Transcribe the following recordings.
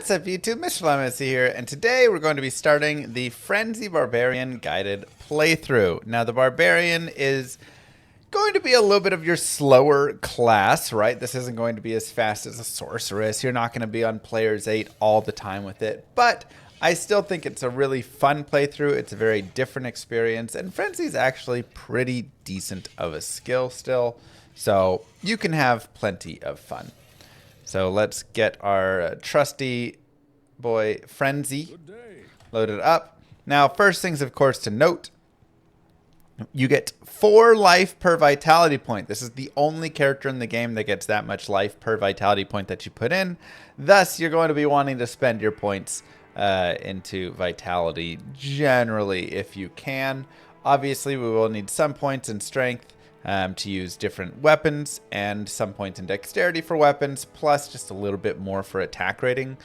What's up YouTube, Mr. Lemoncy here, and today we're going to be starting the Frenzy Barbarian guided playthrough. Now the Barbarian is going to be a little bit of your slower class, right? This isn't going to be as fast as a Sorceress. You're not going to be on Players 8 all the time with it, but I still think it's a really fun playthrough. It's a very different experience, and Frenzy is actually pretty decent of a skill still, so you can have plenty of fun. So let's get our trusty boy Frenzy loaded up. Now, first things, of course, to note, you get 4 life per vitality point. This is the only character in the game that gets that much life per vitality point that you put in. Thus, you're going to be wanting to spend your points into vitality generally if you can. Obviously, we will need some points in strength to use different weapons, and some points in dexterity for weapons, plus just a little bit more for attack rating.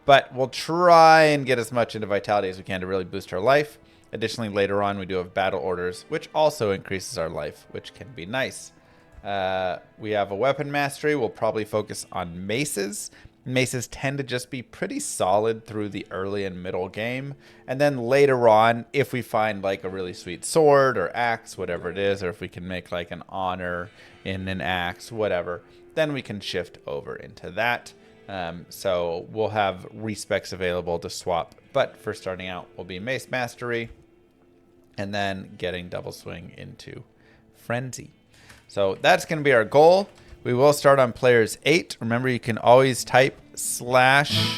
But we'll try and get as much into vitality as we can to really boost our life. Additionally, later on, we do have battle orders, which also increases our life, which can be nice. We have a weapon mastery. We'll probably focus on maces. Maces tend to just be pretty solid through the early and middle game. And then later on, if we find like a really sweet sword or axe, whatever it is, or if we can make like an honor in an axe, whatever, then we can shift over into that. So we'll have respecs available to swap. But for starting out, will be mace mastery and then getting double swing into frenzy. So that's going to be our goal. We will start on players 8. Remember, you can always type /players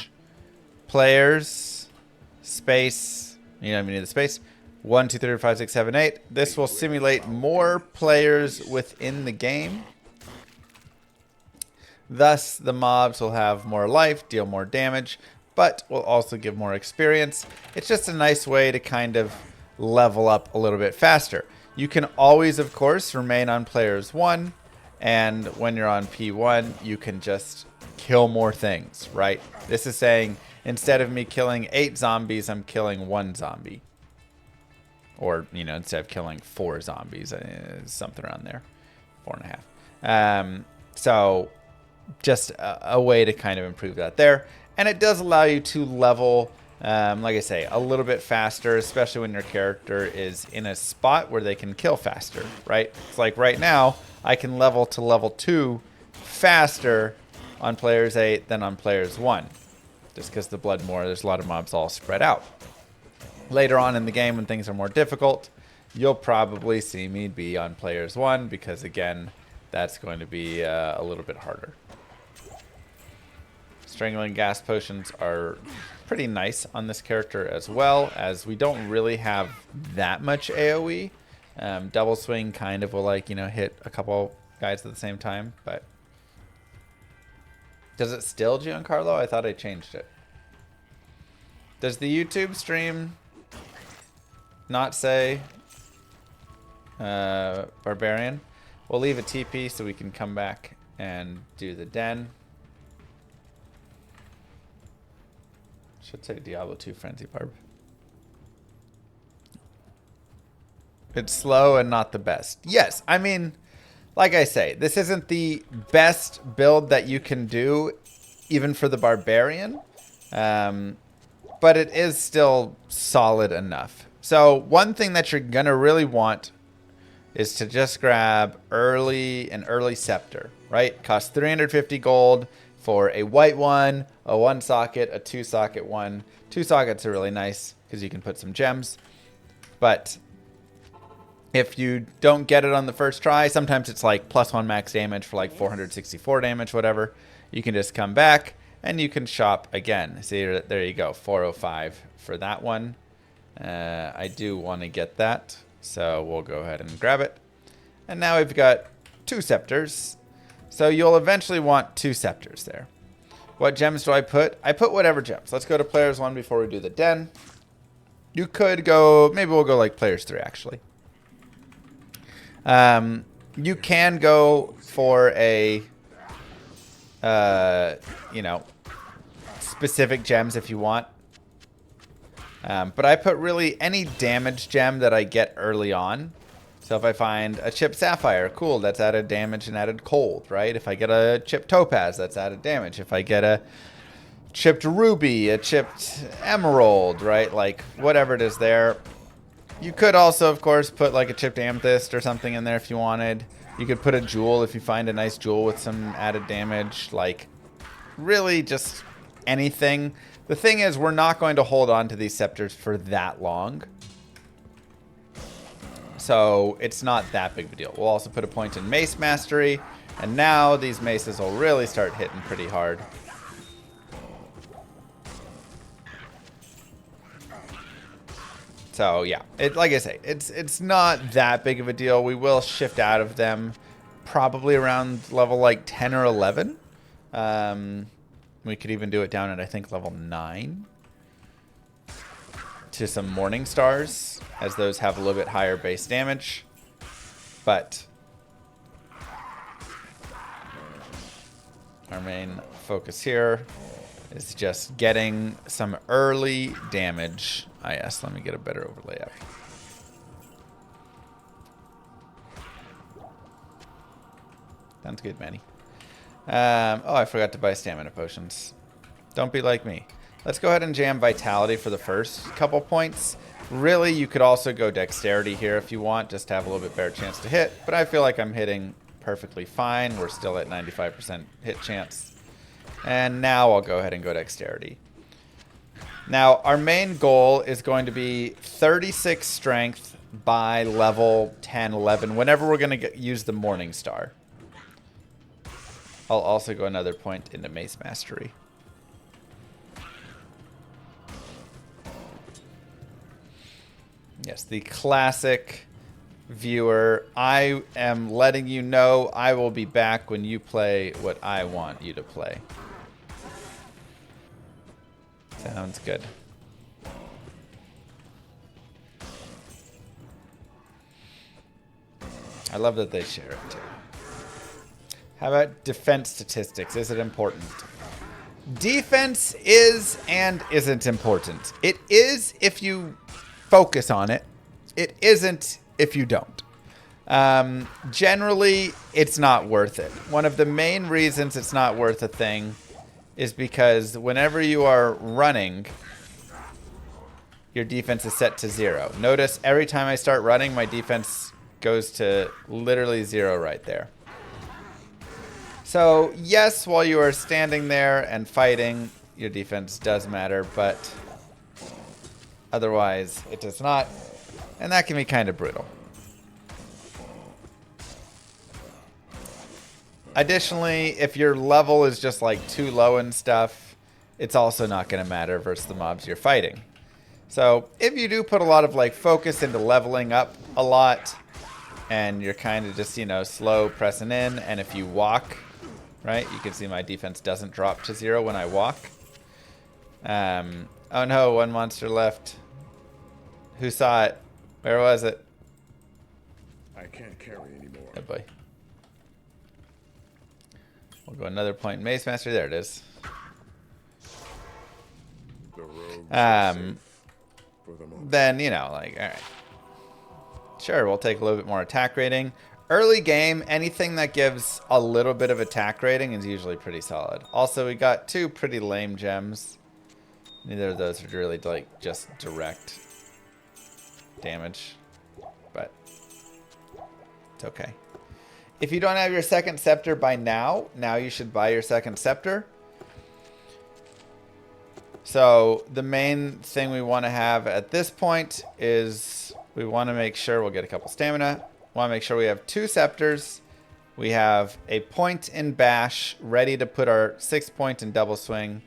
space. You don't even need the space. 1, 2, 3, 4, 5, 6, 7, 8. This will simulate more players within the game. Thus, the mobs will have more life, deal more damage, but will also give more experience. It's just a nice way to kind of level up a little bit faster. You can always, of course, remain on players 1. And when you're on P1, you can just kill more things, right? This is saying, instead of me killing 8 zombies, I'm killing 1 zombie. Or, you know, instead of killing 4 zombies, something around there. 4.5. So, just a way to kind of improve that there. And it does allow you to level, like I say, a little bit faster, especially when your character is in a spot where they can kill faster, right? It's like right now, I can level to level 2 faster on players 8 than on players 1. Just because the Bloodmore, there's a lot of mobs all spread out. Later on in the game, when things are more difficult, you'll probably see me be on players 1, because again, that's going to be a little bit harder. Strangling gas potions are pretty nice on this character, as well as we don't really have that much AoE. Double swing kind of will, like, you know, hit a couple guys at the same time, but does it still, Giancarlo? I thought I changed it. Does the YouTube stream not say Barbarian? We'll leave a TP so we can come back and do the den. Should say Diablo 2 Frenzy Barb. It's slow and not the best. Yes, I mean, like I say, this isn't the best build that you can do, even for the Barbarian. But it is still solid enough. So one thing that you're going to really want is to just grab an early scepter, right? Costs 350 gold for a white one, a 1 socket, a 2 socket one. 2 sockets are really nice because you can put some gems. But if you don't get it on the first try, sometimes it's like +1 max damage for like 464 damage, whatever. You can just come back and you can shop again. See, there you go, 405 for that one. I do want to get that, so we'll go ahead and grab it. And now we've got 2 scepters. So you'll eventually want 2 scepters there. What gems do I put? I put whatever gems. Let's go to players 1 before we do the den. You could go, maybe we'll go like players 3 actually. You can go for a, you know, specific gems if you want. But I put really any damage gem that I get early on. So if I find a chip sapphire, cool, that's added damage and added cold, right? If I get a chip topaz, that's added damage. If I get a chipped ruby, a chipped emerald, right? Like, whatever it is there. You could also, of course, put like a chipped amethyst or something in there if you wanted. You could put a jewel if you find a nice jewel with some added damage. Like, really just anything. The thing is, we're not going to hold on to these scepters for that long. So it's not that big of a deal. We'll also put a point in Mace Mastery. And now these maces will really start hitting pretty hard. So yeah, like I say, it's not that big of a deal. We will shift out of them probably around level like 10 or 11. We could even do it down at, I think, level 9 to some Morning Stars, as those have a little bit higher base damage. But our main focus here is just getting some early damage. Yes, let me get a better overlay up. Sounds good, Manny. Oh, I forgot to buy stamina potions. Don't be like me. Let's go ahead and jam Vitality for the first couple points. Really, you could also go Dexterity here if you want, just to have a little bit better chance to hit. But I feel like I'm hitting perfectly fine. We're still at 95% hit chance. And now I'll go ahead and go Dexterity. Now, our main goal is going to be 36 strength by level 10, 11, whenever we're going to use the Morning Star. I'll also go another point into Mace Mastery. Yes, the classic viewer. I am letting you know I will be back when you play what I want you to play. Sounds good. I love that they share it too. How about defense statistics? Is it important? Defense is and isn't important. It is if you focus on it. It isn't if you don't. Generally, it's not worth it. One of the main reasons it's not worth a thing is because whenever you are running, your defense is set to 0. Notice every time I start running, my defense goes to literally 0 right there. So yes, while you are standing there and fighting, your defense does matter, but otherwise it does not. And that can be kind of brutal. Additionally, if your level is just like too low and stuff, it's also not going to matter versus the mobs you're fighting. So if you do put a lot of like focus into leveling up a lot, and you're kind of just, you know, slow pressing in, and if you walk, right, you can see my defense doesn't drop to 0 when I walk. Oh no, one monster left. Who saw it? Where was it? I can't carry anymore. Oh boy. We'll go another point in Mace Master. There it is. Then, you know, like, all right. Sure, we'll take a little bit more attack rating. Early game, anything that gives a little bit of attack rating is usually pretty solid. Also, we got 2 pretty lame gems. Neither of those are really, like, just direct damage. But it's okay. If you don't have your second scepter by now you should buy your second scepter. So the main thing we want to have at this point is we want to make sure, we'll get a couple stamina. We want to make sure we have 2 scepters. We have a point in bash ready to put our 6th point in double swing.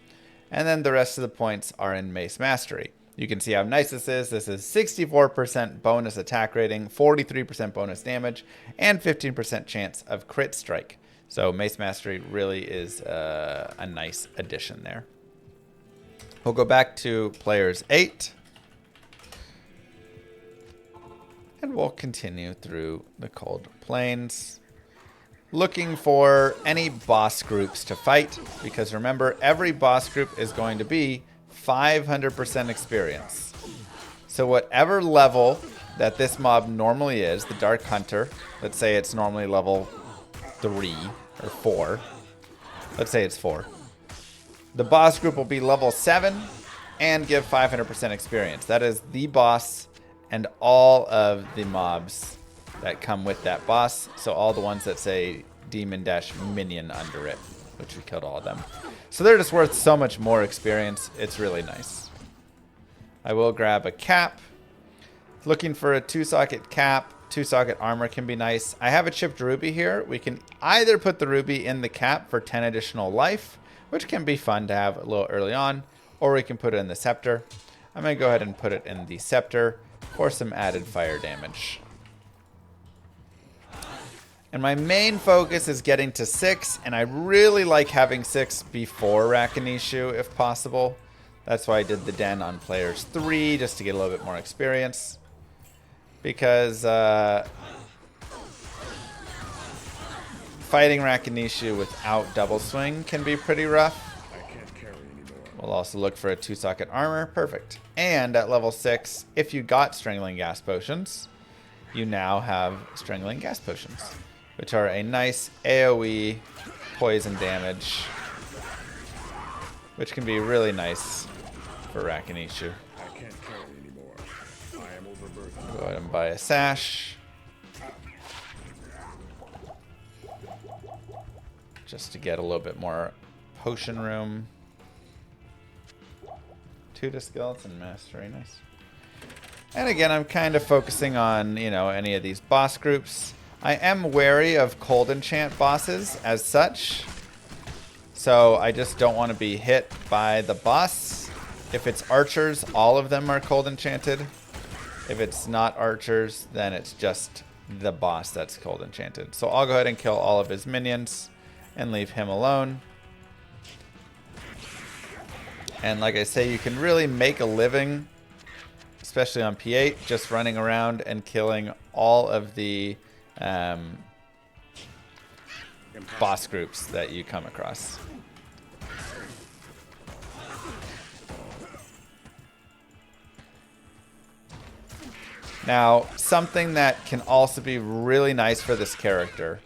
And then the rest of the points are in Mace Mastery. You can see how nice this is. This is 64% bonus attack rating, 43% bonus damage, and 15% chance of crit strike. So Mace Mastery really is a nice addition there. We'll go back to players 8. And we'll continue through the Cold Plains, looking for any boss groups to fight. Because remember, every boss group is going to be 500% experience. So whatever level that this mob normally is, the Dark Hunter, let's say it's normally level 3 or 4. Let's say it's 4. The boss group will be level 7 and give 500% experience. That is the boss and all of the mobs that come with that boss. So all the ones that say demon-minion under it, which we killed all of them. So they're just worth so much more experience. It's really nice. I will grab a cap. Looking for a 2-socket cap. 2-socket armor can be nice. I have a chipped ruby here. We can either put the ruby in the cap for 10 additional life, which can be fun to have a little early on, or we can put it in the scepter. I'm going to go ahead and put it in the scepter for some added fire damage. And my main focus is getting to 6, and I really like having 6 before Rakinishu if possible. That's why I did the den on players 3, just to get a little bit more experience. Because fighting Rakinishu without double swing can be pretty rough. I can't carry anymore. We'll also look for a 2-socket armor. Perfect. And at level 6, if you got Strangling Gas Potions, you now have Strangling Gas Potions, which are a nice AoE poison damage, which can be really nice for Rakinishu. I can't carry anymore. I am overburdened. Go ahead and buy a sash. Just to get a little bit more potion room. 2 to skeleton mastery, nice. And again, I'm kind of focusing on, you know, any of these boss groups. I am wary of cold enchant bosses as such. So I just don't want to be hit by the boss. If it's archers, all of them are cold enchanted. If it's not archers, then it's just the boss that's cold enchanted. So I'll go ahead and kill all of his minions and leave him alone. And like I say, you can really make a living, especially on P8, just running around and killing all of the boss groups that you come across. Now, something that can also be really nice for this character,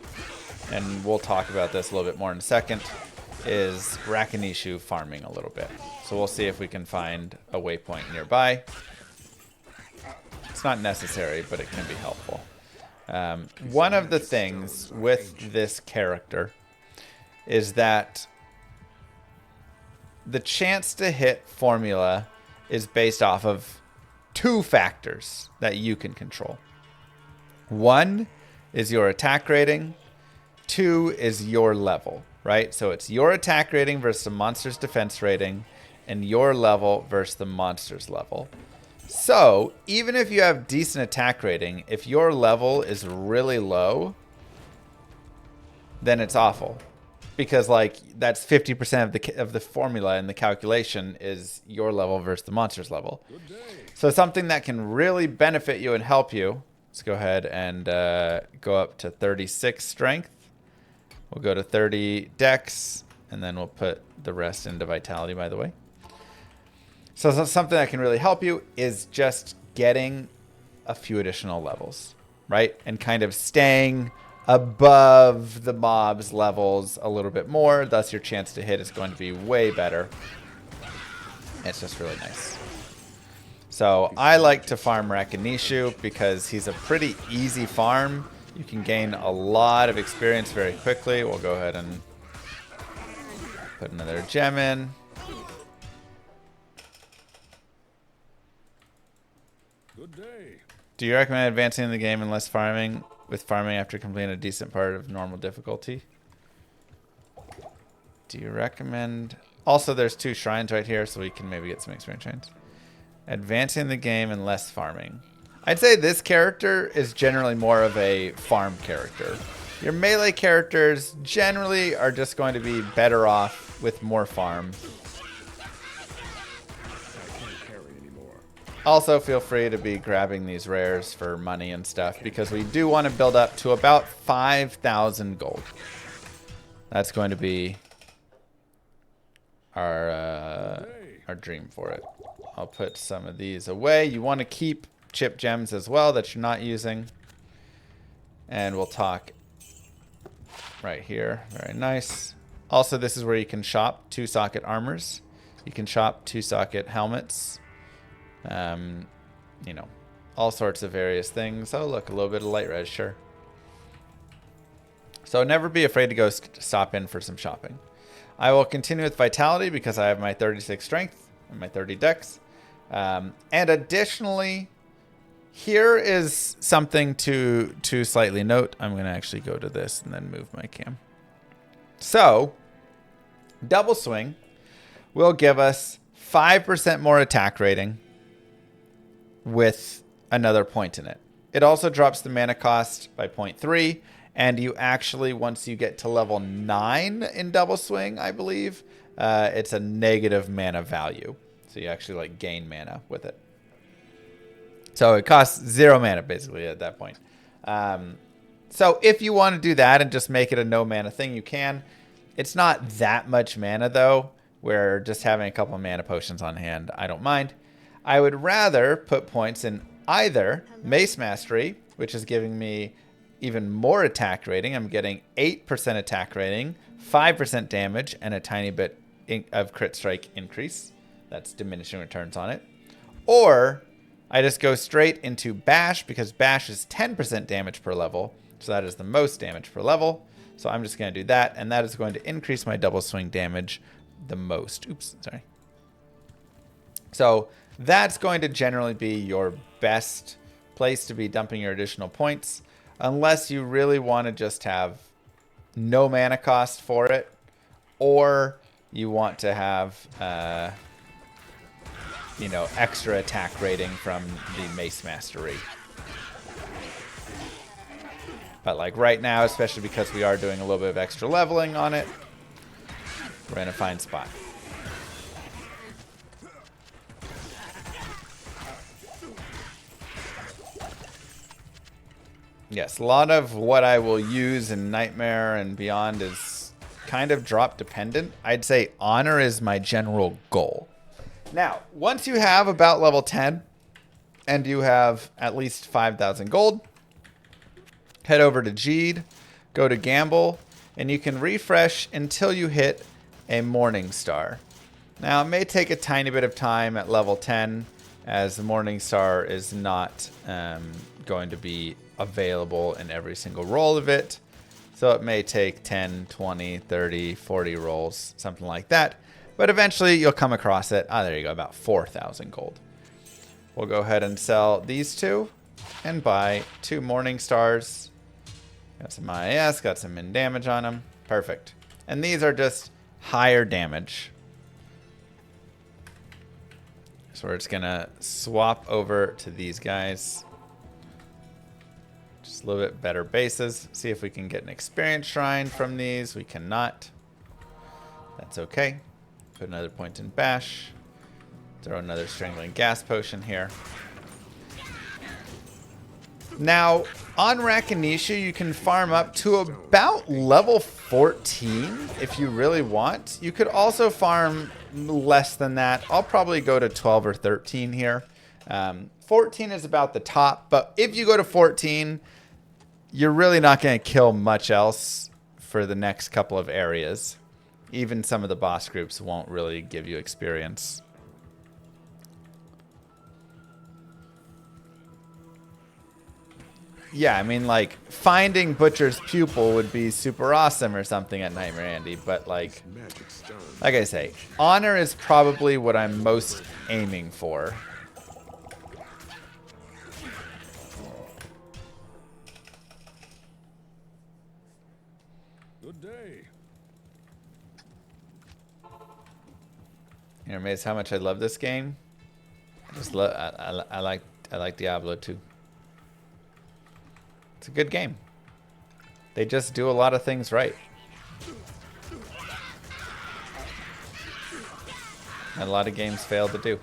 and we'll talk about this a little bit more in a second, is Rakinishu farming a little bit. So we'll see if we can find a waypoint nearby. It's not necessary, but it can be helpful. One of the things with this character is that the chance to hit formula is based off of 2 factors that you can control. 1 is your attack rating. 2 is your level, right? So it's your attack rating versus the monster's defense rating, and your level versus the monster's level. So even if you have decent attack rating, if your level is really low, then it's awful. Because like that's 50% of the formula in the calculation is your level versus the monster's level. So something that can really benefit you and help you. Let's go ahead and go up to 36 strength. We'll go to 30 dex, and then we'll put the rest into vitality, by the way. So something that can really help you is just getting a few additional levels, right? And kind of staying above the mob's levels a little bit more. Thus, your chance to hit is going to be way better. It's just really nice. So I like to farm Rakinishu because he's a pretty easy farm. You can gain a lot of experience very quickly. We'll go ahead and put another gem in. Good day. Do you recommend advancing in the game and less farming, with farming after completing a decent part of normal difficulty? Do you recommend... Also, there's 2 shrines right here, so we can maybe get some experience shrines. Advancing the game and less farming. I'd say this character is generally more of a farm character. Your melee characters generally are just going to be better off with more farm. Also, feel free to be grabbing these rares for money and stuff, because we do want to build up to about 5,000 gold. That's going to be our dream for it. I'll put some of these away. You want to keep chip gems as well that you're not using. And we'll talk right here. Very nice. Also, this is where you can shop 2-socket armors. You can shop 2-socket helmets. You know, all sorts of various things. Oh, look, a little bit of light res, sure. So never be afraid to go stop in for some shopping. I will continue with Vitality because I have my 36 Strength and my 30 Dex. And additionally, here is something to slightly note. I'm going to actually go to this and then move my cam. So, Double Swing will give us 5% more attack rating with another point in it. It also drops the mana cost by 0.3, and you actually, once you get to level 9 in Double Swing, I believe, it's a negative mana value. So you actually like gain mana with it. So it costs 0 mana basically at that point. So if you want to do that and just make it a no mana thing, you can. It's not that much mana though, where just having a couple of mana potions on hand, I don't mind. I would rather put points in either Mace Mastery, which is giving me even more attack rating. I'm getting 8% attack rating, 5% damage, and a tiny bit of crit strike increase. That's diminishing returns on it. Or I just go straight into Bash because Bash is 10% damage per level. So that is the most damage per level. So I'm just going to do that. And that is going to increase my Double Swing damage the most. Oops, sorry. So that's going to generally be your best place to be dumping your additional points. Unless you really want to just have no mana cost for it. Or you want to have, you know, extra attack rating from the Mace Mastery. But like right now, especially because we are doing a little bit of extra leveling on it, we're in a fine spot. Yes, a lot of what I will use in Nightmare and beyond is kind of drop dependent. I'd say Honor is my general goal. Now, once you have about level 10 and you have at least 5,000 gold, head over to Geed, go to Gamble, and you can refresh until you hit a Morning Star. Now, it may take a tiny bit of time at level 10 as the Morning Star is not going to be available in every single roll of it. So it may take 10, 20, 30, 40 rolls, something like that. But eventually you'll come across it. Ah, there you go, about 4,000 gold. We'll go ahead and sell these two and buy 2 Morning Stars. Got some IS, got some min damage on them. Perfect. And these are just higher damage. So we're just going to swap over to these guys. Just a little bit better bases. See if we can get an experience shrine from these. We cannot. That's okay. Put another point in Bash. Throw another Strangling Gas Potion here. Now, on Rakinishu, you can farm up to about level 14 if you really want. You could also farm less than that. I'll probably go to 12 or 13 here. 14 is about the top, but if you go to 14, you're really not going to kill much else for the next couple of areas. Even some of the boss groups won't really give you experience. Yeah, I mean, like, finding Butcher's Pupil would be super awesome or something at Nightmare Andy, but, like I say, Honor is probably what I'm most aiming for. Good day. You're amazed how much I love this game. I just love. I like Diablo 2. It's a good game. They just do a lot of things right. And a lot of games fail to do.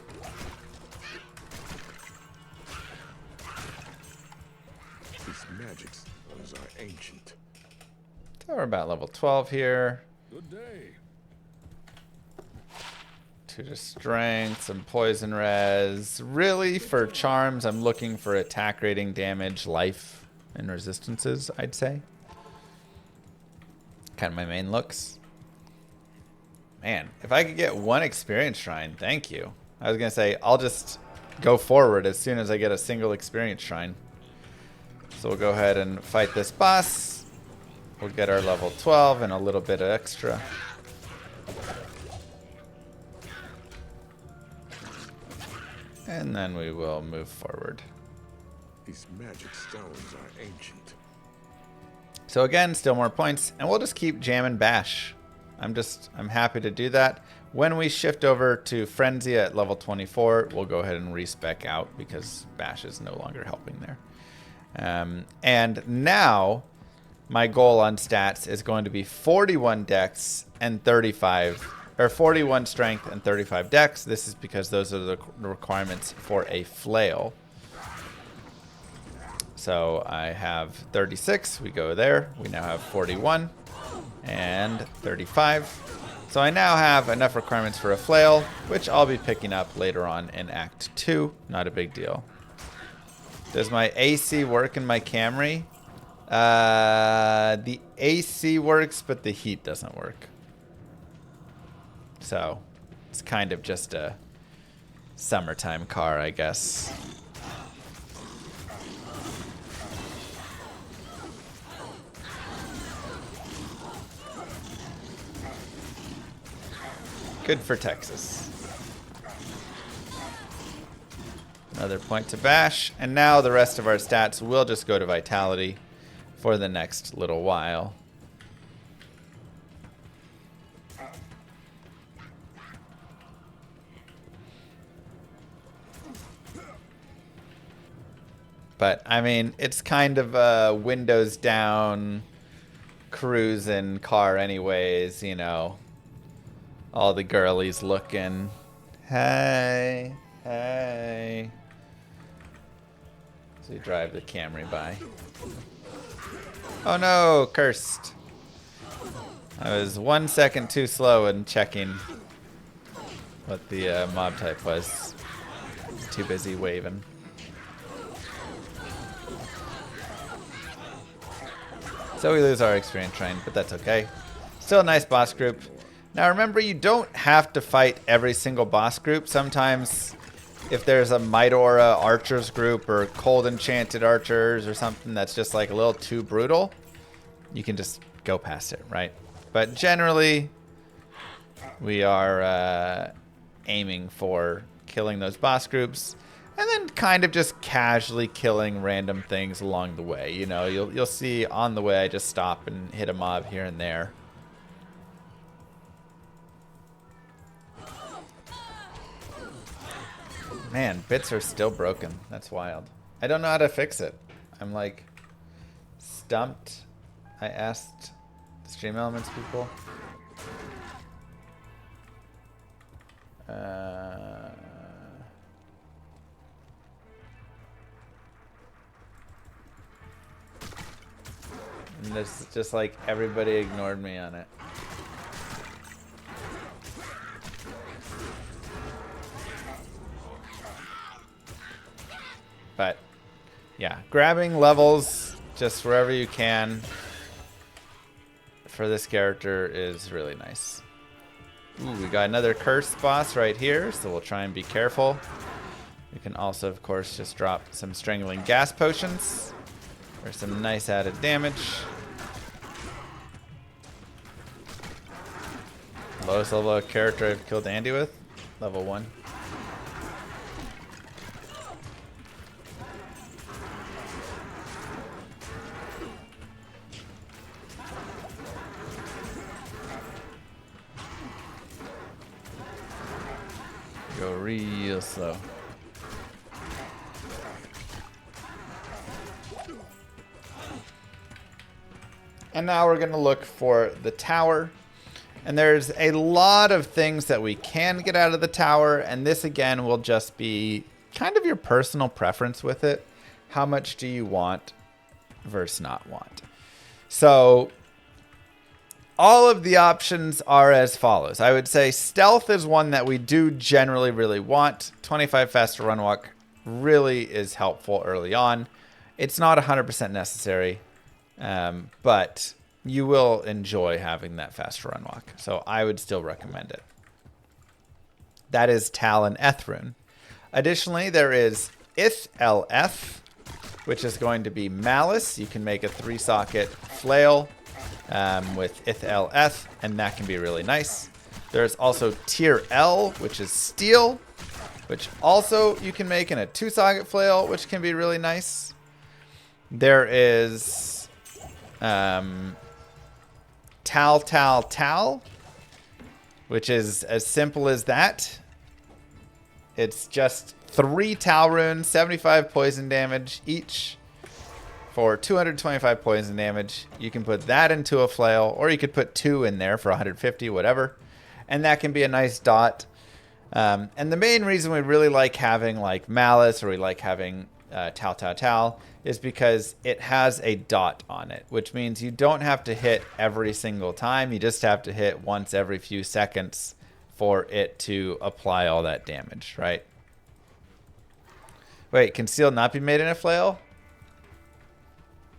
These magics are ancient. So we're about level 12 here. Good day. 2 to strength, some poison res. Really, for charms, I'm looking for attack rating, damage, life, and resistances, I'd say. Kind of my main looks. Man, if I could get one experience shrine, thank you. I was going to say, I'll just go forward as soon as I get a single experience shrine. So we'll go ahead and fight this boss. We'll get our level 12 and a little bit of extra. And then we will move forward. These magic stones are ancient. So again, still more points, and we'll just keep jamming Bash. I'm happy to do that. When we shift over to Frenzy at level 24, we'll go ahead and respec out because Bash is no longer helping there. And now my goal on stats is going to be 41 dex and 35, or 41 strength and 35 dex. This is because those are the requirements for a flail. So I have 36, we go there. We now have 41 and 35. So I now have enough requirements for a flail, which I'll be picking up later on in Act 2. Not a big deal. Does my AC work in my Camry? The AC works, but the heat doesn't work. So it's kind of just a summertime car, I guess. Good for Texas. Another point to Bash. And now the rest of our stats will just go to Vitality for the next little while. But, I mean, it's kind of a windows down cruising car anyways, you know. All the girlies looking. Hey, hey. So you drive the Camry by. Oh no, cursed. I was 1 second too slow in checking what the mob type was. I was too busy waving. So we lose our experience shrine, but that's okay. Still a nice boss group. Now remember, you don't have to fight every single boss group. Sometimes if there's a Might Aura archers group or cold enchanted archers or something that's just like a little too brutal, you can just go past it, right? But generally, we are aiming for killing those boss groups and then kind of just casually killing random things along the way. You know, you'll see on the way I just stop and hit a mob here and there. Man, bits are still broken. That's wild. I don't know how to fix it. I'm like stumped. I asked the Stream Elements people. And this is just like everybody ignored me on it. But yeah, grabbing levels just wherever you can for this character is really nice. Ooh, we got another curse boss right here, so we'll try and be careful. We can also, of course, just drop some strangling gas potions for some nice added damage. Lowest level of character I've killed Andy with, level 1. Go real slow. And now we're going to look for the tower. And there's a lot of things that we can get out of the tower. And this, again, will just be kind of your personal preference with it. How much do you want versus not want? So all of the options are as follows. I would say stealth is one that we do generally really want. 25 faster run walk really is helpful early on. It's not 100% necessary, but you will enjoy having that fast run walk. So I would still recommend it. That is Tal and Ethrune. Additionally, there is Ith-LF, which is going to be Malice. You can make a 3-socket flail with Ith-LF, and that can be really nice. There's also Tier L, which is Steel, which also you can make in a 2-socket flail, which can be really nice. There is Tal, which is as simple as that. It's just 3 Tal runes, 75 poison damage each for 225 poison damage. You can put that into a flail, or you could put 2 in there for 150, whatever. And that can be a nice dot. And the main reason we really like having like Malice, or we like having Tal, is because it has a dot on it, which means you don't have to hit every single time. You just have to hit once every few seconds for it to apply all that damage, right? Wait, can steel not be made in a flail?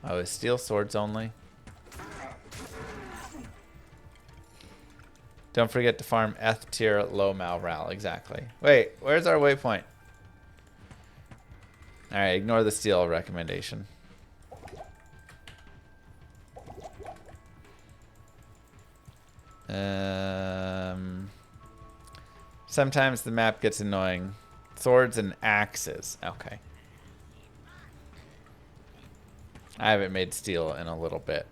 Oh, is steel swords only? Don't forget to farm Eth tier low Malral. Exactly. Wait, where's our waypoint? Alright, ignore the steel recommendation. Sometimes the map gets annoying. Swords and axes. Okay. I haven't made steel in a little bit.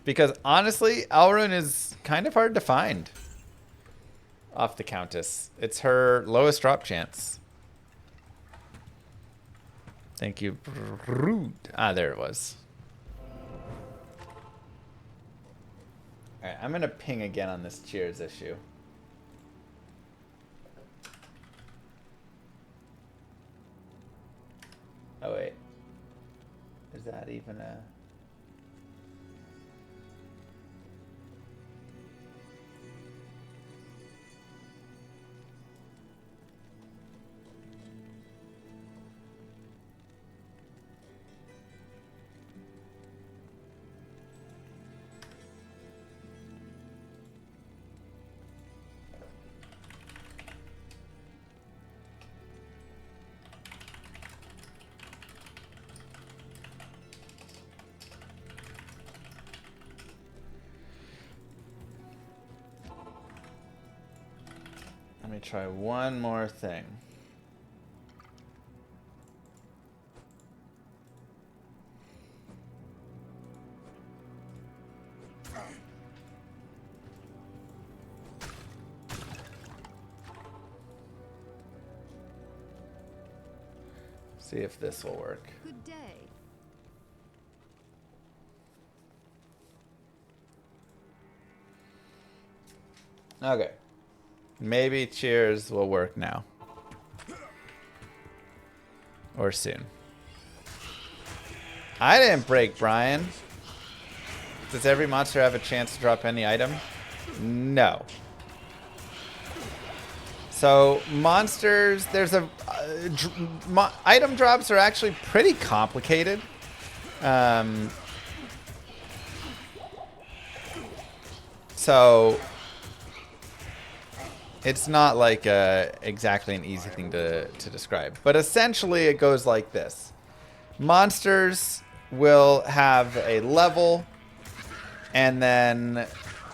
Because honestly, Alrune is kind of hard to find off the Countess. It's her lowest drop chance. Thank you. Ah, there it was. Alright, I'm going to ping again on this cheers issue. Oh, wait. Is that even a... Let me try one more thing. See if this will work. Good day. Okay. Maybe cheers will work now. Or soon. I didn't break, Brian. Does every monster have a chance to drop any item? No. So, monsters, there's a... item drops are actually pretty complicated. So... It's not like exactly an easy thing to describe. But essentially it goes like this. Monsters will have a level, and then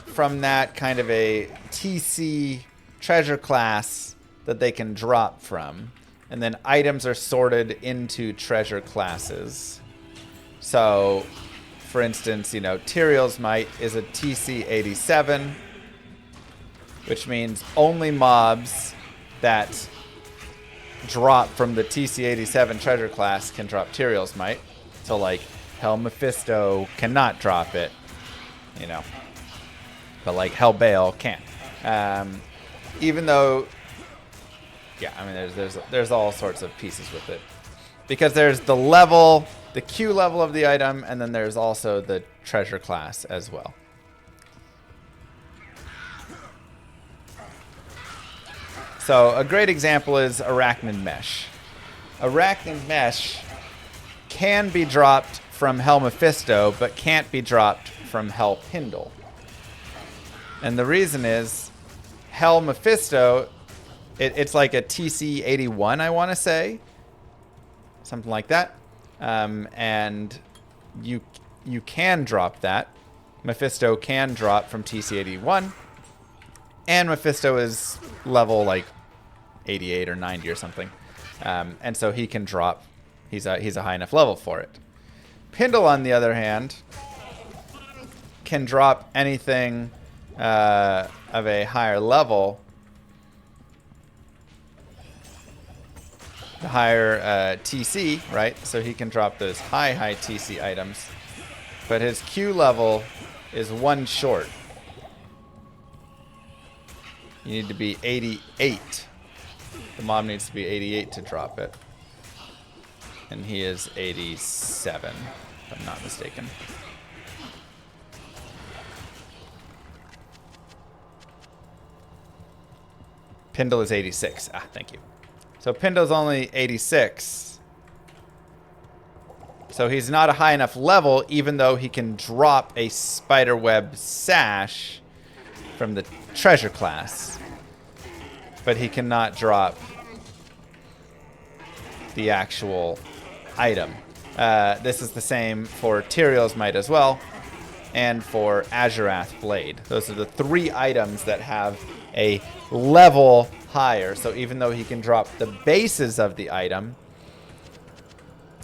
from that kind of a TC treasure class that they can drop from. And then items are sorted into treasure classes. So, for instance, you know, Duriel's Might is a TC 87. Which means only mobs that drop from the TC-87 treasure class can drop Duriel's Might. So, like, Hell Mephisto cannot drop it, you know. But, like, Hell Baal can. Even though, yeah, I mean, there's all sorts of pieces with it. Because there's the level, the Q level of the item, and then there's also the treasure class as well. So a great example is Arachnid Mesh. Arachnid Mesh can be dropped from Hell Mephisto, but can't be dropped from Hell Pindle. And the reason is Hell Mephisto, it's like a TC 81, I want to say. Something like that. And you can drop that. Mephisto can drop from TC 81. And Mephisto is level like 88 or 90 or something. And so he can drop. He's a high enough level for it. Pindle, on the other hand, can drop anything of a higher level. The higher TC, right? So he can drop those high TC items. But his Q level is 1 short. You need to be 88. The mob needs to be 88 to drop it. And he is 87, if I'm not mistaken. Pindle is 86. Ah, thank you. So Pindle's only 86. So he's not a high enough level, even though he can drop a spiderweb sash from the treasure class. But he cannot drop the actual item. This is the same for Tyrael's Might as well, and for Azurath Blade. Those are the 3 items that have a level higher. So even though he can drop the bases of the item,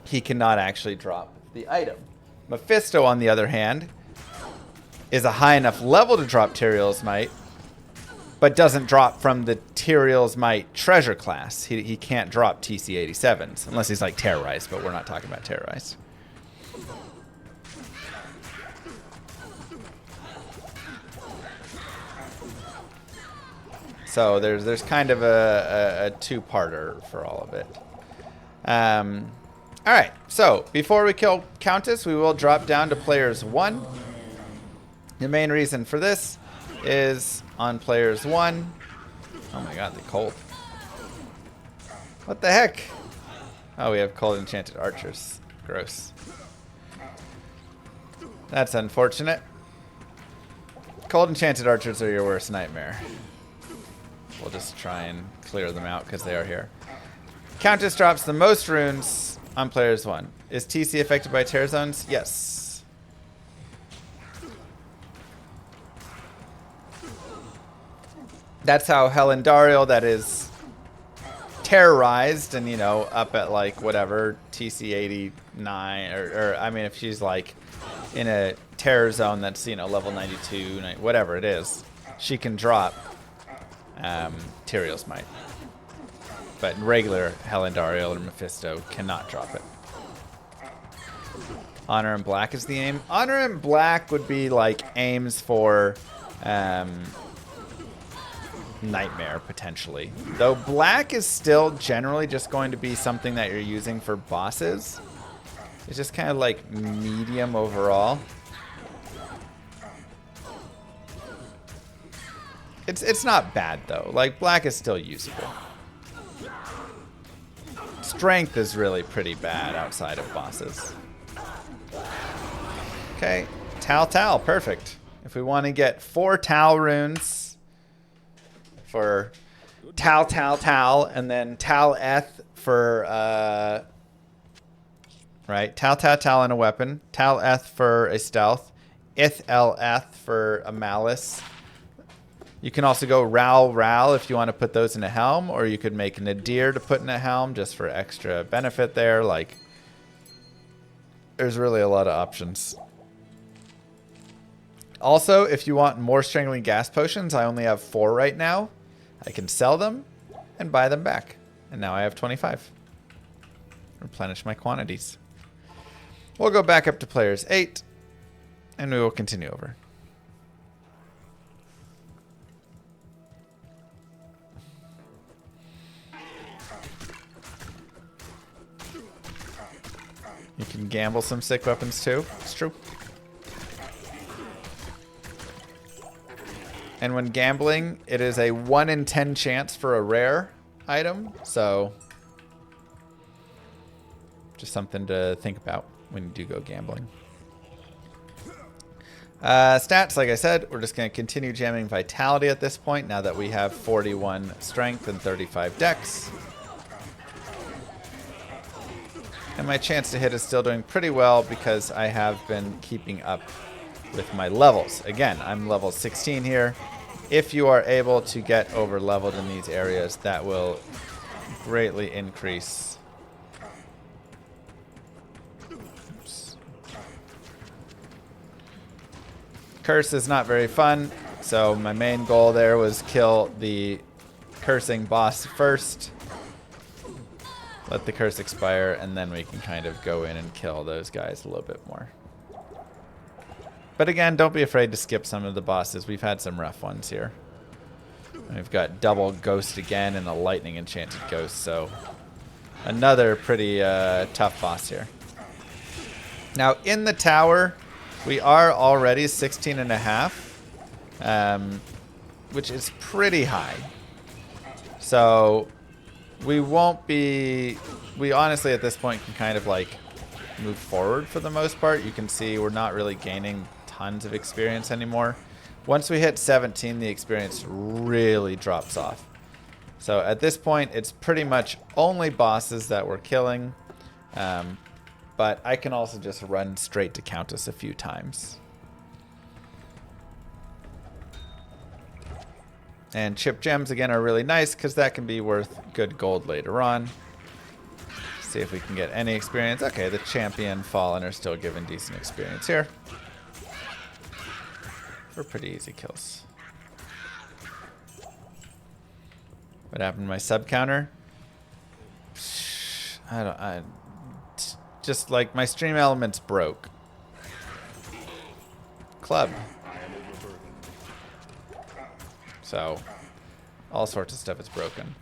he cannot actually drop the item. Mephisto, on the other hand, is a high enough level to drop Tyrael's Might, but doesn't drop from the Tyrael's Might treasure class. He can't drop TC-87s, unless he's like terrorized, but we're not talking about terrorized. So there's kind of a two-parter for all of it. All right, so before we kill Countess, we will drop down to players 1. The main reason for this is on players 1. Oh my god, they're cold. What the heck? Oh, we have cold enchanted archers. Gross. That's unfortunate. Cold enchanted archers are your worst nightmare. We'll just try and clear them out because they are here. Countess drops the most runes on players 1. Is TC affected by tear zones? Yes. That's how Hell Andariel, that is terrorized and, you know, up at like whatever, TC 89, or I mean, if she's like in a terror zone that's, you know, level 92, whatever it is, she can drop Tyrael's Might. But regular Hell Andariel or Mephisto cannot drop it. Honor in Black is the aim. Honor in Black would be like aims for Nightmare, potentially. Though Black is still generally just going to be something that you're using for bosses. It's just kind of like medium overall. It's not bad though. Like, Black is still usable. Strength is really pretty bad outside of bosses. Okay, Tal, perfect. If we want to get 4 Tal runes for Tal, and then Tal-eth for, right, Tal and a weapon, Tal-eth for a stealth, Ith-el-eth for a malice. You can also go Ral if you want to put those in a helm, or you could make Nadir to put in a helm just for extra benefit there. Like, there's really a lot of options. Also, if you want more Strangling Gas Potions, I only have 4 right now. I can sell them and buy them back. And now I have 25. Replenish my quantities. We'll go back up to players 8, and we will continue over. You can gamble some sick weapons too. It's true. And when gambling, it is a 1 in 10 chance for a rare item. So just something to think about when you do go gambling. Stats, like I said, we're just going to continue jamming Vitality at this point now that we have 41 Strength and 35 Dex. And my chance to hit is still doing pretty well because I have been keeping up with my levels. Again, I'm level 16 here. If you are able to get over leveled in these areas, that will greatly increase. Oops. Curse is not very fun, so my main goal there was kill the cursing boss first. Let the curse expire, and then we can kind of go in and kill those guys a little bit more. But again, don't be afraid to skip some of the bosses. We've had some rough ones here. We've got double ghost again and a lightning enchanted ghost, so another pretty tough boss here. Now in the tower, we are already 16 and a half, which is pretty high. So we won't be, we honestly at this point can kind of like move forward for the most part. You can see we're not really gaining tons of experience anymore. Once we hit 17, the experience really drops off. So at this point, it's pretty much only bosses that we're killing. But I can also just run straight to Countess a few times. And chip gems, again, are really nice because that can be worth good gold later on. See if we can get any experience. Okay, the champion fallen are still giving decent experience here. For pretty easy kills. What happened to my sub counter? Just like my stream elements broke. Club. So, all sorts of stuff is broken.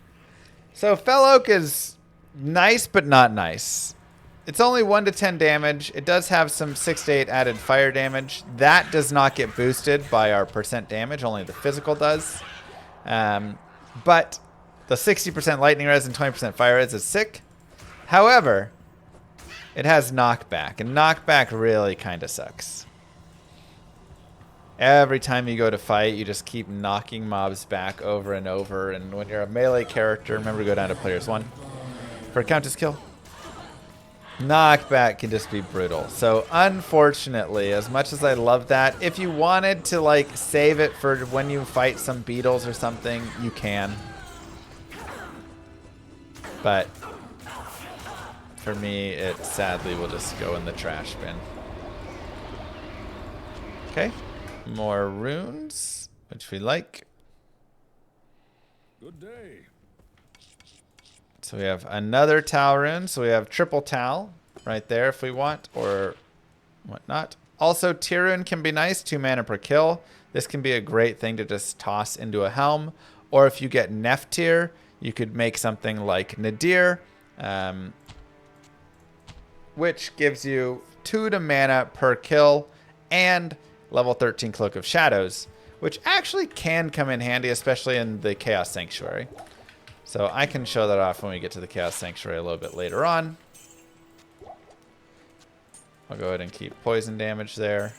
So, Fell Oak is nice, but not nice. It's only 1 to 10 damage. It does have some 6 to 8 added fire damage. That does not get boosted by our percent damage. Only the physical does. But the 60% lightning res and 20% fire res is sick. However, it has knockback. And knockback really kind of sucks. Every time you go to fight, you just keep knocking mobs back over and over. And when you're a melee character, remember to go down to players 1 for a Countess kill. Knockback can just be brutal. So unfortunately, as much as I love that, if you wanted to like save it for when you fight some beetles or something, you can. But for me, it sadly will just go in the trash bin. Okay. More runes, which we like. Good day. So we have another Tal rune. So we have triple Tal right there if we want, or whatnot. Also, tier rune can be nice, 2 mana per kill. This can be a great thing to just toss into a helm. Or if you get Nef tier, you could make something like Nadir, which gives you 2 to mana per kill and level 13 Cloak of Shadows, which actually can come in handy, especially in the Chaos Sanctuary. So I can show that off when we get to the Chaos Sanctuary a little bit later on. I'll go ahead and keep poison damage there.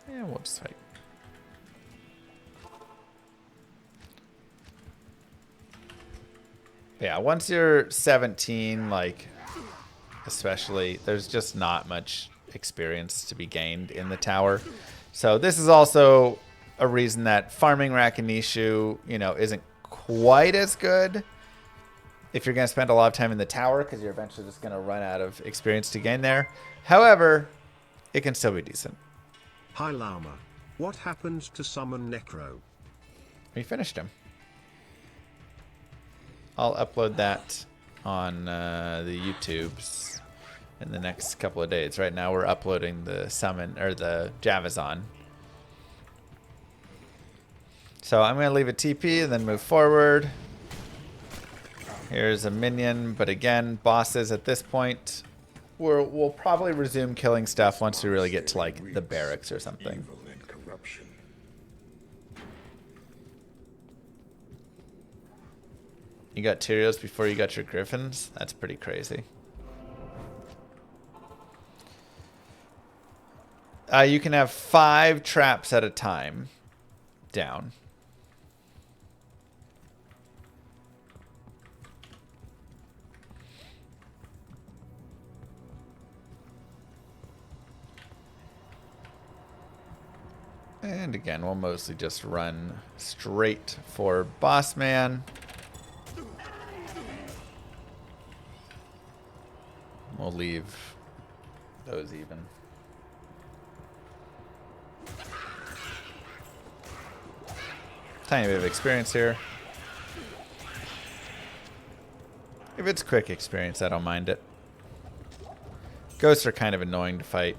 And we'll just fight. Yeah, once you're 17, like, especially, there's just not much experience to be gained in the tower. So this is also a reason that farming Rakinishu, you know, isn't quite as good if you're going to spend a lot of time in the tower, because you're eventually just going to run out of experience to gain there. However, it can still be decent. Hi Llama, what happened to summon Necro? We finished him. I'll upload that on the YouTubes in the next couple of days. Right now we're uploading the summon, or the Javazon. So I'm going to leave a TP and then move forward. Here's a minion, but again, bosses at this point, we'll probably resume killing stuff once we really get to like the barracks or something. Evil and corruption. You got Tyrios before you got your Griffins? That's pretty crazy. You can have 5 traps at a time down. And again, we'll mostly just run straight for Boss Man. We'll leave those even. Tiny bit of experience here. If it's quick experience, I don't mind it. Ghosts are kind of annoying to fight.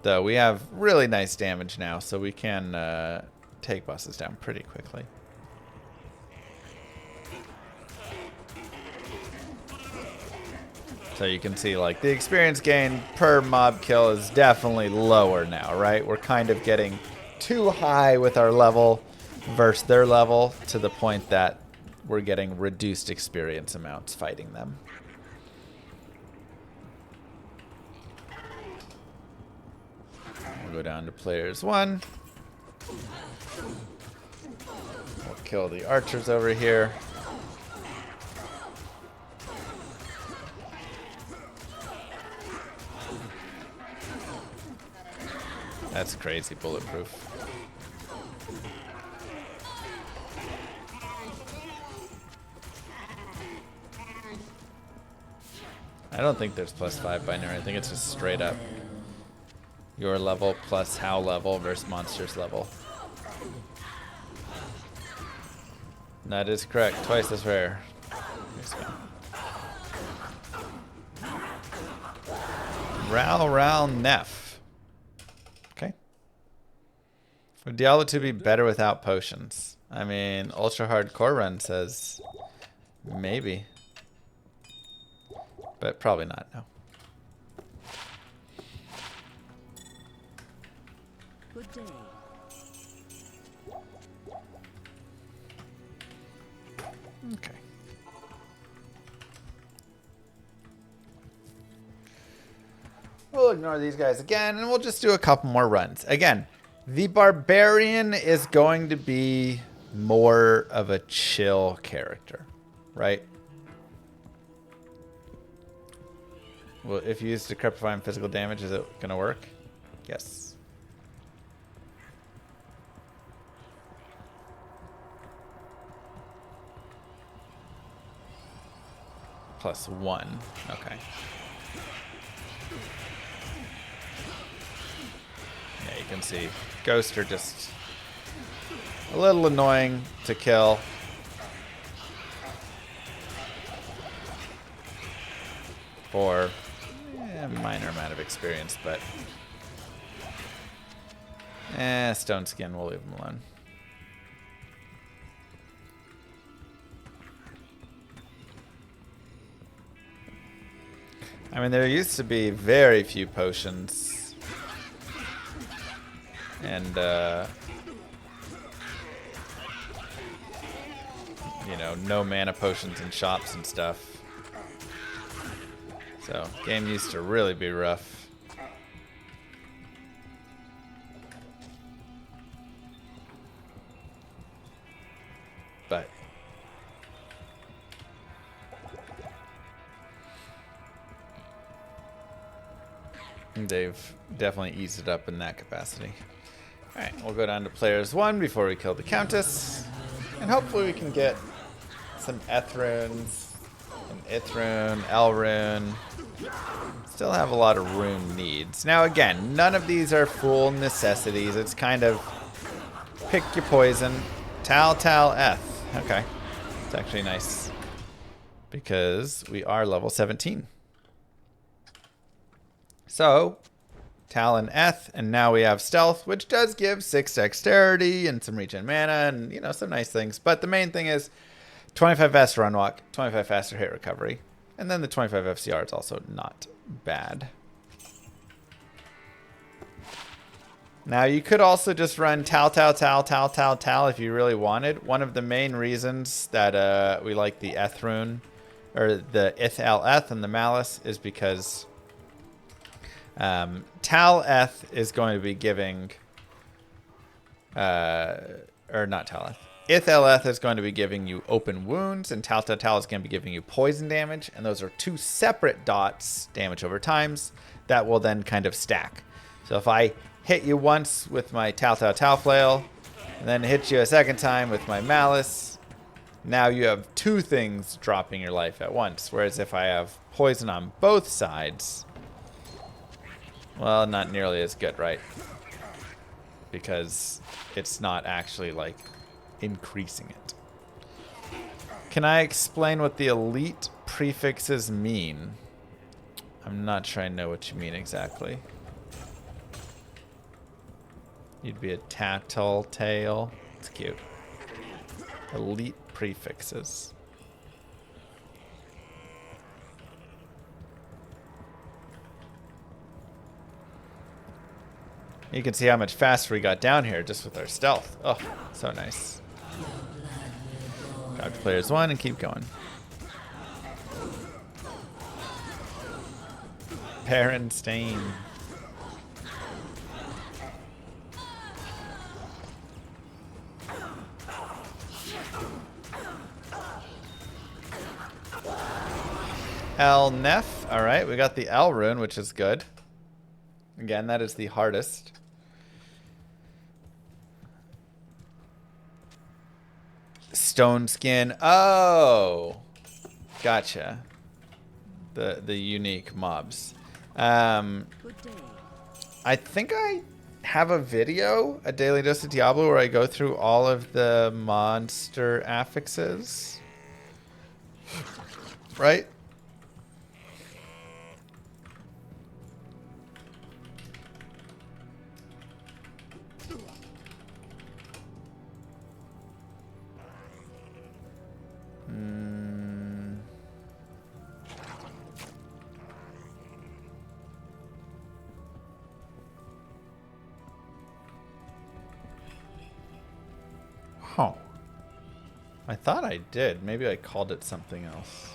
Though we have really nice damage now, so we can take bosses down pretty quickly. So you can see, like, the experience gain per mob kill is definitely lower now, right? We're kind of getting too high with our level versus their level to the point that we're getting reduced experience amounts fighting them. We'll go down to players 1. We'll kill the archers over here. That's crazy bulletproof. I don't think there's +5 binary. I think it's just straight up your level plus how level versus monster's level. That is correct. Twice as rare. Ral Neff. Okay. Would Diablo 2 be better without potions? I mean, Ultra Hardcore Run says maybe. But probably not, no. Good day. Okay. We'll ignore these guys again, and we'll just do a couple more runs. Again, the Barbarian is going to be more of a chill character, right? Well, if you use decrepifying physical damage, is it going to work? Yes. +1. Okay. Yeah, you can see ghosts are just a little annoying to kill. For a minor amount of experience, but Stone Skin, we'll leave them alone. I mean, there used to be very few potions. And, you know, no mana potions in shops and stuff. So, game used to really be rough. But they've definitely eased it up in that capacity. Alright, we'll go down to players 1 before we kill the Countess. And hopefully we can get some Eth-runes, an Ith-rune, L-rune. Still have a lot of rune needs. Now again, none of these are full necessities. It's kind of pick your poison. Tal, Eth. Okay. It's actually nice. Because we are level 17. So, Tal and Eth, and now we have Stealth, which does give 6 dexterity and some regen mana and, you know, some nice things. But the main thing is 25 faster run walk, 25 faster hit recovery. And then the 25 FCR is also not bad. Now you could also just run Tal if you really wanted. One of the main reasons that we like the Eth-rune, or the Ith-Eth and the Malice, is because Tal-Eth is going to be giving... or not Tal-Eth. Ith-El-Eth is going to be giving you open wounds, and Tal-Tal is going to be giving you poison damage, and those are two separate dots, damage over times, that will then kind of stack. So if I hit you once with my Tal Flail, and then hit you a second time with my Malice, now you have two things dropping your life at once. Whereas if I have poison on both sides, well, not nearly as good, right? Because it's not actually, like, increasing it. Can I explain what the elite prefixes mean? I'm not sure I know what you mean exactly. You'd be a tattletale. It's cute. Elite prefixes. You can see how much faster we got down here just with our stealth. Oh, so nice. Grab players 1 and keep going. Berenstain. El Nef. Alright, we got the El rune, which is good. Again, that is the hardest. Stone skin. Oh, gotcha. The unique mobs. I think I have a video, a Daily Dose of Diablo, where I go through all of the monster affixes. Right? Huh. I thought I did. Maybe I called it something else.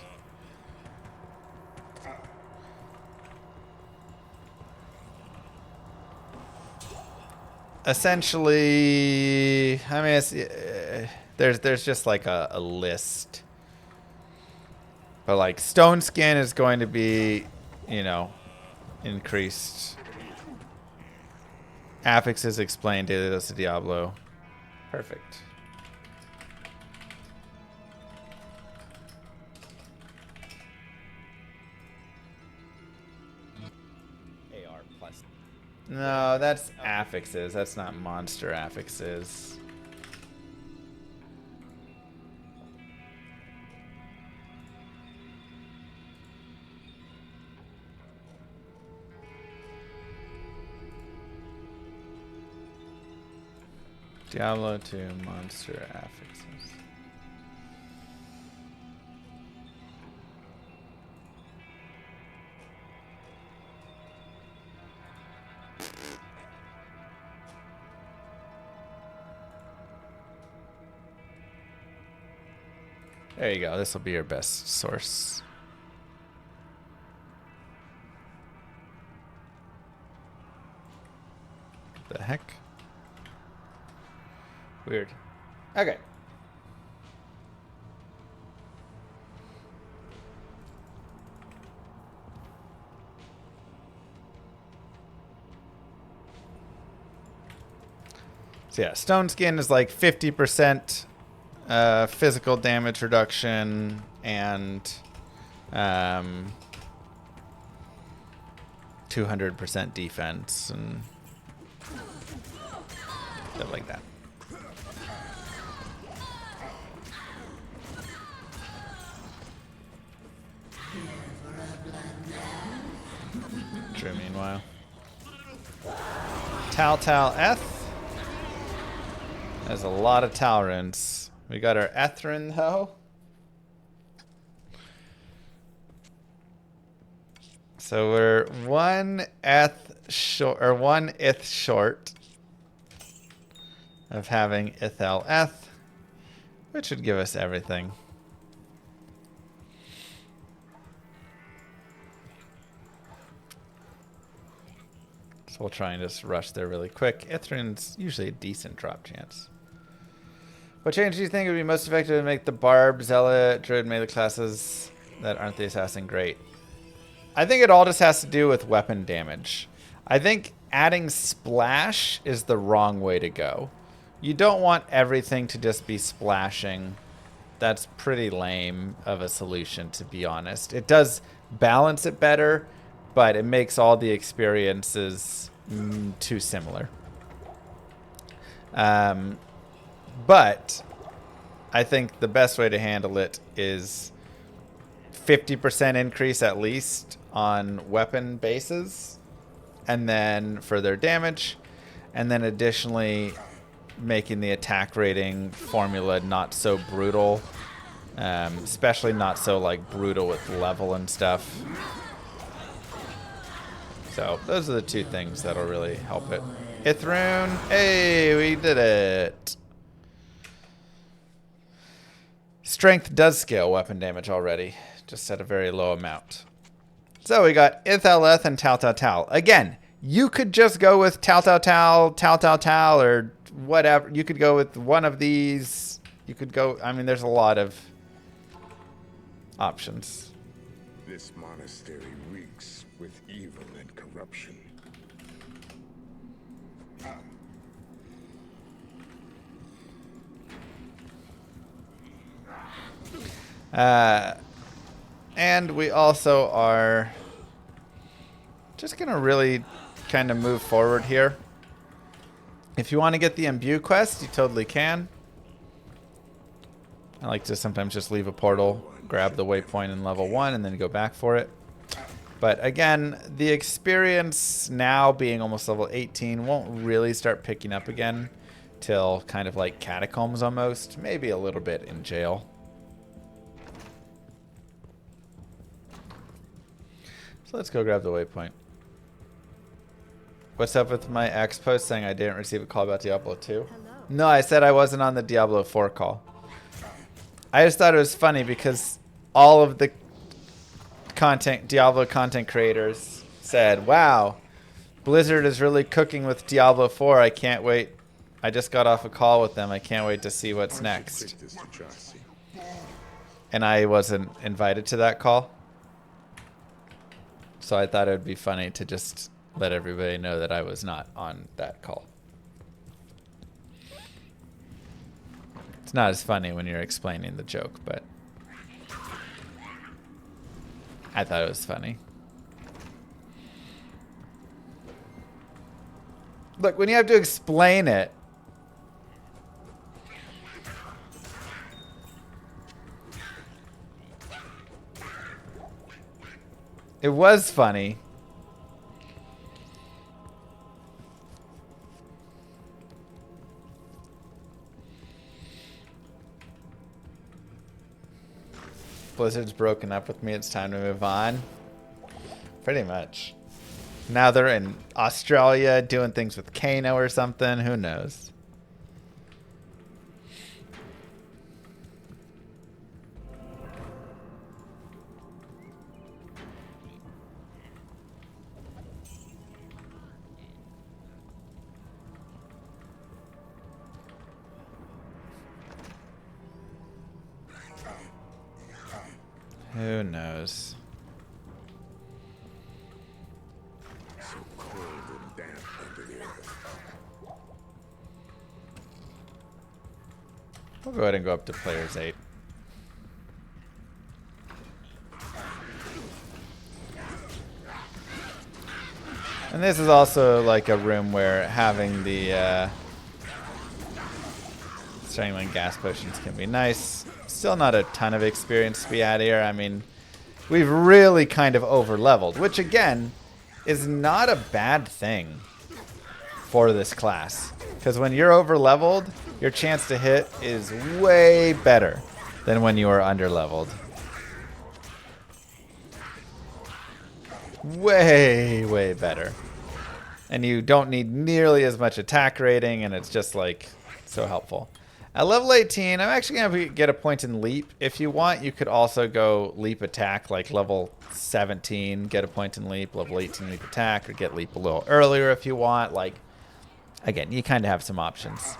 Essentially, I mean, it's, there's just like a list. But like stone skin is going to be, you know, increased. Affixes explained, Daily Dose of Diablo. Perfect. AR plus. No, that's affixes. That's not monster affixes. Diablo 2 monster affixes. There you go. This will be your best source. The heck? Weird. Okay. So yeah, stone skin is like 50% physical damage reduction and 200% defense and stuff like that. True, meanwhile. Tal-Eth. There's a lot of Tal runes. We got our Ethrin though. So we're one ith short of having Ith-El-Eth, which would give us everything. So we'll try and just rush there really quick. Ithrin's usually a decent drop chance. What change do you think would be most effective to make the Barb, Zealot, Druid, melee classes that aren't the Assassin great? I think it all just has to do with weapon damage. I think adding Splash is the wrong way to go. You don't want everything to just be splashing. That's pretty lame of a solution, to be honest. It does balance it better, but it makes all the experiences too similar. But I think the best way to handle it is 50% increase at least on weapon bases, and then for their damage, and then additionally making the attack rating formula not so brutal, especially not so like brutal with level and stuff. So those are the two things that'll really help it. Ithroon, hey, we did it. Strength does scale weapon damage already, just at a very low amount. So we got Ithaleth and Tal Tal Tal. Again, you could just go with Tal Tal Tal, Tal Tal Tal, or whatever. You could go with one of these. You could go, I mean, there's a lot of options. This monastery reeks with evil and corruption. And we also are just going to really kind of move forward here. If you want to get the Imbue quest, you totally can. I like to sometimes just leave a portal, grab the waypoint in level 1, and then go back for it. But again, the experience now being almost level 18 won't really start picking up again till kind of like Catacombs almost, maybe a little bit in jail. So let's go grab the waypoint. What's up with my ex post saying I didn't receive a call about Diablo 2? Hello. No, I said I wasn't on the Diablo 4 call. I just thought it was funny because all of the Diablo content creators said, wow, Blizzard is really cooking with Diablo 4. I can't wait. I just got off a call with them. I can't wait to see what's next. And I wasn't invited to that call. So I thought it would be funny to just let everybody know that I was not on that call. It's not as funny when you're explaining the joke, but I thought it was funny. Look, when you have to explain it, it was funny. Blizzard's broken up with me. It's time to move on. Pretty much. Now they're in Australia doing things with Kano or something. Who knows? Who knows? So cold and damp under the earth. We'll go ahead and go up to players 8. And this is also like a room where having the Strangling gas potions can be nice. Still not a ton of experience to be had here. I mean, we've really kind of over-leveled, which again is not a bad thing for this class. Because when you're over-leveled, your chance to hit is way better than when you are under-leveled. Way, way better. And you don't need nearly as much attack rating, and it's just like so helpful. At level 18, I'm actually going to get a point in leap. If you want, you could also go leap attack, like level 17, get a point in leap, level 18 leap attack, or get leap a little earlier if you want. Like, again, you kind of have some options.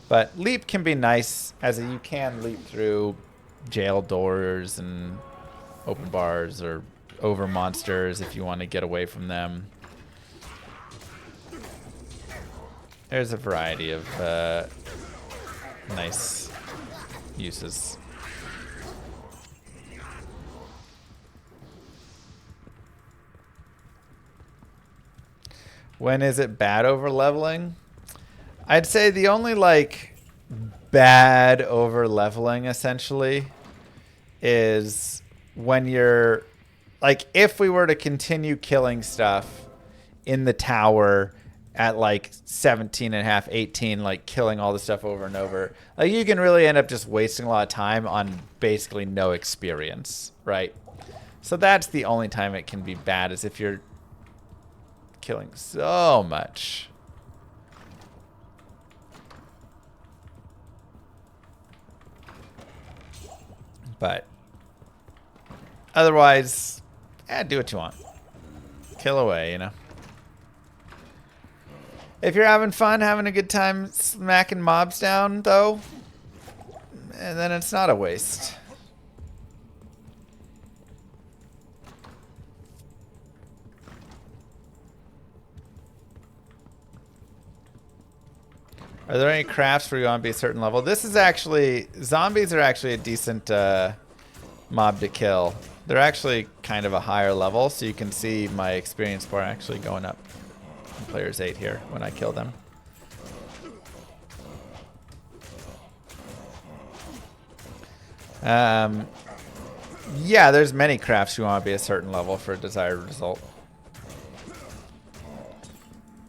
But leap can be nice, as you can leap through jail doors and open bars or over monsters if you want to get away from them. There's a variety of nice uses. When is it bad over leveling? I'd say the only like bad over leveling essentially is when you're like, if we were to continue killing stuff in the tower at like 17 and a half, 18, like killing all the stuff over and over, like you can really end up just wasting a lot of time on basically no experience, right? So that's the only time it can be bad, is if you're killing so much. But otherwise, do what you want. Kill away, you know. If you're having fun, having a good time smacking mobs down, though, and then it's not a waste. Are there any crafts where you want to be a certain level? This is actually... Zombies are actually a decent mob to kill. They're actually kind of a higher level, so you can see my experience bar actually going up. Player's 8 here when I kill them. Yeah, there's many crafts you want to be a certain level for a desired result.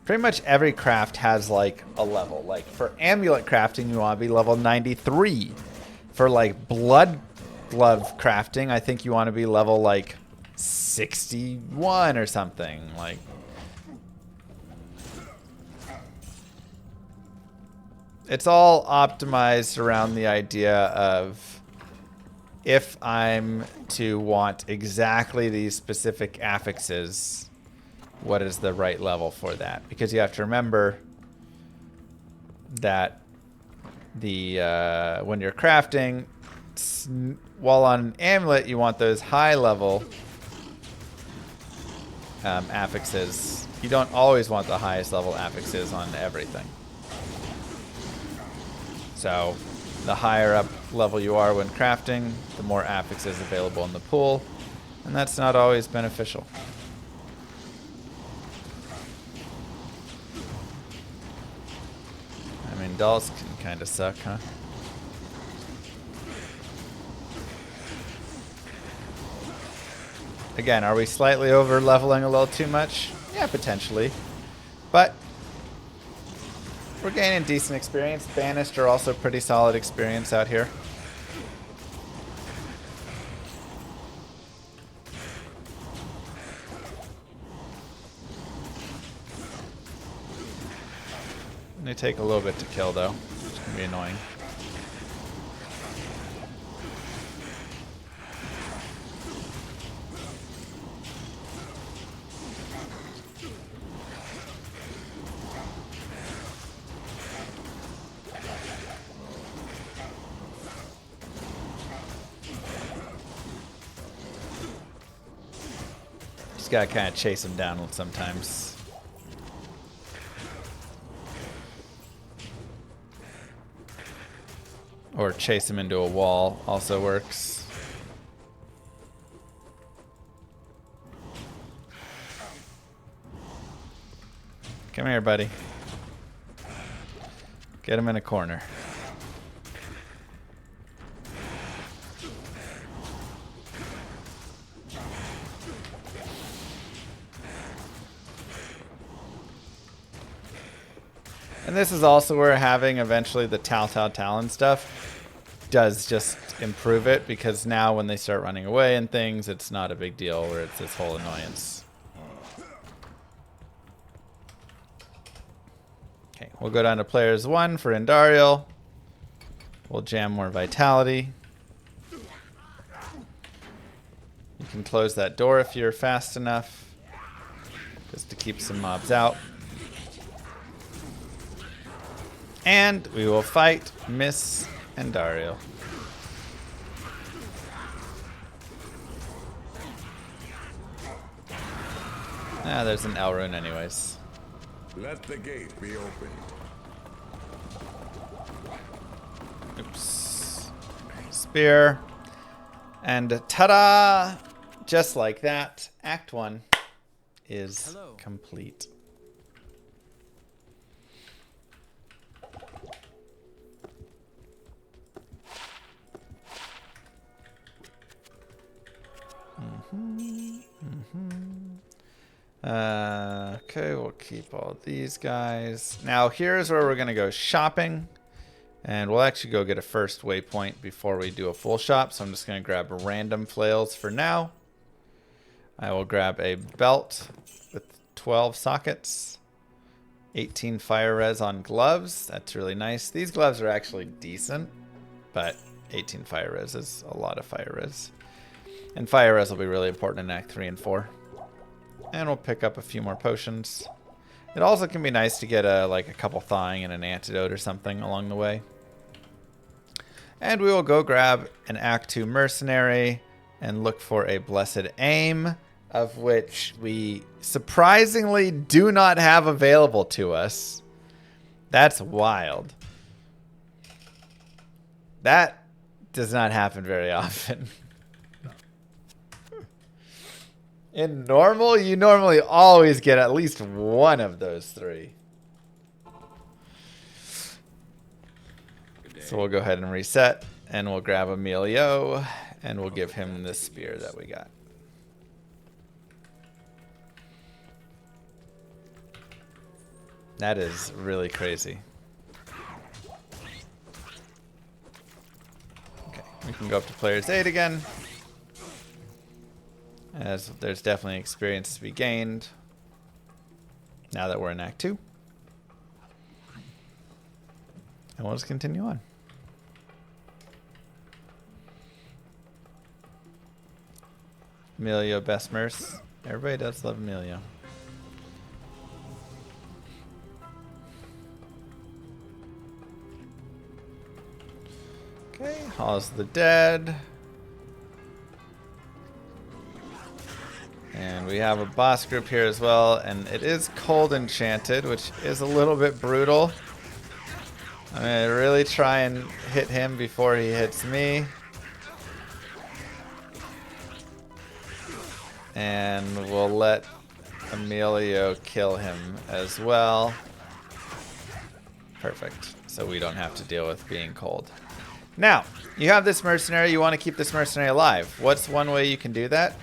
Pretty much every craft has like a level. Like for amulet crafting, you want to be level 93. For like blood glove crafting, I think you want to be level like 61 or something. Like, it's all optimized around the idea of, if I'm to want exactly these specific affixes, what is the right level for that? Because you have to remember that the when you're crafting, while on an amulet you want those high level affixes, you don't always want the highest level affixes on everything. So the higher up level you are when crafting, the more affixes available in the pool, and that's not always beneficial. I mean, dolls can kind of suck, huh? Again, are we slightly over leveling a little too much? Yeah, potentially. But we're gaining decent experience. Banished are also pretty solid experience out here. They take a little bit to kill though. It's gonna be annoying. Just gotta kind of chase them down sometimes. Or chase them into a wall also works. Come here, buddy. Get him in a corner. And this is also where having eventually the Talon stuff does just improve it, because now when they start running away and things, it's not a big deal where it's this whole annoyance. Okay, we'll go down to players 1 for Andariel. We'll jam more vitality. You can close that door if you're fast enough, just to keep some mobs out. And we will fight Miss Andariel. Ah, there's an L rune anyways. Let the gate be opened. Oops. Spear. And ta-da! Just like that, Act 1 is complete. Okay, we'll keep all these guys. Now here's where we're gonna go shopping, and we'll actually go get a first waypoint before we do a full shop. So I'm just gonna grab random flails for now. I will grab a belt with 12 sockets, 18 fire res on gloves. That's really nice. These gloves are actually decent, but 18 fire res is a lot of fire res. And fire res will be really important in Act 3 and 4. And we'll pick up a few more potions. It also can be nice to get like a couple thawing and an antidote or something along the way. And we will go grab an Act 2 mercenary and look for a blessed aim, of which we surprisingly do not have available to us. That's wild. That does not happen very often. In normal, you normally always get at least one of those three. So we'll go ahead and reset, and we'll grab Emilio, and we'll give him this spear that we got. That is really crazy. Okay, we can go up to Player's Aid again, as there's definitely experience to be gained now that we're in Act 2. And we'll just continue on. Emilio, best merc. Everybody does love Emilio. Okay, Halls of the Dead. And we have a boss group here as well, and it is Cold Enchanted, which is a little bit brutal. I'm going to really try and hit him before he hits me. And we'll let Emilio kill him as well. Perfect. So we don't have to deal with being cold. Now, you have this mercenary. You want to keep this mercenary alive. What's one way you can do that?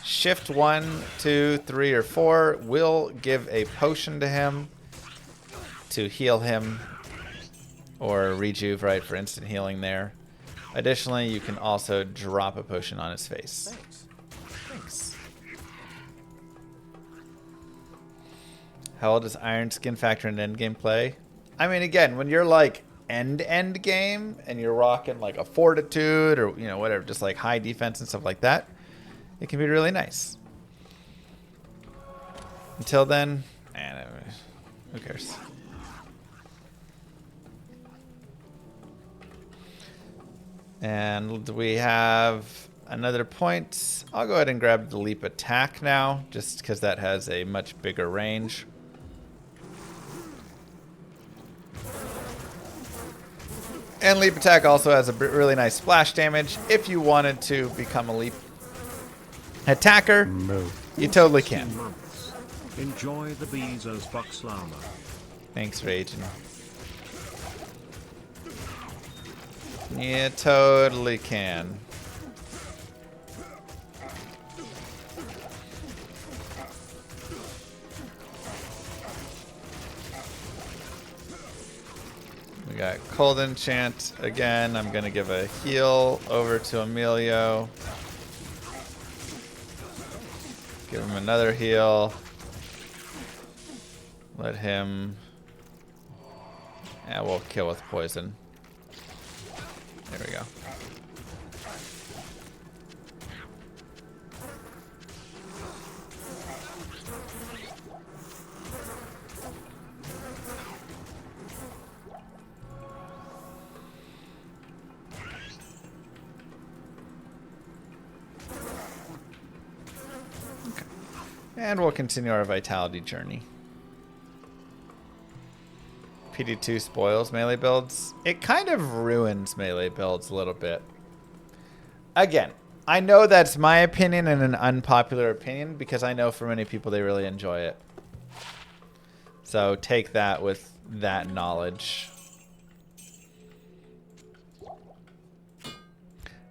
Shift 1, 2, 3, or 4 will give a potion to him to heal him, or rejuve, right, for instant healing there. Additionally, you can also drop a potion on his face. Thanks. How old does Iron Skin factor in endgame play? I mean, again, when you're like end game and you're rocking like a fortitude or, you know, whatever, just like high defense and stuff like that, it can be really nice. Until then, who cares? And we have another point. I'll go ahead and grab the leap attack now, just because that has a much bigger range. And leap attack also has a really nice splash damage. If you wanted to become a leap attacker, you totally can. Enjoy the Bezos Box Llama. Thanks, Raging. You totally can. We got Cold Enchant again. I'm going to give a heal over to Emilio. Give him another heal. Let him... Yeah, we'll kill with poison. There we go. And we'll continue our vitality journey. PD2 spoils melee builds. It kind of ruins melee builds a little bit. Again, I know that's my opinion and an unpopular opinion because I know for many people they really enjoy it. So take that with that knowledge.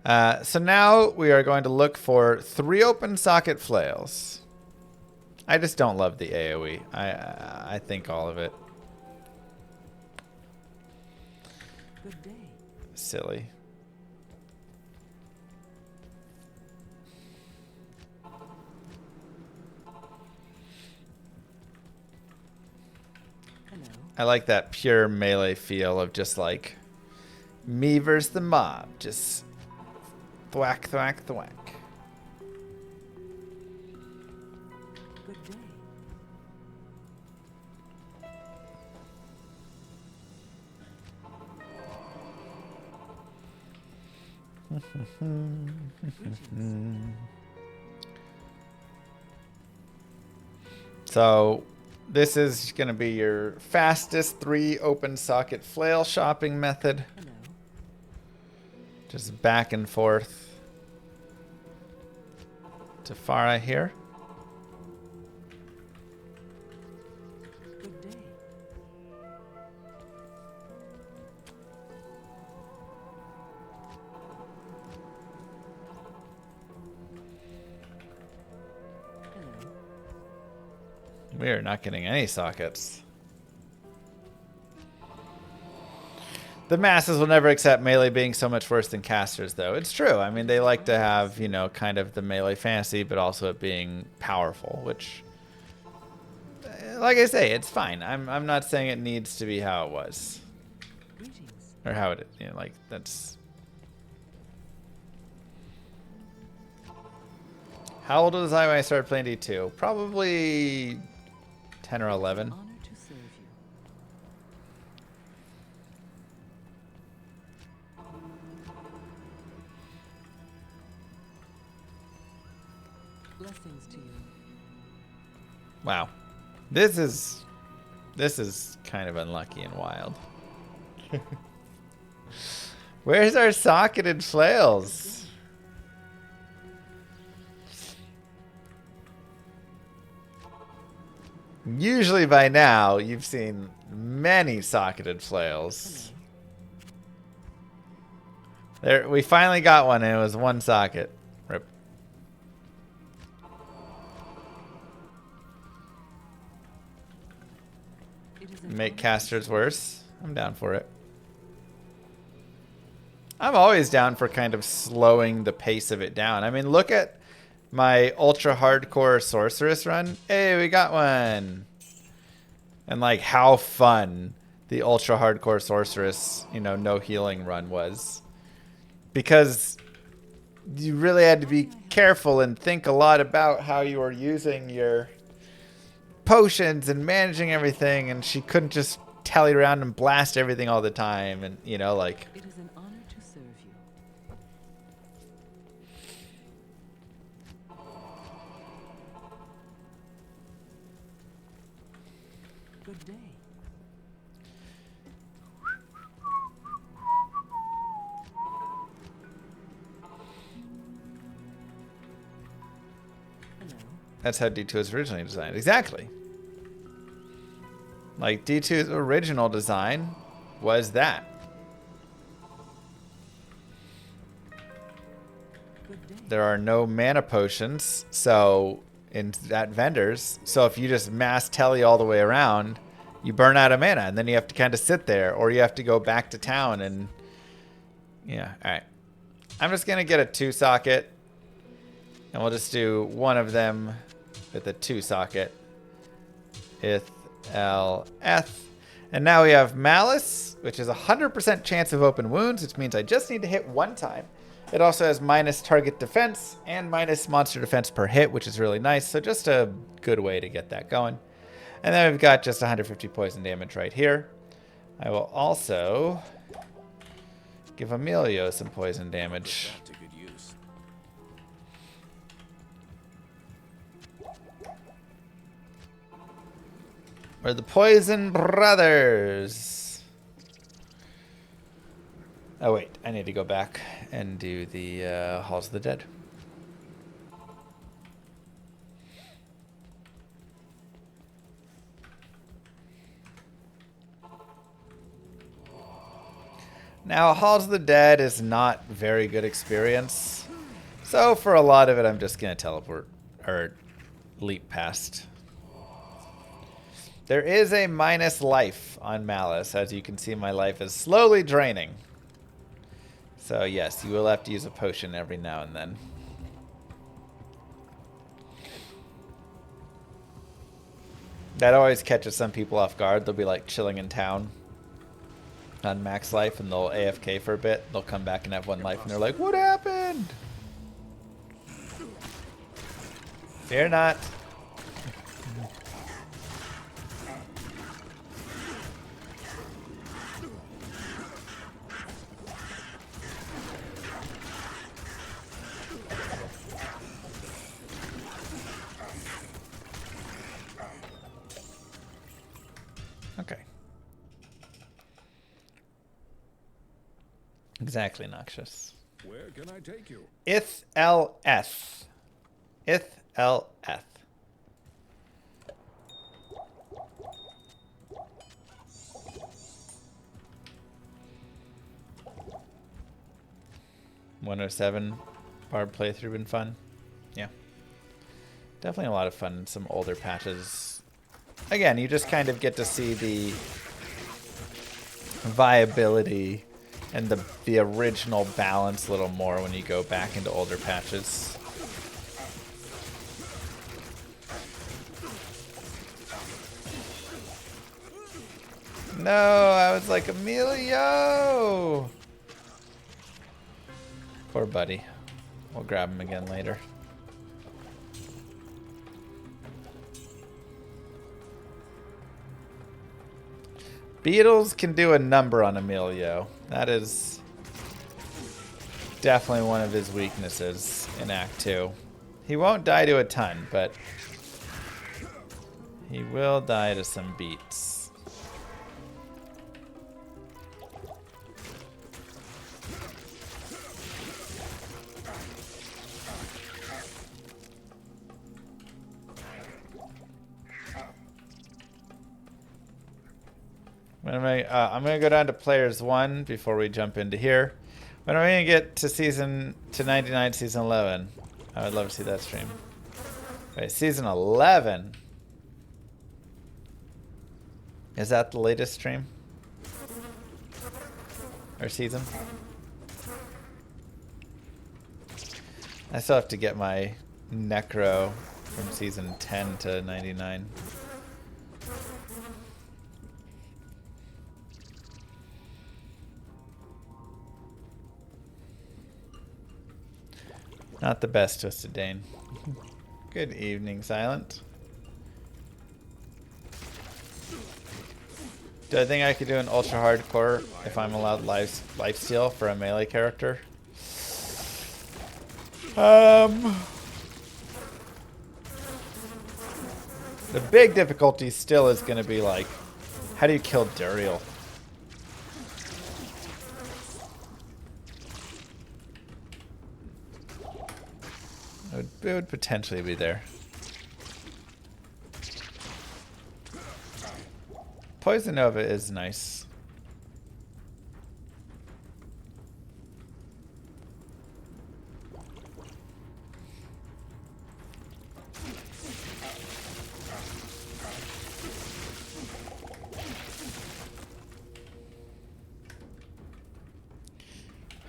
So now we are going to look for 3 open socket flails. I just don't love the AoE. I think all of it. Good day. Silly. Hello. I like that pure melee feel of just like me versus the mob. Just thwack, thwack, thwack. Good day. So this is going to be your fastest 3 open socket flail shopping method. Hello. Just back and forth to Farah here. Good day. Hello. We are not getting any sockets. The masses will never accept melee being so much worse than casters, though. It's true. I mean, they like to have, you know, kind of the melee fantasy, but also it being powerful, which, like I say, it's fine. I'm not saying it needs to be how it was. Greetings. Or how it, you know, like, that's... How old was I when I started playing D2? Probably 10 or 11. Honor to serve you. Blessings to you. Wow. This is kind of unlucky and wild. Where's our socketed flails? Usually by now you've seen many socketed flails. There, we finally got one and it was 1 socket. Rip. It is an Make honor casters worse. I'm down for it. I'm always down for kind of slowing the pace of it down. I mean, look at my ultra hardcore sorceress run. Hey, we got one. And like how fun the ultra hardcore sorceress, you know, no healing run was. Because you really had to be careful and think a lot about how you were using your potions and managing everything, and she couldn't just tally around and blast everything all the time, and you know, like, It is an honor to serve you. Good day. Hello. that's how D2 was originally designed. Exactly. Like D2's original design was that. Good day. There are no mana potions, so at vendors, so if you just mass telly all the way around, you burn out of mana, and then you have to kind of sit there, or you have to go back to town, and yeah, all right. I'm just gonna get a 2 socket, and we'll just do one of them with a 2 socket. Ith, L, Eth, And now we have Malice, which is 100% chance of open wounds, which means I just need to hit one time. It also has minus target defense and minus monster defense per hit, which is really nice. So just a good way to get that going. And then we've got just 150 poison damage right here. I will also give Emilio some poison damage. We're the Poison Brothers. Oh wait, I need to go back and do the Halls of the Dead. Now, Halls of the Dead is not very good experience. So for a lot of it, I'm just going to teleport or leap past. There is a minus life on Malice. As you can see, my life is slowly draining. So yes, you will have to use a potion every now and then. That always catches some people off guard. They'll be like chilling in town on max life and they'll AFK for a bit. They'll come back and have one life and they're like, what happened? Fear not. Okay. Exactly, Noxious. Where can I take you? IthLS. IthLS. .107 Barb playthrough been fun? Yeah. Definitely a lot of fun in some older patches. Again, you just kind of get to see the viability and the original balance a little more when you go back into older patches. No, I was like, Emilio! Poor buddy. We'll grab him again later. Beetles can do a number on Emilio. That is definitely one of his weaknesses in Act 2. He won't die to a ton, but he will die to some beats. I'm gonna go down to players 1 before we jump into here. When are we gonna get to 99 season 11? I would love to see that stream. Okay, season 11. Is that the latest stream? Or season? I still have to get my Necro from season 10 to 99. Not the best, Twisted Dane. Good evening, Silent. Do I think I could do an ultra hardcore if I'm allowed lifesteal for a melee character? The big difficulty still is going to be like, how do you kill Duriel? It would potentially be there. Poison Nova is nice.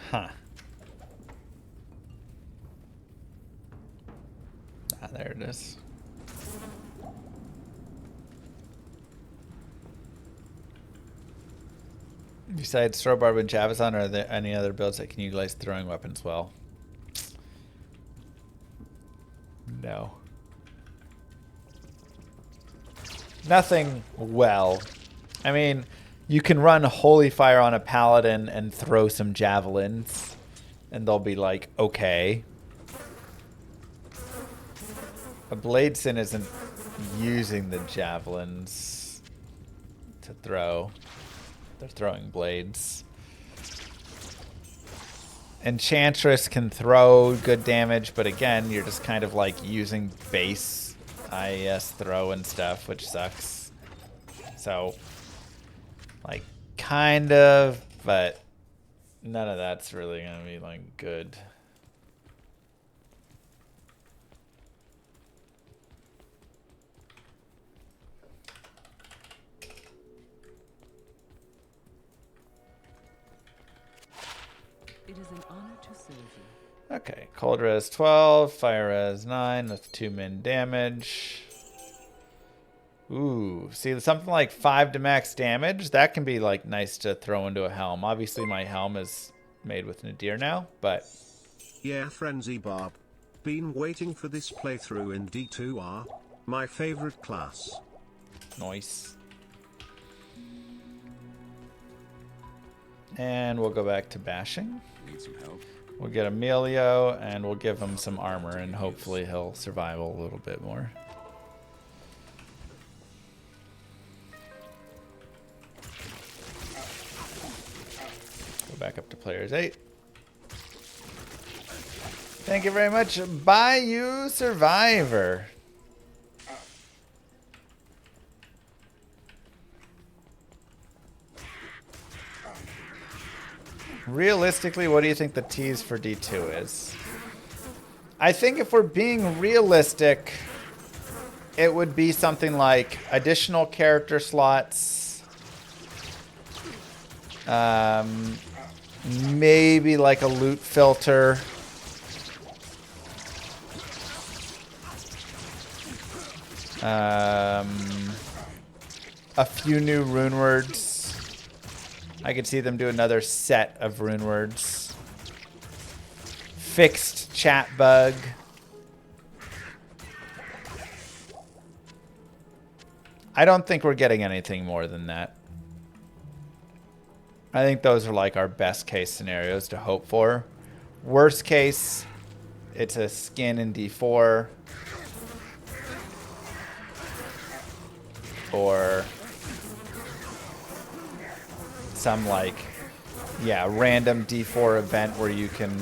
Huh. Ah, there it is. Besides throw barb and Javazon, are there any other builds that can utilize throwing weapons well? No. Nothing well. I mean, you can run Holy Fire on a Paladin and throw some javelins, and they'll be like, okay. A Bladeson isn't using the javelins to throw. They're throwing blades. Enchantress can throw good damage, but again, you're just kind of like using base IES throw and stuff, which sucks. So, like, kind of, but none of that's really going to be, like, good. It is an honor to serve you. Okay, cold res 12, fire res 9 with 2 min damage. Ooh, see, something like 5 to max damage, that can be like nice to throw into a helm. Obviously my helm is made with Nadir now, but Yeah, Frenzy Barb. Been waiting for this playthrough in D2R. My favorite class. nice. And we'll go back to bashing. Need some help? We'll get Emilio and we'll give him some armor and hopefully he'll survive a little bit more. Go back up to players 8. Thank you very much, Bayou Survivor. Realistically, what do you think the tease for D2 is? I think if we're being realistic, it would be something like additional character slots. Maybe like a loot filter. A few new rune words. I could see them do another set of rune words. Fixed chat bug. I don't think we're getting anything more than that. I think those are like our best case scenarios to hope for. Worst case, it's a skin in D4. Or some like, yeah, random D4 event where you can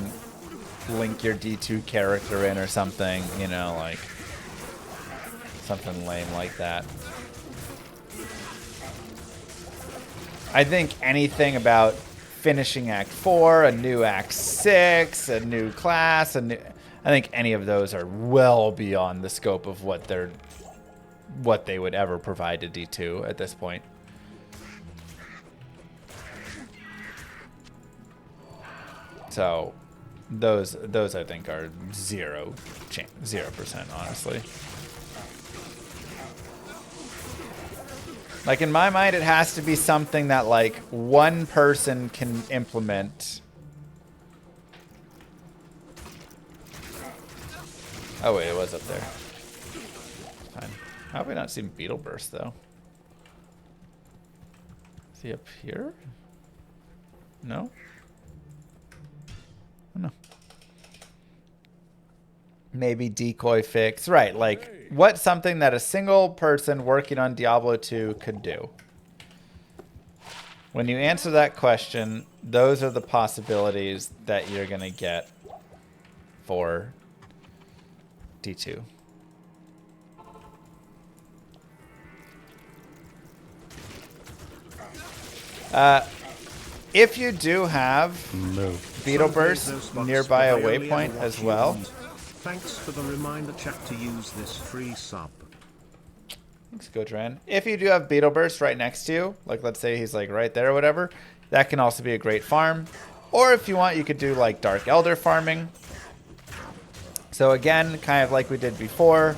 link your D2 character in or something, you know, like something lame like that. I think anything about finishing Act 4, a new Act 6, a new class, I think any of those are well beyond the scope of what they would ever provide to D2 at this point. So those I think are 0%, honestly. Like in my mind, it has to be something that like one person can implement. Oh wait, it was up there. Fine. How have we not seen Beetle Burst though? Is he up here? No? Oh, no. Maybe decoy fix. Right, like what's something that a single person working on Diablo 2 could do? When you answer that question, those are the possibilities that you're going to get for D2. If you do have Beetle Burst nearby a waypoint as well. Thanks for the reminder, chat, to use this free sub. Thanks, Gotran. If you do have Beetle Burst right next to you, like let's say he's like right there or whatever, that can also be a great farm. Or if you want, you could do like Dark Elder farming. So again, kind of like we did before,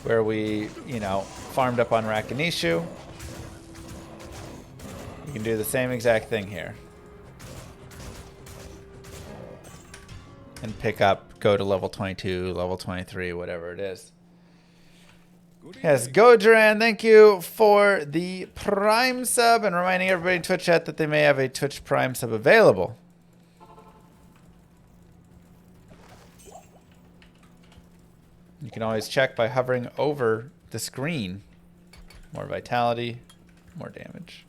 where we, you know, farmed up on Rakinishu. You can do the same exact thing here. And pick up, go to level 22, level 23, whatever it is. Yes, Gojaran, thank you for the Prime sub and reminding everybody in Twitch chat that they may have a Twitch Prime sub available. You can always check by hovering over the screen. More vitality, more damage.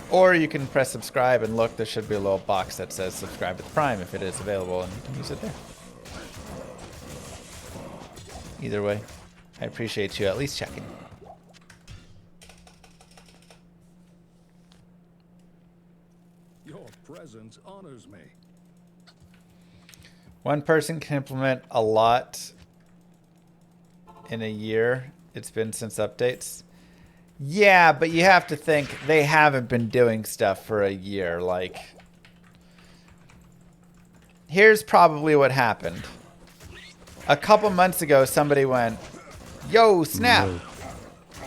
Or you can press subscribe and look, there should be a little box that says subscribe with Prime if it is available, and you can use it there. Either way, I appreciate you at least checking. Your presence honors me. One person can implement a lot in a year. It's been since updates. Yeah, but you have to think they haven't been doing stuff for a year. Like, here's probably what happened. A couple months ago, somebody went, yo, snap. No.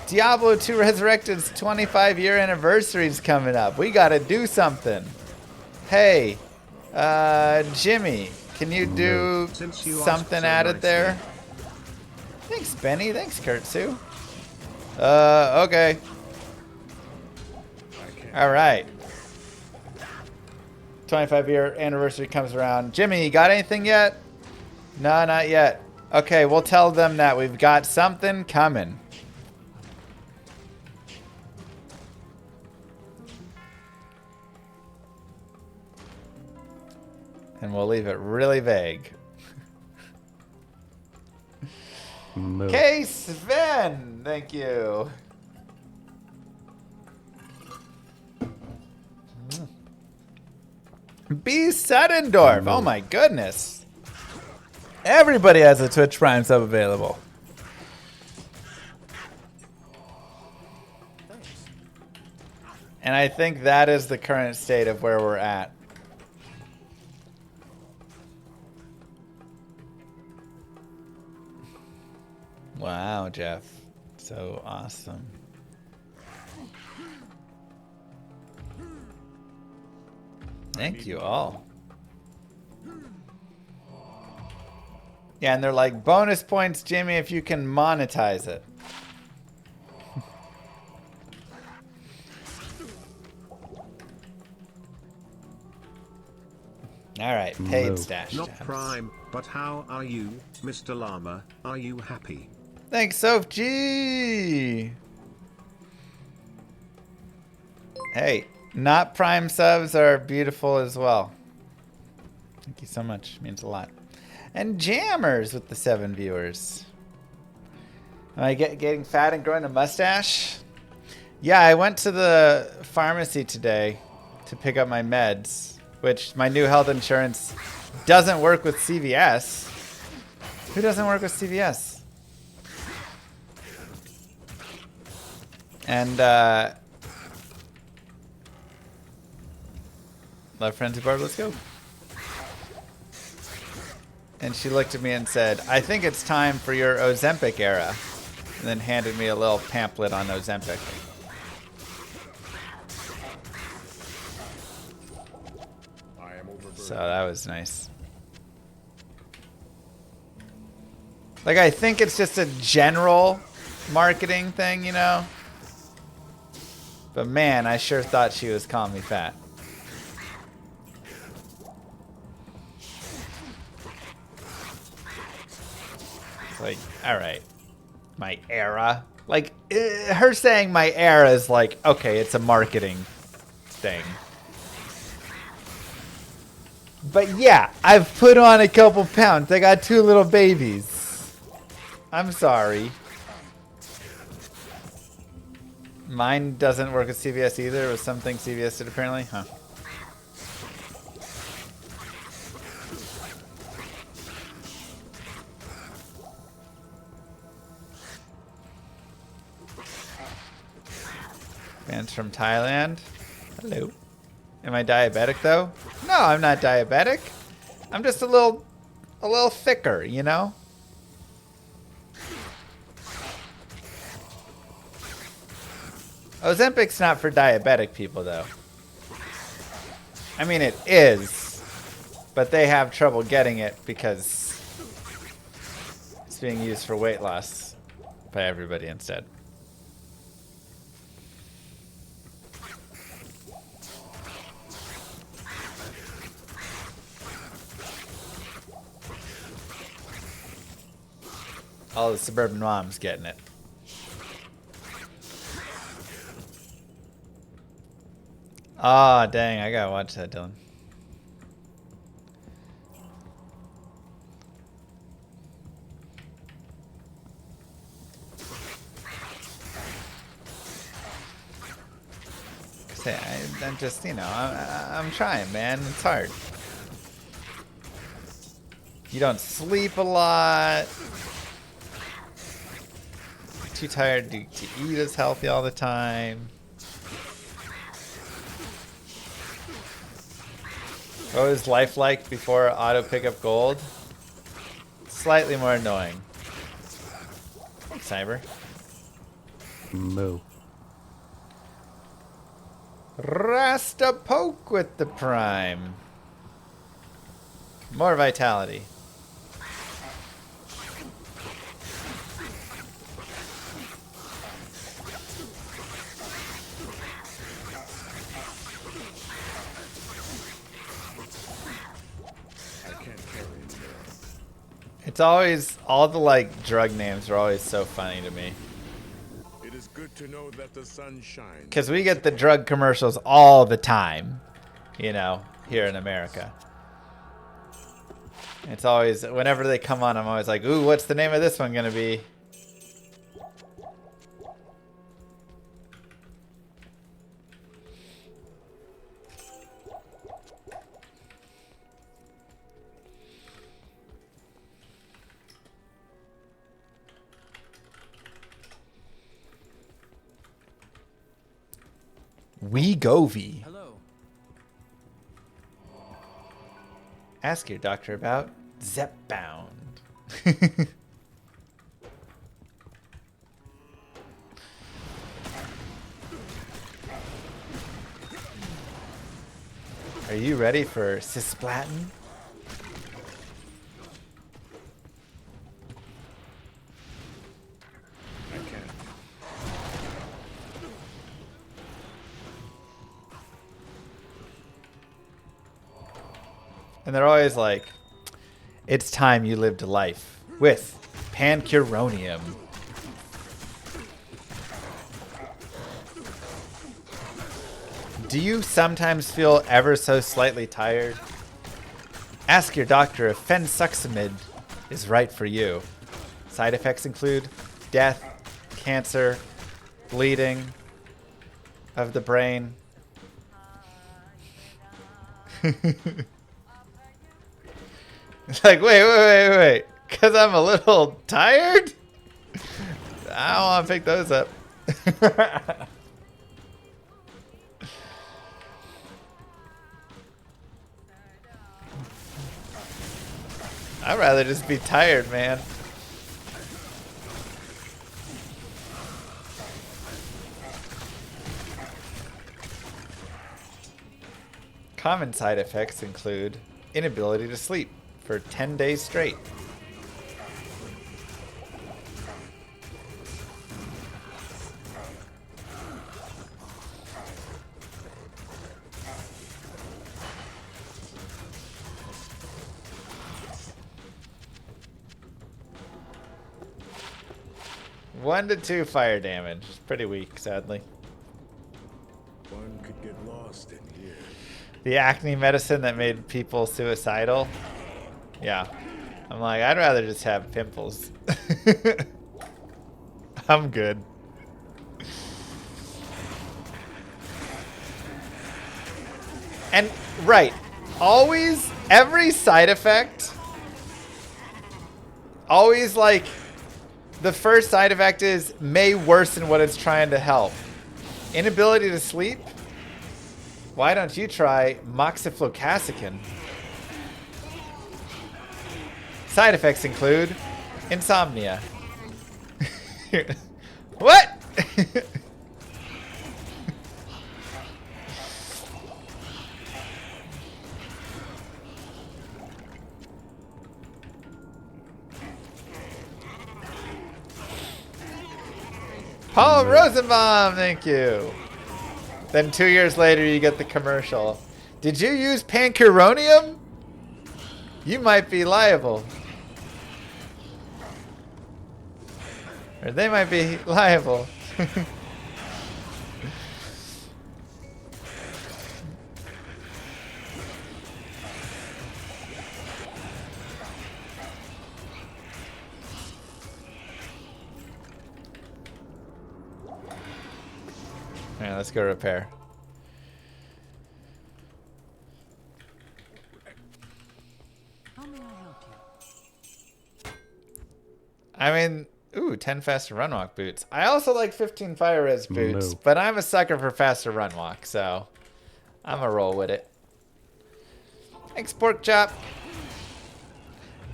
Diablo 2 Resurrected's 25-year anniversary is coming up. We got to do something. Hey, Jimmy, can you do something added there? Thanks, Benny. Thanks, Kurtsu. Okay. All right. 25-year anniversary comes around. Jimmy, you got anything yet? No, not yet. Okay, we'll tell them that we've got something coming. And we'll leave it really vague. Okay, Sven, thank you. B. Suddendorf, oh my goodness. Everybody has a Twitch Prime sub available. And I think that is the current state of where we're at. Wow, Jeff. So awesome. Thank you all. Yeah, and they're like, bonus points, Jimmy, if you can monetize it. All right, paid stash. Not Prime, but how are you, Mr. Llama? Are you happy? Thanks, Soph G. Hey, not Prime subs are beautiful as well. Thank you so much. Means a lot. And Jammers with the 7 viewers. Am I getting fat and growing a mustache? Yeah, I went to the pharmacy today to pick up my meds, which my new health insurance doesn't work with CVS. Who doesn't work with CVS? And love Frenzy Barb, let's go. And she looked at me and said, I think it's time for your Ozempic era. And then handed me a little pamphlet on Ozempic. So that was nice. Like, I think it's just a general marketing thing, you know? But man, I sure thought she was calling me fat. It's like, alright. My era? Like, her saying my era is like, okay, it's a marketing thing. But yeah, I've put on a couple pounds. I got 2 little babies. I'm sorry. Mine doesn't work with CVS either. It was something CVS did apparently. Huh. Fans from Thailand. Hello. Am I diabetic though? No, I'm not diabetic. I'm just a little thicker, you know? Ozempic's not for diabetic people, though. I mean, it is, but they have trouble getting it because it's being used for weight loss by everybody instead. All the suburban moms getting it. Ah, dang, I gotta watch that, Dylan. Say, I'm just, you know, I'm trying, man. It's hard. You don't sleep a lot. Too tired to eat as healthy all the time. What was life like before auto pickup gold? Slightly more annoying. Thanks, Cyber. Moo. Rasta poke with the prime. More vitality. It's always, all the like drug names are always so funny to me. It is good to know that the sun shines. Because we get the drug commercials all the time, you know, here in America. It's always, whenever they come on, I'm always like, ooh, what's the name of this one gonna be? Wegovy. Hello. Ask your doctor about Zepbound. Are you ready for cisplatin? I can't. And they're always like, it's time you lived a life with pancuronium. Do you sometimes feel ever so slightly tired? Ask your doctor if fensuximide is right for you. Side effects include death, cancer, bleeding of the brain. It's like, wait. Because I'm a little tired? I don't want to pick those up. I'd rather just be tired, man. Common side effects include inability to sleep for 10 days straight. One to 2 fire damage. It's pretty weak, sadly. One could get lost in here. The acne medicine that made people suicidal. Yeah. I'm like, I'd rather just have pimples. I'm good. And, right. Always, every side effect, always like, the first side effect is may worsen what it's trying to help. Inability to sleep? Why don't you try moxifloxacin? Side effects include insomnia. What? Paul Rosenbaum, thank you. Then 2 years later, you get the commercial. Did you use pancuronium? You might be liable. Or they might be liable. Alright, let's go repair. How may I help you? I mean, ooh, 10 faster run walk boots. I also like 15 fire res boots, Moo. but I'm a sucker for faster run walk, so I'm a roll with it. Thanks, pork chop.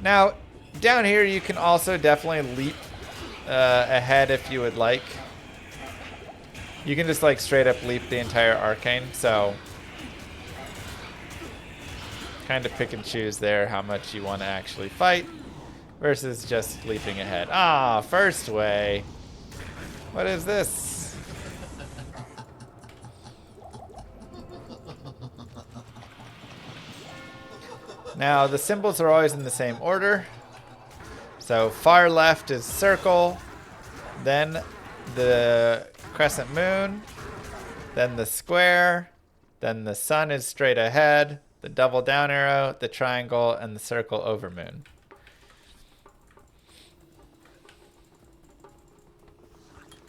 Now, down here you can also definitely leap ahead if you would like. You can just like straight up leap the entire arcane, so kind of pick and choose there how much you want to actually fight versus just leaping ahead. Ah, first way. What is this? Now the symbols are always in the same order. So far left is circle, then the crescent moon, then the square, then the sun is straight ahead, the double down arrow, the triangle, and the circle over moon.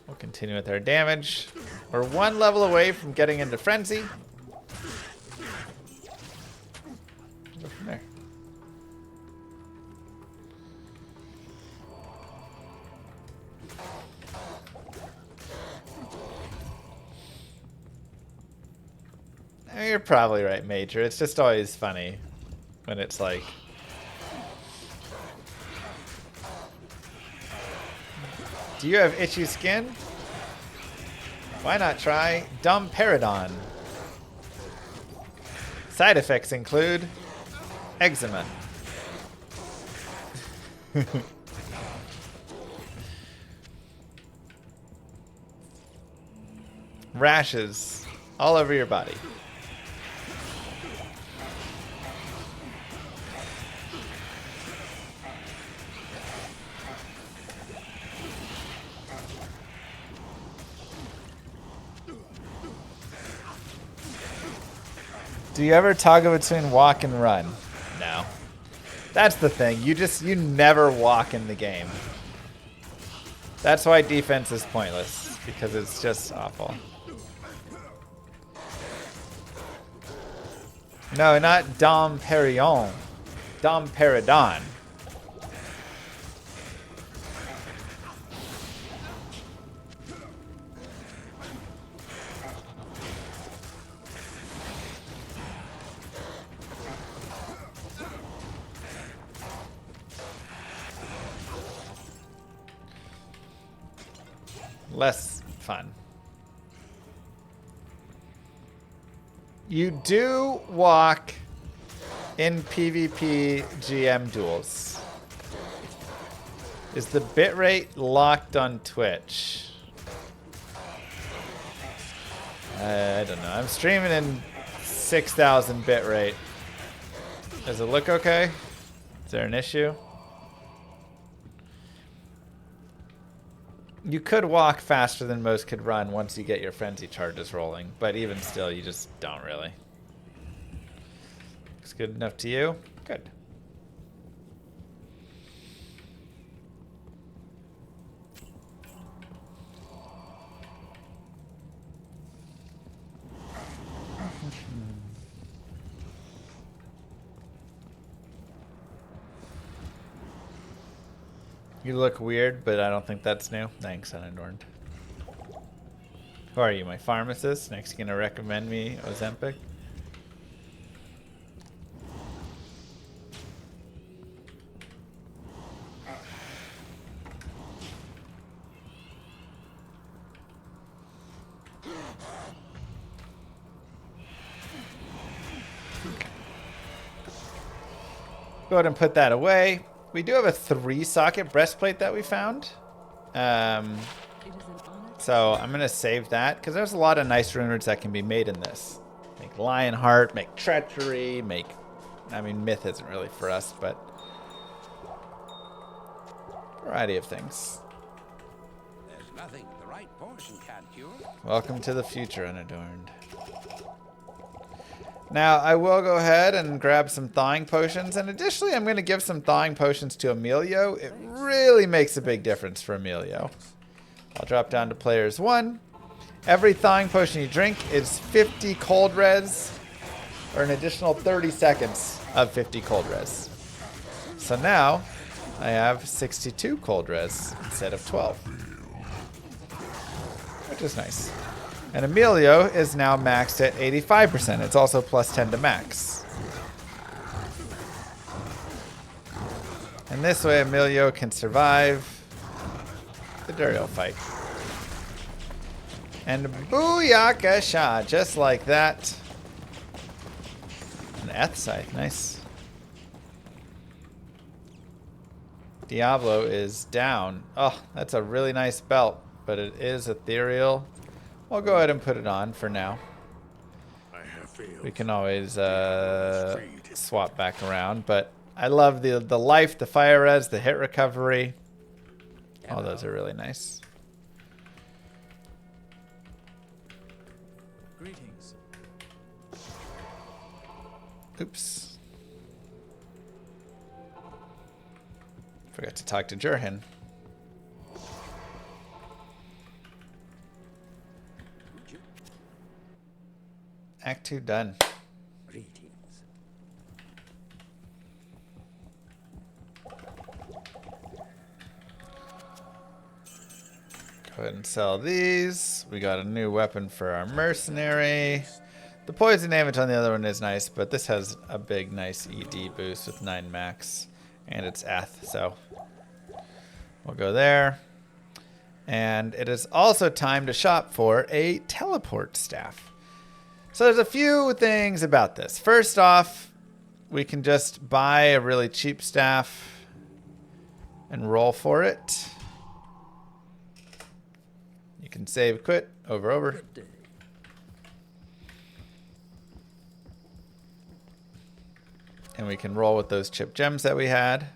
We'll continue with our damage. We're 1 level away from getting into frenzy. Go from there. You're probably right, Major. It's just always funny when it's like... Do you have itchy skin? Why not try Domperidon? Side effects include eczema. Rashes all over your body. Do you ever toggle between walk and run? No. That's the thing. You never walk in the game. That's why defense is pointless, because it's just awful. No, not Domperidon. Domperidon. Less fun. You do walk in PvP GM duels. Is the bitrate locked on Twitch? I don't know. I'm streaming in 6,000 bitrate. Does it look okay? Is there an issue? You could walk faster than most could run once you get your frenzy charges rolling, but even still, you just don't really. Looks good enough to you? Good. You look weird, but I don't think that's new. Thanks, Unadorned. Who are you, my pharmacist? Next, you gonna recommend me Ozempic? Go ahead and put that away. We do have a 3-socket breastplate that we found. It is an honor to So I'm going to save that because there's a lot of nice runewords that can be made in this. Make Lionheart, make Treachery, make... I mean, Myth isn't really for us, but... variety of things. There's nothing the right potion can't cure. Welcome to the future, Unadorned. Now, I will go ahead and grab some thawing potions, and additionally, I'm going to give some thawing potions to Emilio. It really makes a big difference for Emilio. I'll drop down to players 1. Every thawing potion you drink is 50 cold res, or an additional 30 seconds of 50 cold res. So now, I have 62 cold res instead of 12. Which is nice. And Emilio is now maxed at 85%. It's also plus 10 to max. And this way Emilio can survive the Duriel Fight. And booyakasha, just like that. An Eth Scythe, nice. Diablo is down. Oh, that's a really nice belt, but it is ethereal. I'll go ahead and put it on for now. We can always swap back around, but I love the life, the fire res, the hit recovery. All those are really nice. Greetings. Oops. Forgot to talk to Jurhin. Act 2 done. Greetings. Go ahead and sell these. We got a new weapon for our mercenary. The poison damage on the other one is nice, but this has a big, nice ED boost with 9 max. And it's Eth, so we'll go there. And it is also time to shop for a teleport staff. So there's a few things about this. First off, we can just buy a really cheap staff and roll for it. You can save, quit, over. And we can roll with those chip gems that we had.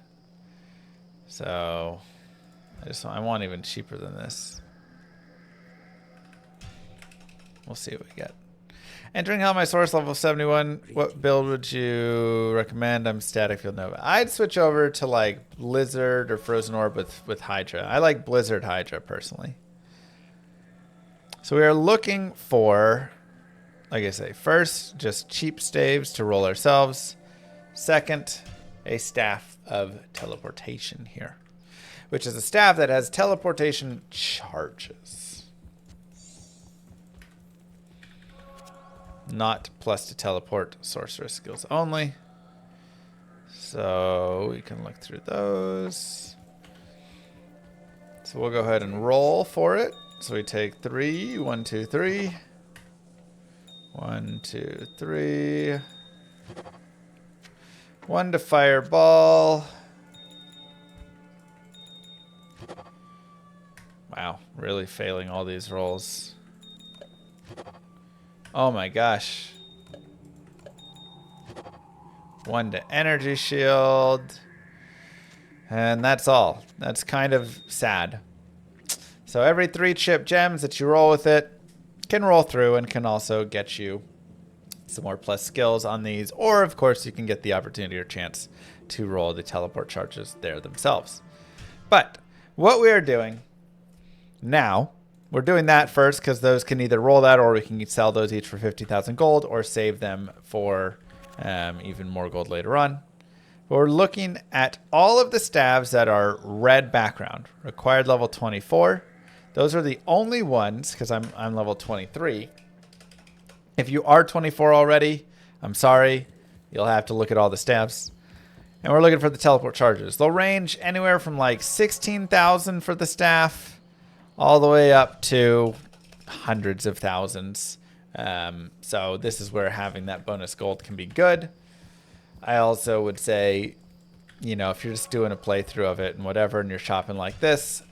So I want even cheaper than this. We'll see what we get. Entering Hell, my source level 71. What build would you recommend? I'm Static Field Nova. I'd switch over to like Blizzard or Frozen Orb with Hydra. I like Blizzard Hydra personally. So we are looking for, like I say, first, just cheap staves to roll ourselves. Second, a staff of teleportation here, which is a staff that has teleportation charges. Not plus to teleport, sorcerer skills only. So we can look through those. So we'll go ahead and roll for it. So we take 3, 1, 2, 3. 1, 2, 3. 1 to fireball. Wow, really failing all these rolls. Oh my gosh. 1 to energy shield. And that's all. That's kind of sad. So every 3 chip gems that you roll with it can roll through and can also get you some more plus skills on these. Or, of course, you can get the opportunity or chance to roll the teleport charges there themselves. But what we are doing now, we're doing that first because those can either roll that or we can sell those each for 50,000 gold or save them for even more gold later on. But we're looking at all of the staves that are red background, required level 24. Those are the only ones, because I'm level 23. If you are 24 already, I'm sorry. You'll have to look at all the staves. And we're looking for the teleport charges. They'll range anywhere from like 16,000 for the staff all the way up to hundreds of thousands. So this is where having that bonus gold can be good. I also would say, you know, if you're just doing a playthrough of it and whatever, and you're shopping like this,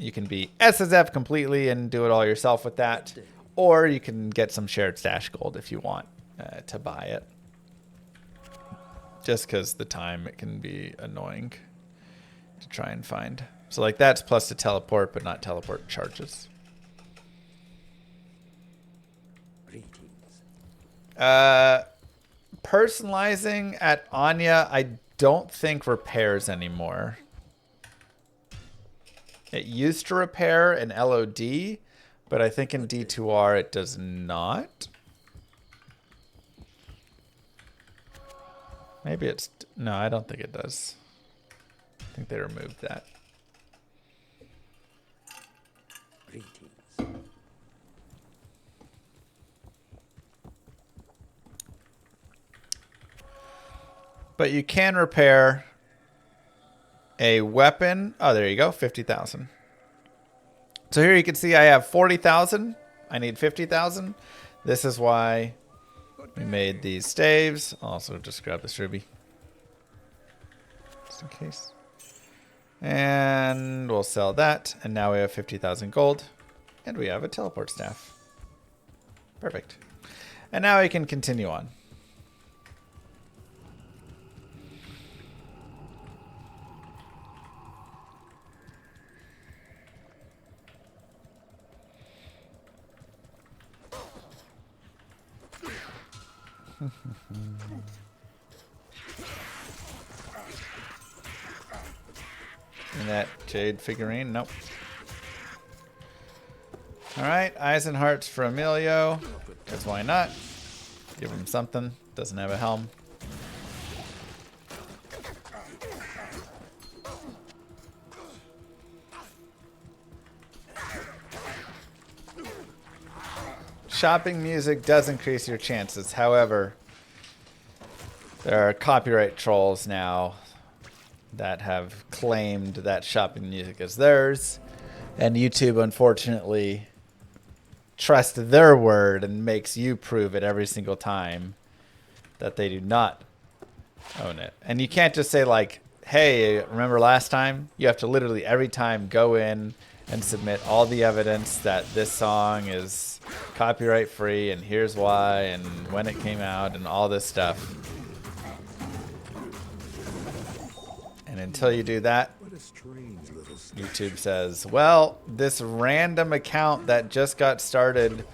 You can be S as F completely and do it all yourself with that. Or you can get some shared stash gold if you want to buy it. Just because the time it can be annoying to try and find. So like that's plus to teleport, but not teleport charges. Personalizing at Anya, I don't think repairs anymore. It used to repair in LOD, but I think in D2R it does not. Maybe it's... No, I don't think it does. I think they removed that. But you can repair a weapon. Oh, there you go. 50,000. So here you can see I have 40,000. I need 50,000. This is why we made these staves. Also, just grab this ruby. Just in case. And we'll sell that. And now we have 50,000 gold. And we have a teleport staff. Perfect. And now we can continue on. And that jade figurine, nope. Alright, eyes and hearts for Emilio. Because why not? Give him something. Doesn't have a helm. Shopping music does increase your chances. However, there are copyright trolls now that have claimed that shopping music is theirs. And YouTube, unfortunately, trusts their word and makes you prove it every single time that they do not own it. And you can't just say like, hey, remember last time? You have to literally every time go in and submit all the evidence that this song is copyright free and here's why and when it came out and all this stuff. And until you do that, YouTube says, well, this random account that just got started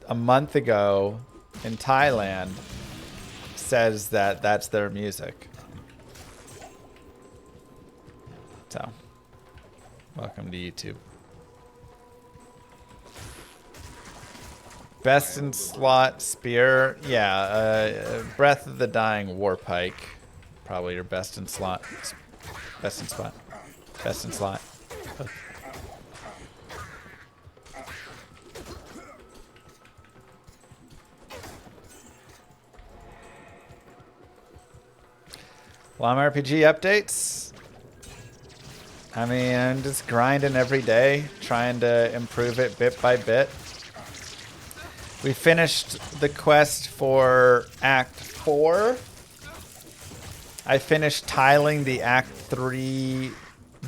a month ago in Thailand says that that's their music. So, welcome to YouTube. Best in slot, spear. Yeah, Breath of the Dying Warpike. Probably your best in slot. Best in spot. Best in slot. LOM RPG updates. I mean, I'm just grinding every day, trying to improve it bit by bit. We finished the quest for Act 4. I finished tiling the Act 3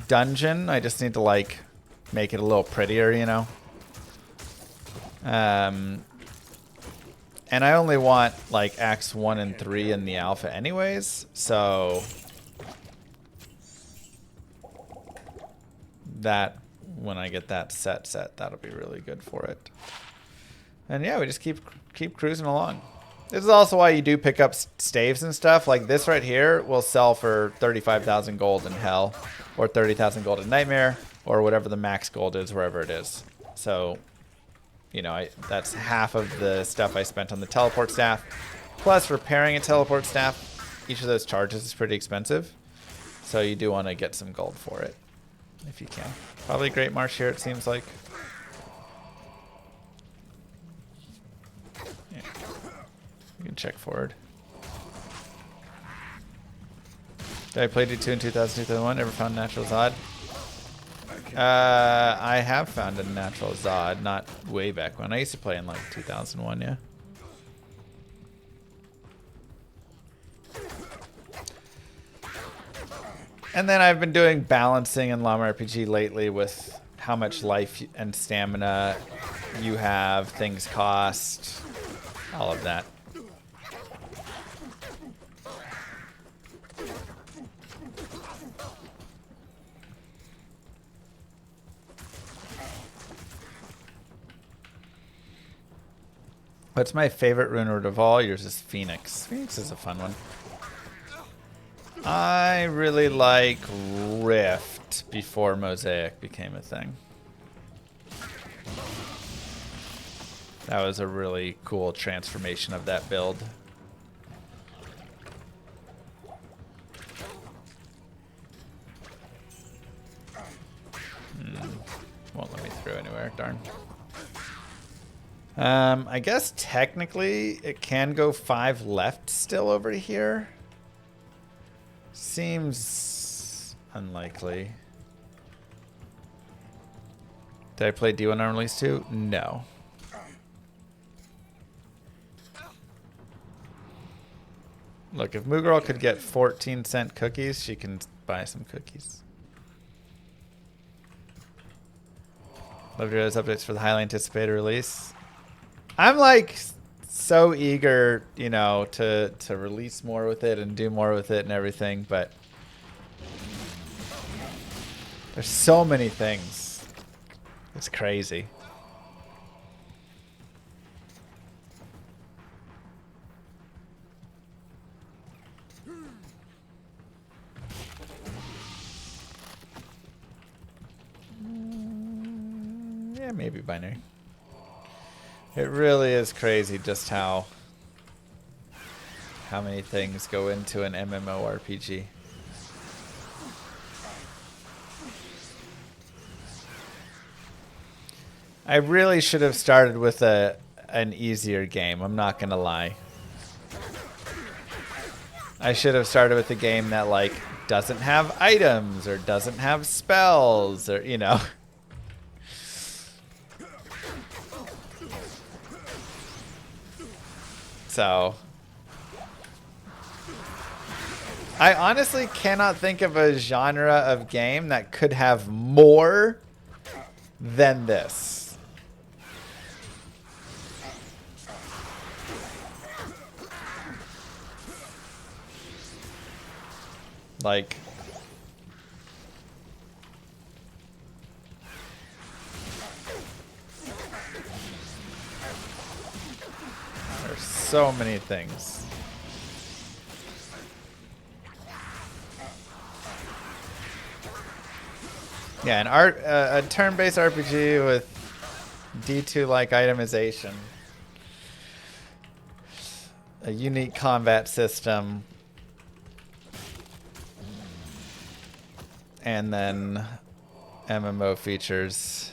dungeon. I just need to, like, make it a little prettier, you know? And I only want, like, Acts 1 and 3 in the alpha anyways, so... that, when I get that set, that'll be really good for it. And yeah, we just keep cruising along. This is also why you do pick up staves and stuff. Like this right here will sell for 35,000 gold in Hell, or 30,000 gold in Nightmare, or whatever the max gold is wherever it is. So, you know, that's half of the stuff I spent on the teleport staff. Plus, repairing a teleport staff, each of those charges is pretty expensive. So you do want to get some gold for it, if you can. Probably Great March here, it seems like. You can check forward. Did I play D2 in 2002, 2001? Never found natural Zod? I have found a natural Zod, not way back when. I used to play in like 2001, yeah. And then I've been doing balancing in LOM RPG lately with how much life and stamina you have, things cost, all of that. What's my favorite Runeword of all? Yours is Phoenix. Phoenix is a fun one. I really like Rift before Mosaic became a thing. That was a really cool transformation of that build. Won't let me through anywhere, darn. I guess technically it can go 5 left still over here. Seems unlikely. Did I play D1 on release 2? No. Look, if Moogirl could get 14-cent cookies, she can buy some cookies. Love your updates for the highly anticipated release. I'm like so eager, you know, to release more with it and do more with it and everything, but there's so many things. It's crazy. Yeah, maybe binary. It really is crazy just how many things go into an MMORPG. I really should have started with an easier game, I'm not gonna lie. I should have started with a game that like doesn't have items or doesn't have spells or, you know. So I honestly cannot think of a genre of game that could have more than this. Like, there's so many things. Yeah, a turn-based RPG with D2-like itemization, a unique combat system, and then MMO features.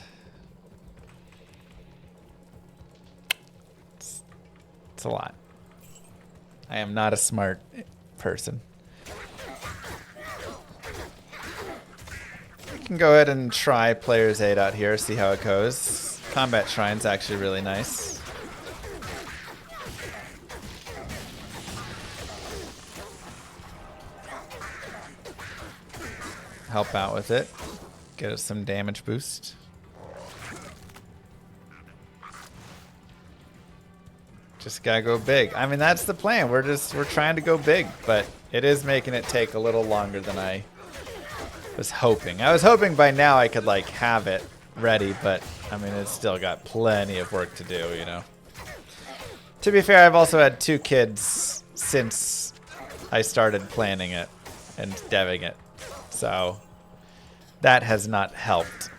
It's a lot. I am not a smart person. We can go ahead and try Player's Aid out here, see how it goes. Combat Shrine's actually really nice. Help out with it. Get us some damage boost. Just gotta go big. I mean, that's the plan. We're trying to go big, but it is making it take a little longer than I was hoping. I was hoping by now I could like have it ready, but I mean, it's still got plenty of work to do, you know. To be fair, I've also had 2 kids since I started planning it and deving it. So that has not helped.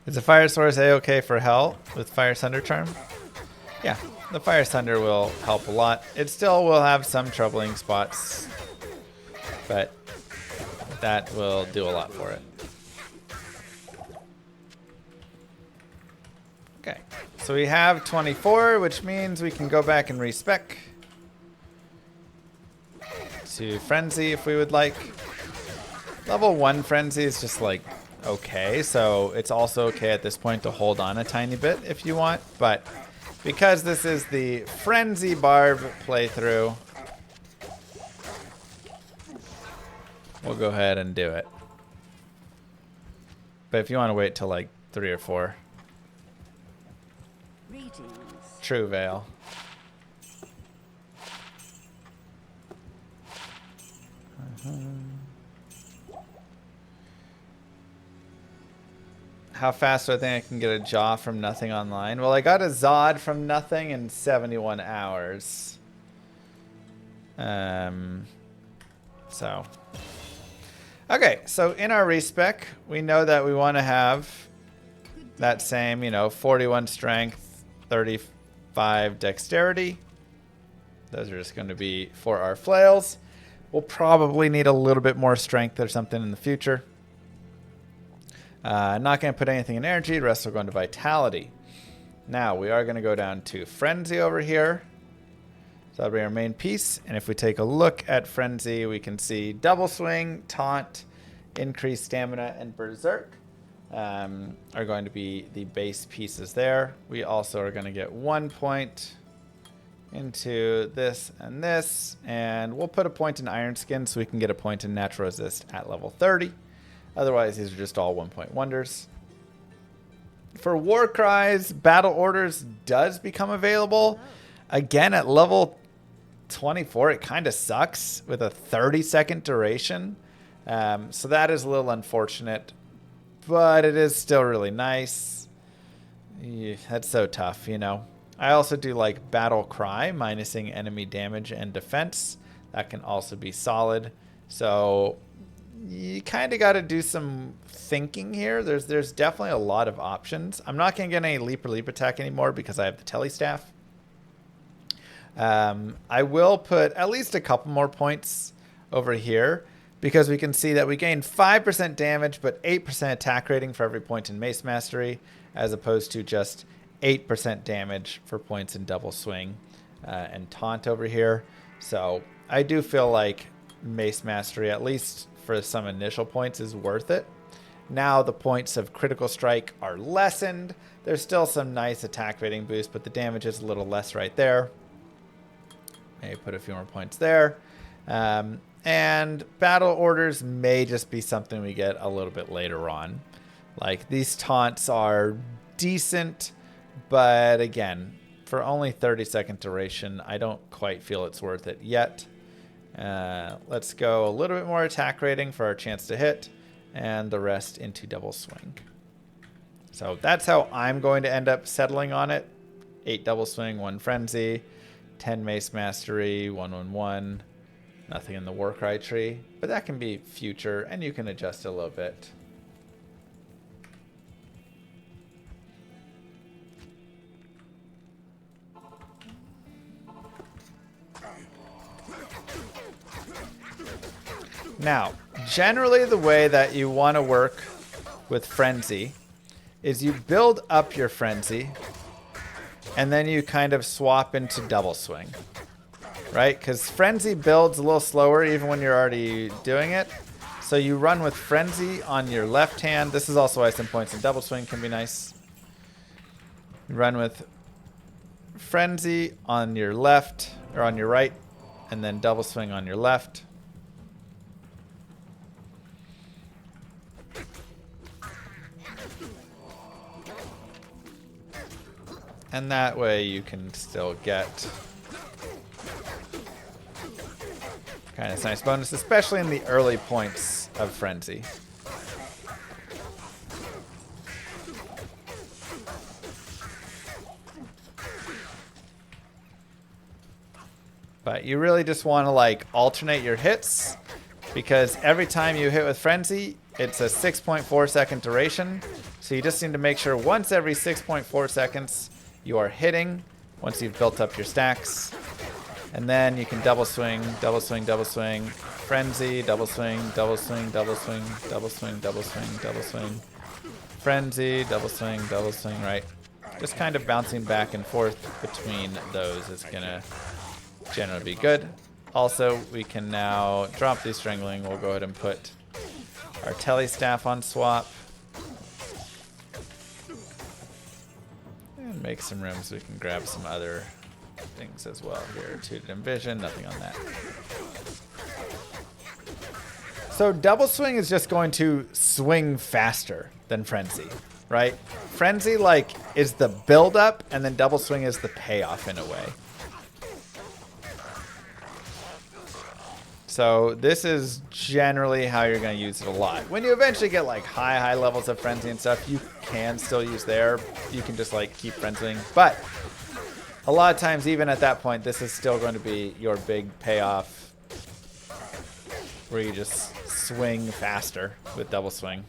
Is the Fire Source A-okay for Hell with Fire Thunder Charm? Yeah, the Fire Thunder will help a lot. It still will have some troubling spots, but that will do a lot for it. Okay, So we have 24, which means we can go back and respec to Frenzy if we would like. Level 1 Frenzy is just like okay, so it's also okay at this point to hold on a tiny bit if you want, but because this is the Frenzy Barb playthrough, we'll go ahead and do it. But if you want to wait till like 3 or 4. Greetings. True Veil. How fast do I think I can get a jaw from nothing online? Well, I got a Zod from nothing in 71 hours. So. Okay, so in our respec, we know that we want to have that same, 41 strength, 35 dexterity. Those are just going to be for our flails. We'll probably need a little bit more strength or something in the future. Not going to put anything in energy. The rest will go into vitality. Now, we are going to go down to Frenzy over here. So that'll be our main piece. And if we take a look at Frenzy, we can see Double Swing, Taunt, Increased Stamina, and Berserk are going to be the base pieces there. We also are going to get 1 point into this and this. And we'll put a point in Iron Skin so we can get a point in Natural Resist at level 30. Otherwise, these are just all 1-point wonders. For War Cries, Battle Orders does become available. Again, at level 24, it kind of sucks with a 30-second duration. So that is a little unfortunate, but it is still really nice. Yeah, that's so tough, I also do like Battle Cry, minusing enemy damage and defense. That can also be solid. So you kind of got to do some thinking here. There's definitely a lot of options. I'm not going to get any leap attack anymore because I have the Telestaff. I will put at least a couple more points over here because we can see that we gain 5% damage but 8% attack rating for every point in Mace Mastery, as opposed to just 8% damage for points in Double Swing and Taunt over here. So I do feel like Mace Mastery, at least for some initial points, is worth it. Now the points of Critical Strike are lessened. There's still some nice attack rating boost, but the damage is a little less right there. Maybe put a few more points there. And Battle Orders may just be something we get a little bit later on. Like, these taunts are decent, but again, for only 30-second duration, I don't quite feel it's worth it yet. Let's go a little bit more attack rating for our chance to hit, and the rest into Double Swing. So that's how I'm going to end up settling on it. 8 Double Swing, 1 Frenzy, 10 Mace Mastery, 1-1-1. Nothing in the Warcry tree, but that can be future, and you can adjust a little bit. Now, generally the way that you want to work with Frenzy is you build up your Frenzy, and then you kind of swap into Double Swing, right? Because Frenzy builds a little slower even when you're already doing it. So you run with Frenzy on your left hand. This is also why some points in Double Swing can be nice. You run with Frenzy on your left, or on your right, and then Double Swing on your left. And that way you can still get kind of nice bonus, especially in the early points of Frenzy. But you really just want to like alternate your hits, because every time you hit with Frenzy, it's a 6.4 second duration. So you just need to make sure once every 6.4 seconds you are hitting, once you've built up your stacks. And then you can Double Swing, Double Swing, Double Swing, Frenzy, Double Swing, Double Swing, Double Swing, Double Swing, Double Swing, Double Swing, Frenzy, Double Swing, right? just kind of bouncing back and forth between those is going to generally be good. Also, we can now drop the Strangling. We'll go ahead and put our Telly Staff on swap. And make some room so we can grab some other things as well here. Tutored Envision, nothing on that. So Double Swing is just going to swing faster than Frenzy, right? Frenzy, like, is the build-up, and then Double Swing is the payoff in a way. So this is generally how you're going to use it a lot. When you eventually get like high levels of Frenzy and stuff, you can still use there. You can just like keep Frenzying. But a lot of times, even at that point, this is still going to be your big payoff where you just swing faster with Double Swing.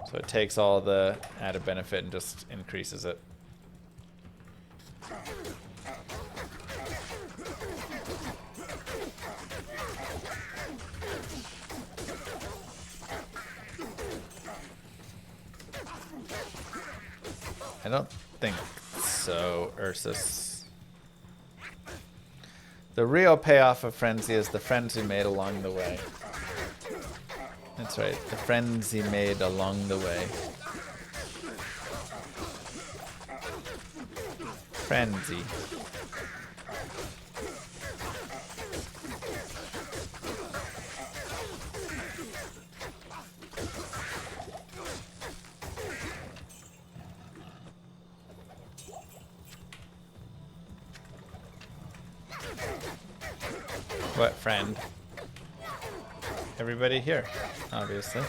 So it takes all the added benefit and just increases it. I don't think so, Ursus. The real payoff of Frenzy is the friends we made along the way. That's right, the friends he made along the way. Frenzy. What friend? Everybody here, obviously.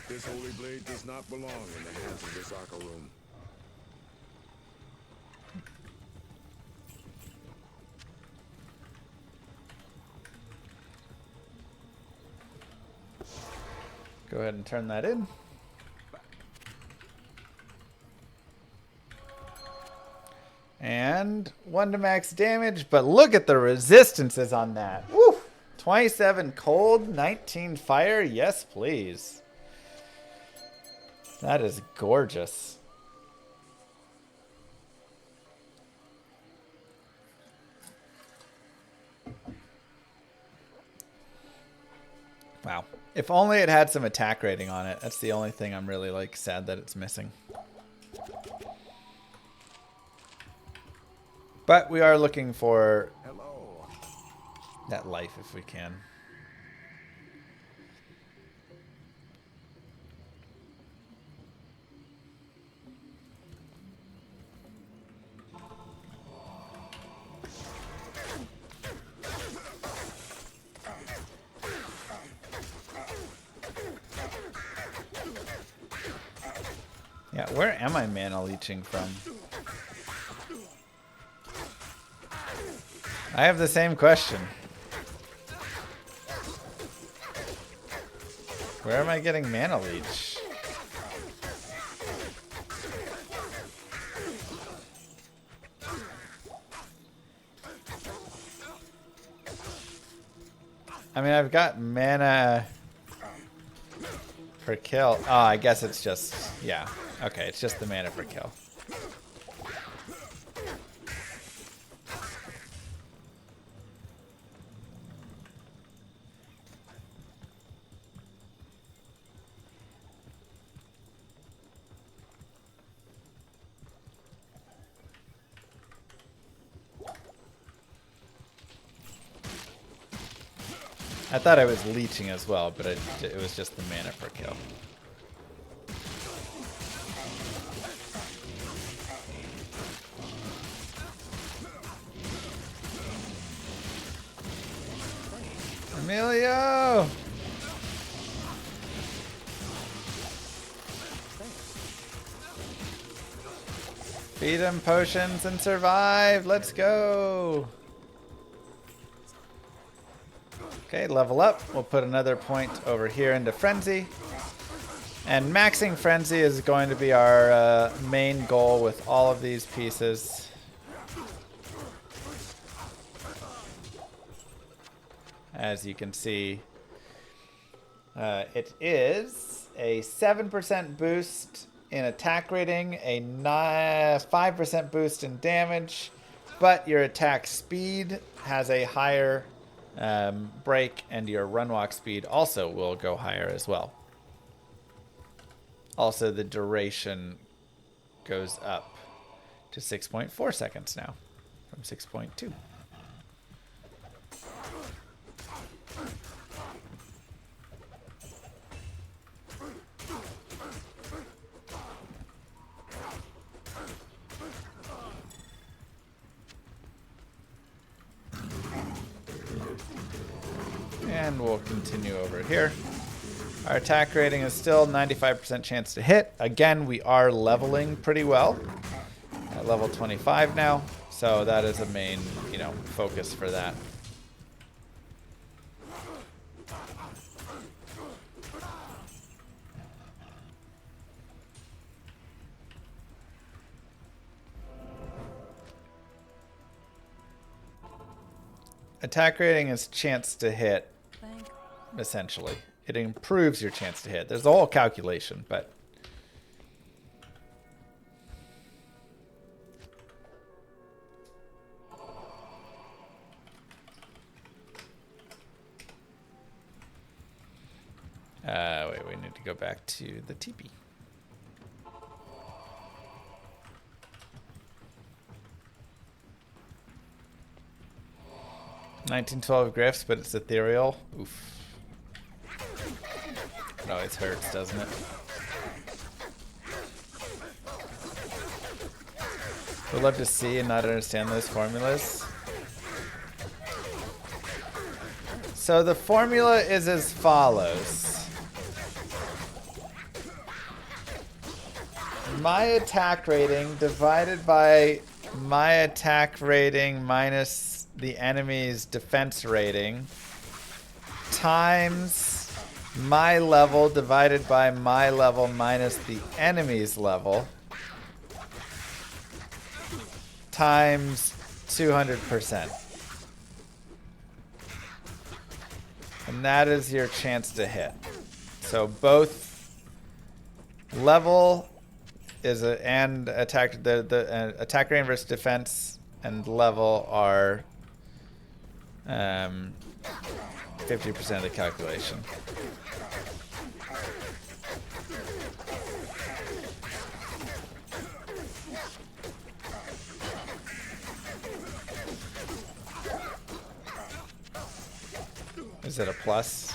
This holy blade does not belong in the hands of this Arca room. Go ahead and turn that in. And 1 to max damage, but look at the resistances on that. Woo! 27 cold, 19 fire. Yes, please. That is gorgeous. Wow. If only it had some attack rating on it. That's the only thing I'm really like sad that it's missing. But we are looking for that life if we can. Yeah, where am I mana leeching from? I have the same question. Where am I getting mana leech? I mean, I've got mana per kill. Oh, I guess it's just, yeah. Okay, it's just the mana per kill. I thought I was leeching as well, but it was just the mana per kill. Emilio! Feed him potions and survive. Let's go. Okay, level up. We'll put another point over here into Frenzy. And maxing Frenzy is going to be our main goal with all of these pieces. As you can see, it is a 7% boost in attack rating, a 5% boost in damage, but your attack speed has a higher break, and your run walk speed also will go higher as well. Also, the duration goes up to 6.4 seconds now from 6.2. And we'll continue over here. Our attack rating is still 95% chance to hit. Again, we are leveling pretty well at level 25 now, so that is a main, focus for that. Attack rating is chance to hit, essentially. It improves your chance to hit. There's a whole calculation, but... wait, we need to go back to the teepee. $1912 Griffs, but it's ethereal. Oof. It always hurts, doesn't it? Would love to see and not understand those formulas. So the formula is as follows. My attack rating divided by my attack rating minus the enemy's defense rating times my level divided by my level minus the enemy's level times 200%. And that is your chance to hit. So both level is and attack the attack rating versus defense and level are 50% of the calculation. Is it a plus?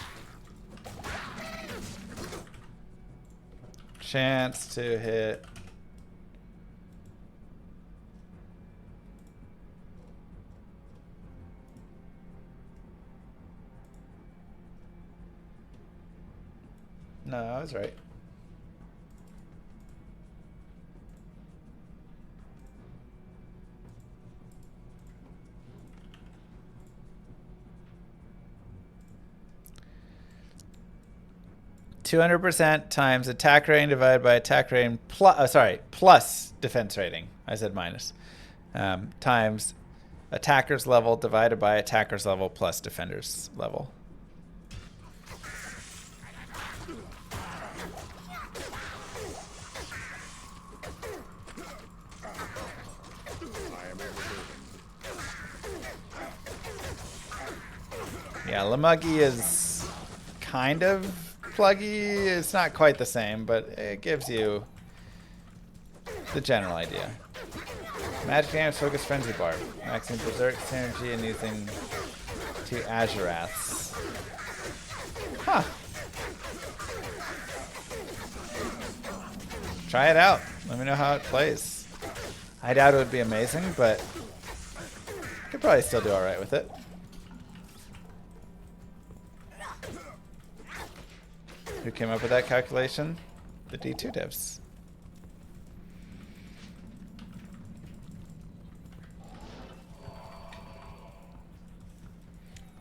Chance to hit. No, I was right. %, times attack rating divided by attack rating plus defense rating. I said minus. Times attacker's level divided by attacker's level plus defender's level. Yeah, Lamuggy is kind of pluggy. It's not quite the same, but it gives you the general idea. Magic damage, focus, frenzy barb. Maxing berserk synergy and using 2 Azuraths. Huh. Try it out. Let me know how it plays. I doubt it would be amazing, but could probably still do alright with it. Who came up with that calculation? The D2 devs.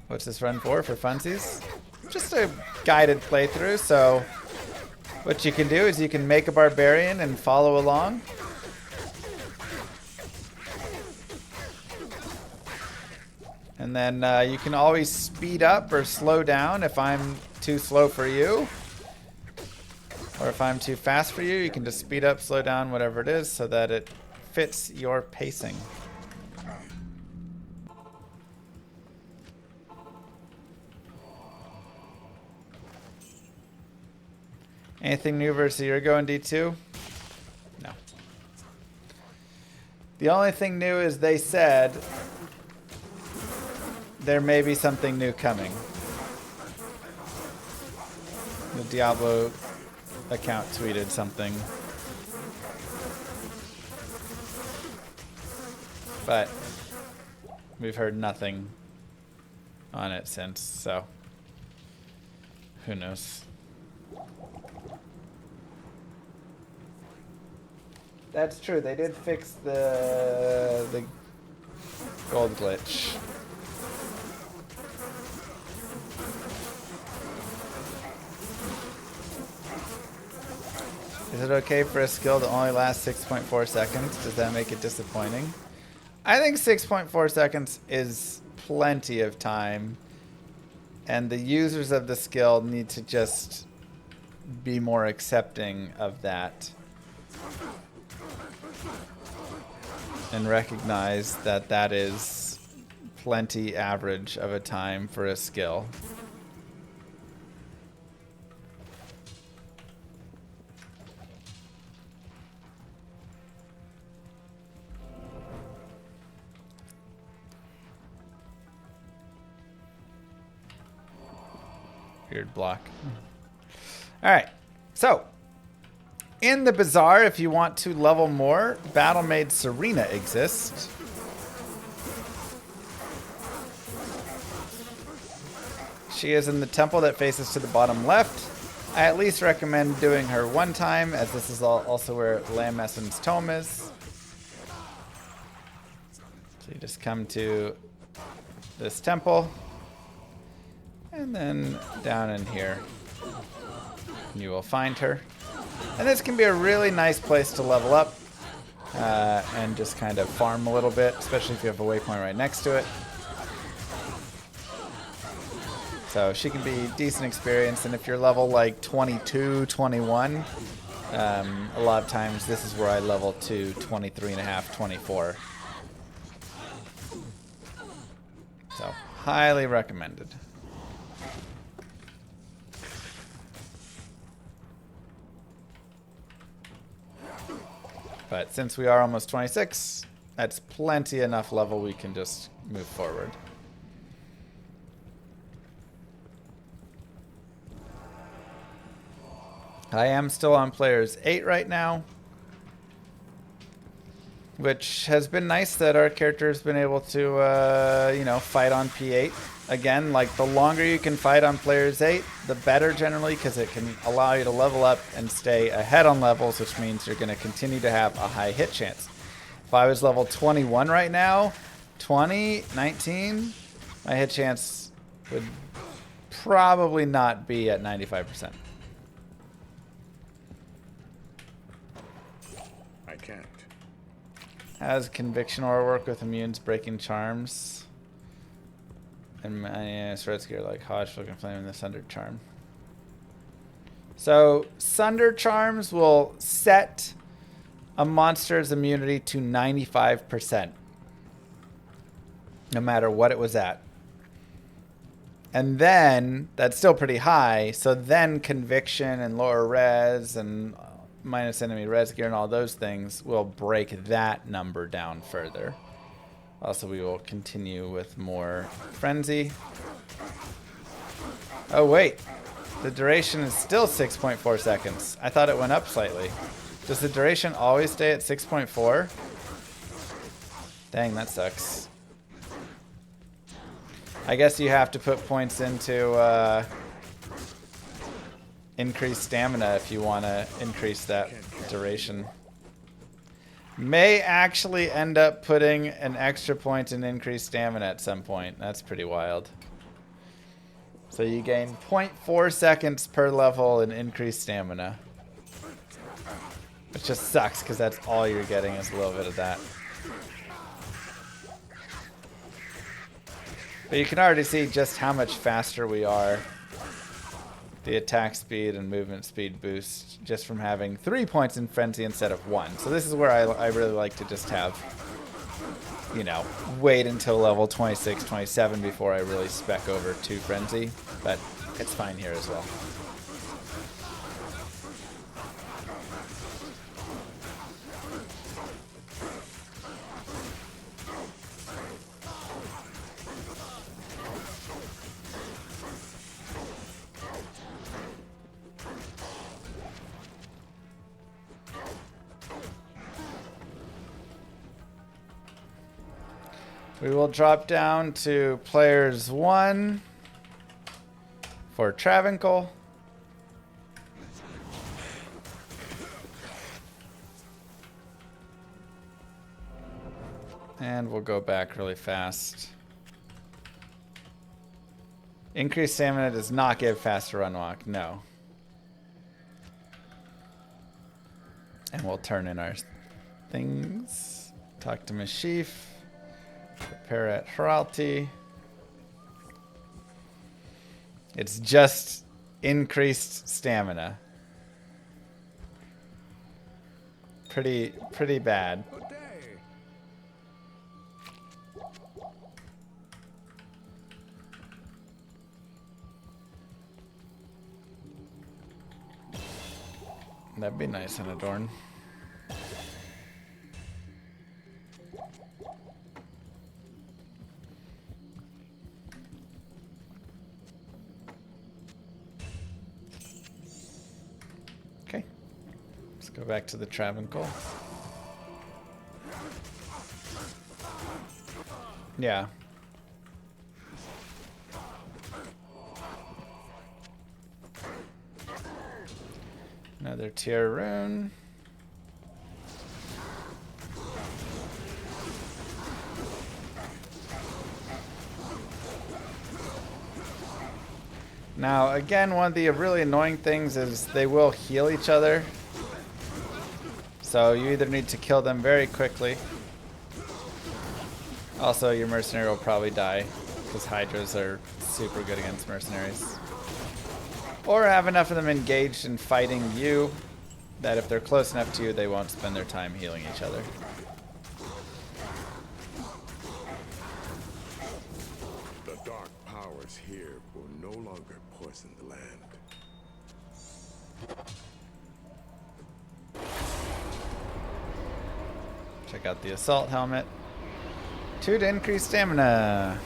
What's this run for funsies? Just a guided playthrough, so What you can do is you can make a Barbarian and follow along. And then you can always speed up or slow down if I'm too slow for you. Or if I'm too fast for you, you can just speed up, slow down, whatever it is, so that it fits your pacing. Anything new versus a year ago in D2? No. The only thing new is they said there may be something new coming. The Diablo account tweeted something. But we've heard nothing on it since, so who knows. That's true. They did fix the gold glitch. Is it okay for a skill to only last 6.4 seconds? Does that make it disappointing? I think 6.4 seconds is plenty of time. And the users of the skill need to just be more accepting of that. And recognize that that is plenty average of a time for a skill. Weird block. Alright, so in the Bazaar, if you want to level more, Battle Maid Serena exists. She is in the temple that faces to the bottom left. I at least recommend doing her one time, as this is also where Lamessen's tome is. So you just come to this temple. And then down in here, you will find her. And this can be a really nice place to level up and just kind of farm a little bit, especially if you have a waypoint right next to it. So she can be decent experience, and if you're level like 22, 21, a lot of times this is where I level to 23 and a half, 24. So highly recommended. But since we are almost 26, that's plenty enough level we can just move forward. I am still on players 8 right now, which has been nice that our character has been able to, you know, fight on P8. Again, like the longer you can fight on players 8, the better generally, because it can allow you to level up and stay ahead on levels, which means you're going to continue to have a high hit chance. If I was level 21 right now, 20, 19, my hit chance would probably not be at 95%. I can't. Has Conviction Aura work with immunes, breaking charms? And my Red Gear like Hodge, Flick, and Flame, and the Sunder Charm. So, Sunder Charms will set a monster's immunity to 95%. No matter what it was at. And then, that's still pretty high, so then Conviction and lower res and minus enemy res gear and all those things will break that number down further. Also, we will continue with more Frenzy. Oh, wait. The duration is still 6.4 seconds. I thought it went up slightly. Does the duration always stay at 6.4? Dang, that sucks. I guess you have to put points into increased stamina if you want to increase that duration. May actually end up putting an extra point in increased stamina at some point. That's pretty wild. So you gain 0.4 seconds per level in increased stamina. Which just sucks because that's all you're getting is a little bit of that. But you can already see just how much faster we are. The attack speed and movement speed boost just from having 3 points in Frenzy instead of 1. So this is where I really like to just have, you know, wait until level 26, 27 before I really spec over to Frenzy. But it's fine here as well. We will drop down to players 1 for Travincal. And we'll go back really fast. Increased stamina does not give faster run walk, no. And we'll turn in our things. Talk to Mashif. Prepare at Heralty. It's just increased stamina. Pretty bad. That'd be nice and adorned. Okay, let's go back to the Travincal. Yeah. Another tier rune. Now, again, one of the really annoying things is they will heal each other. So you either need to kill them very quickly. Also, your mercenary will probably die because Hydras are super good against mercenaries. Or have enough of them engaged in fighting you that if they're close enough to you, they won't spend their time healing each other. The dark powers here will no longer poison the land. Check out the assault helmet. 2 to increase stamina.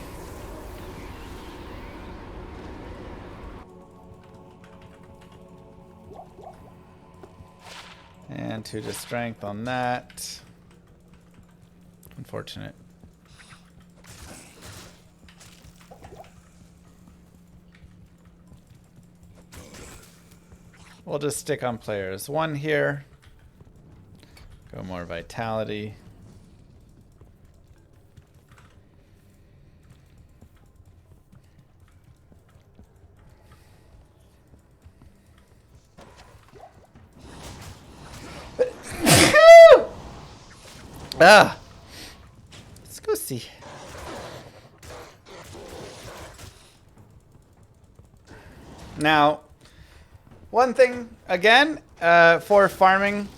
And 2 to strength on that. Unfortunate. We'll just stick on players 1 here. Go more vitality. Ah! Let's go see. Now, one thing, again, for farming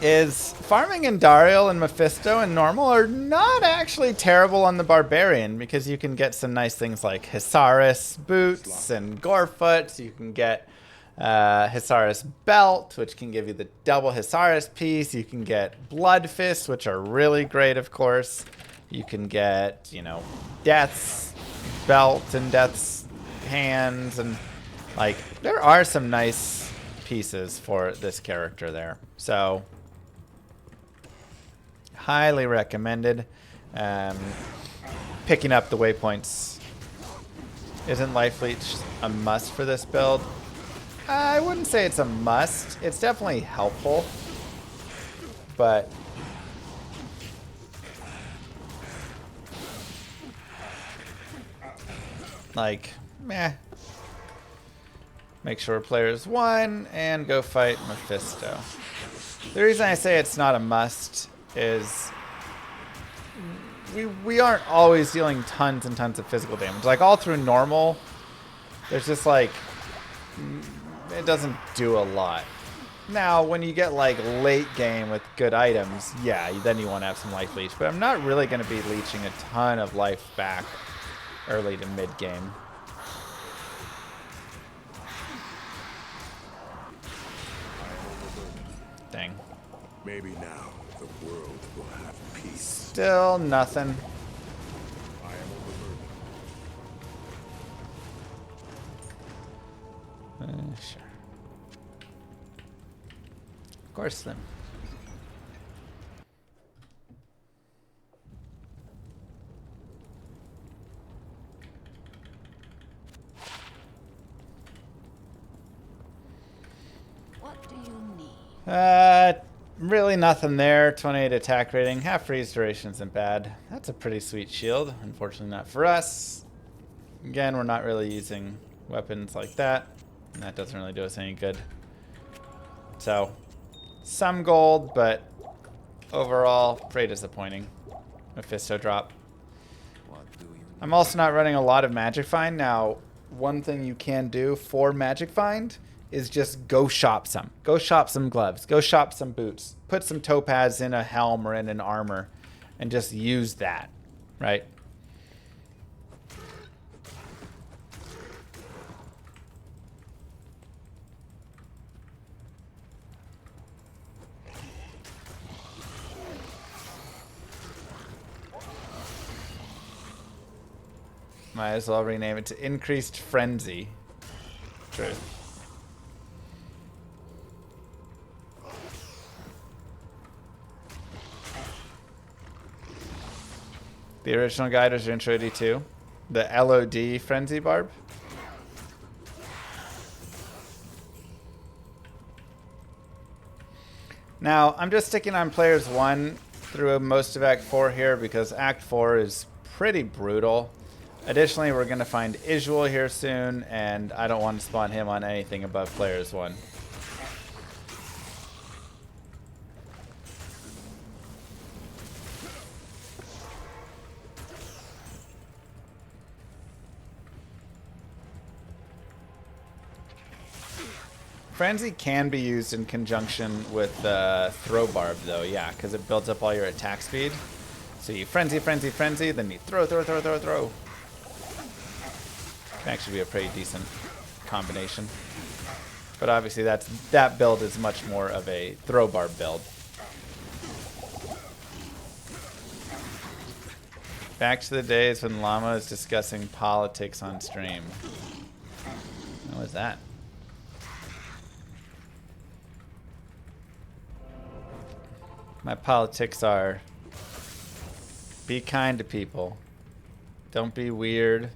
is farming in Duriel and Mephisto and normal are not actually terrible on the Barbarian because you can get some nice things like Hisaris boots and Gorefoot. You can get Hisaris belt, which can give you the double Hisaris piece. You can get Blood Fists, which are really great, of course. You can get, you know, Death's belt and Death's hands, and like there are some nice pieces for this character there. So highly recommended. Picking up the waypoints. Isn't Life Leech a must for this build? I wouldn't say it's a must. It's definitely helpful, but like, meh. Make sure players 1 and go fight Mephisto. The reason I say it's not a must is we aren't always dealing tons and tons of physical damage. Like all through normal, there's just like, it doesn't do a lot. Now, when you get like late game with good items, yeah, then you want to have some life leech. But I'm not really going to be leeching a ton of life back early to mid game. Dang. Maybe now the world will have peace. Still nothing. I am overburdened. Sure. Of course, Slim. What do you need? Really nothing there. 28 attack rating. Half freeze duration isn't bad. That's a pretty sweet shield. Unfortunately not for us. Again, we're not really using weapons like that. And that doesn't really do us any good. So, some gold, but overall, pretty disappointing. Mephisto drop. I'm also not running a lot of Magic Find. Now, one thing you can do for Magic Find is just go shop some. Go shop some gloves. Go shop some boots. Put some topaz in a helm or in an armor and just use that, right? Might as well rename it to Increased Frenzy. True. The original guide was Intro D2. The LOD Frenzy Barb. Now, I'm just sticking on Players 1 through most of Act 4 here because Act 4 is pretty brutal. Additionally, we're going to find Isuel here soon, and I don't want to spawn him on anything above Players 1. Frenzy can be used in conjunction with Throw Barb, though, yeah, because it builds up all your attack speed. So you Frenzy, Frenzy, Frenzy, then you throw, throw, throw, throw, throw. Can actually be a pretty decent combination. But obviously that build is much more of a Throw Barb build. Back to the days when Llama is discussing politics on stream. What was that? My politics are: be kind to people. Don't be weird.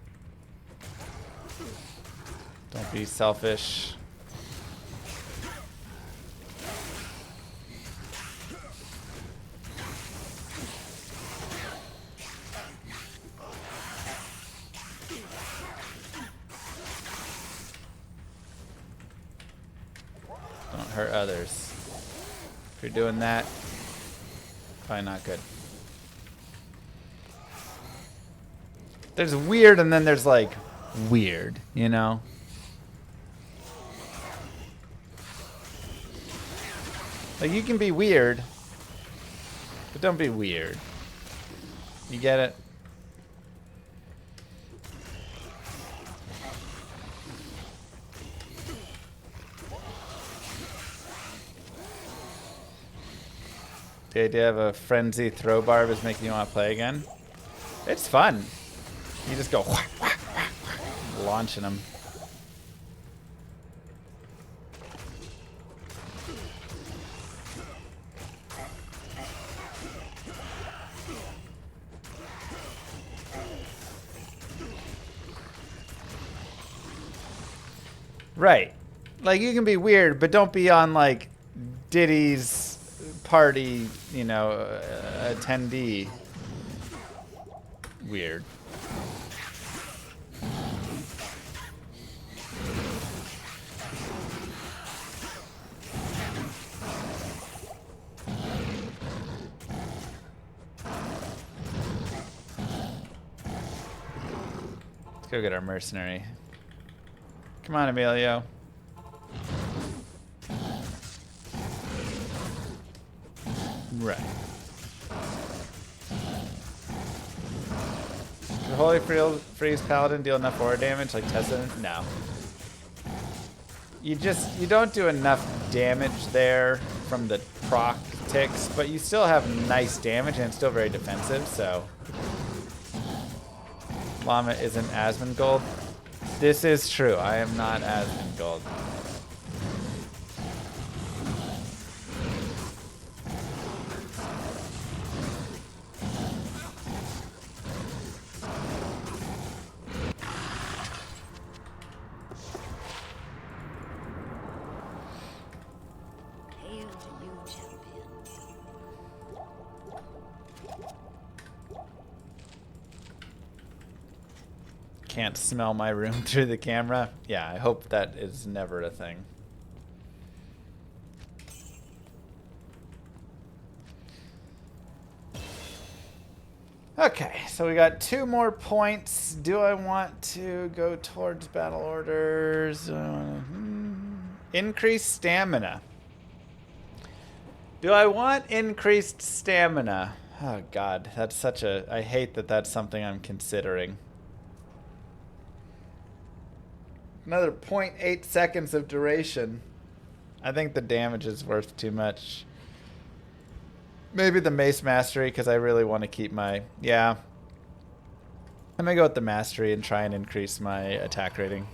Don't be selfish. Don't hurt others. If you're doing that, probably not good. There's weird and then there's like weird, you know? Like you can be weird, but don't be weird. You get it? The idea of a frenzy throw barb is making you want to play again. It's fun. You just go whack, whack, whack, whack, launching them. Right. Like you can be weird, but don't be on like Diddy's party, you know, attendee weird. Let's go get our mercenary. Come on, Emilio. Right. The Holy Freeze Paladin deal enough aura damage like Tessa? No. You don't do enough damage there from the proc ticks, but you still have nice damage and it's still very defensive, so. Llama isn't Asmongold. This is true. I am not Asmongold. Hail to you, champion. Can't smell my room through the camera. Yeah, I hope that is never a thing. Okay, so we got 2 more points. Do I want to go towards battle orders? Increased stamina. Do I want increased stamina? Oh god, that's such a... I hate that that's something I'm considering. Another 0.8 seconds of duration. I think the damage is worth too much. Maybe the Mace Mastery, because I really want to keep my... Yeah. I'm going to go with the Mastery and try and increase my attack rating.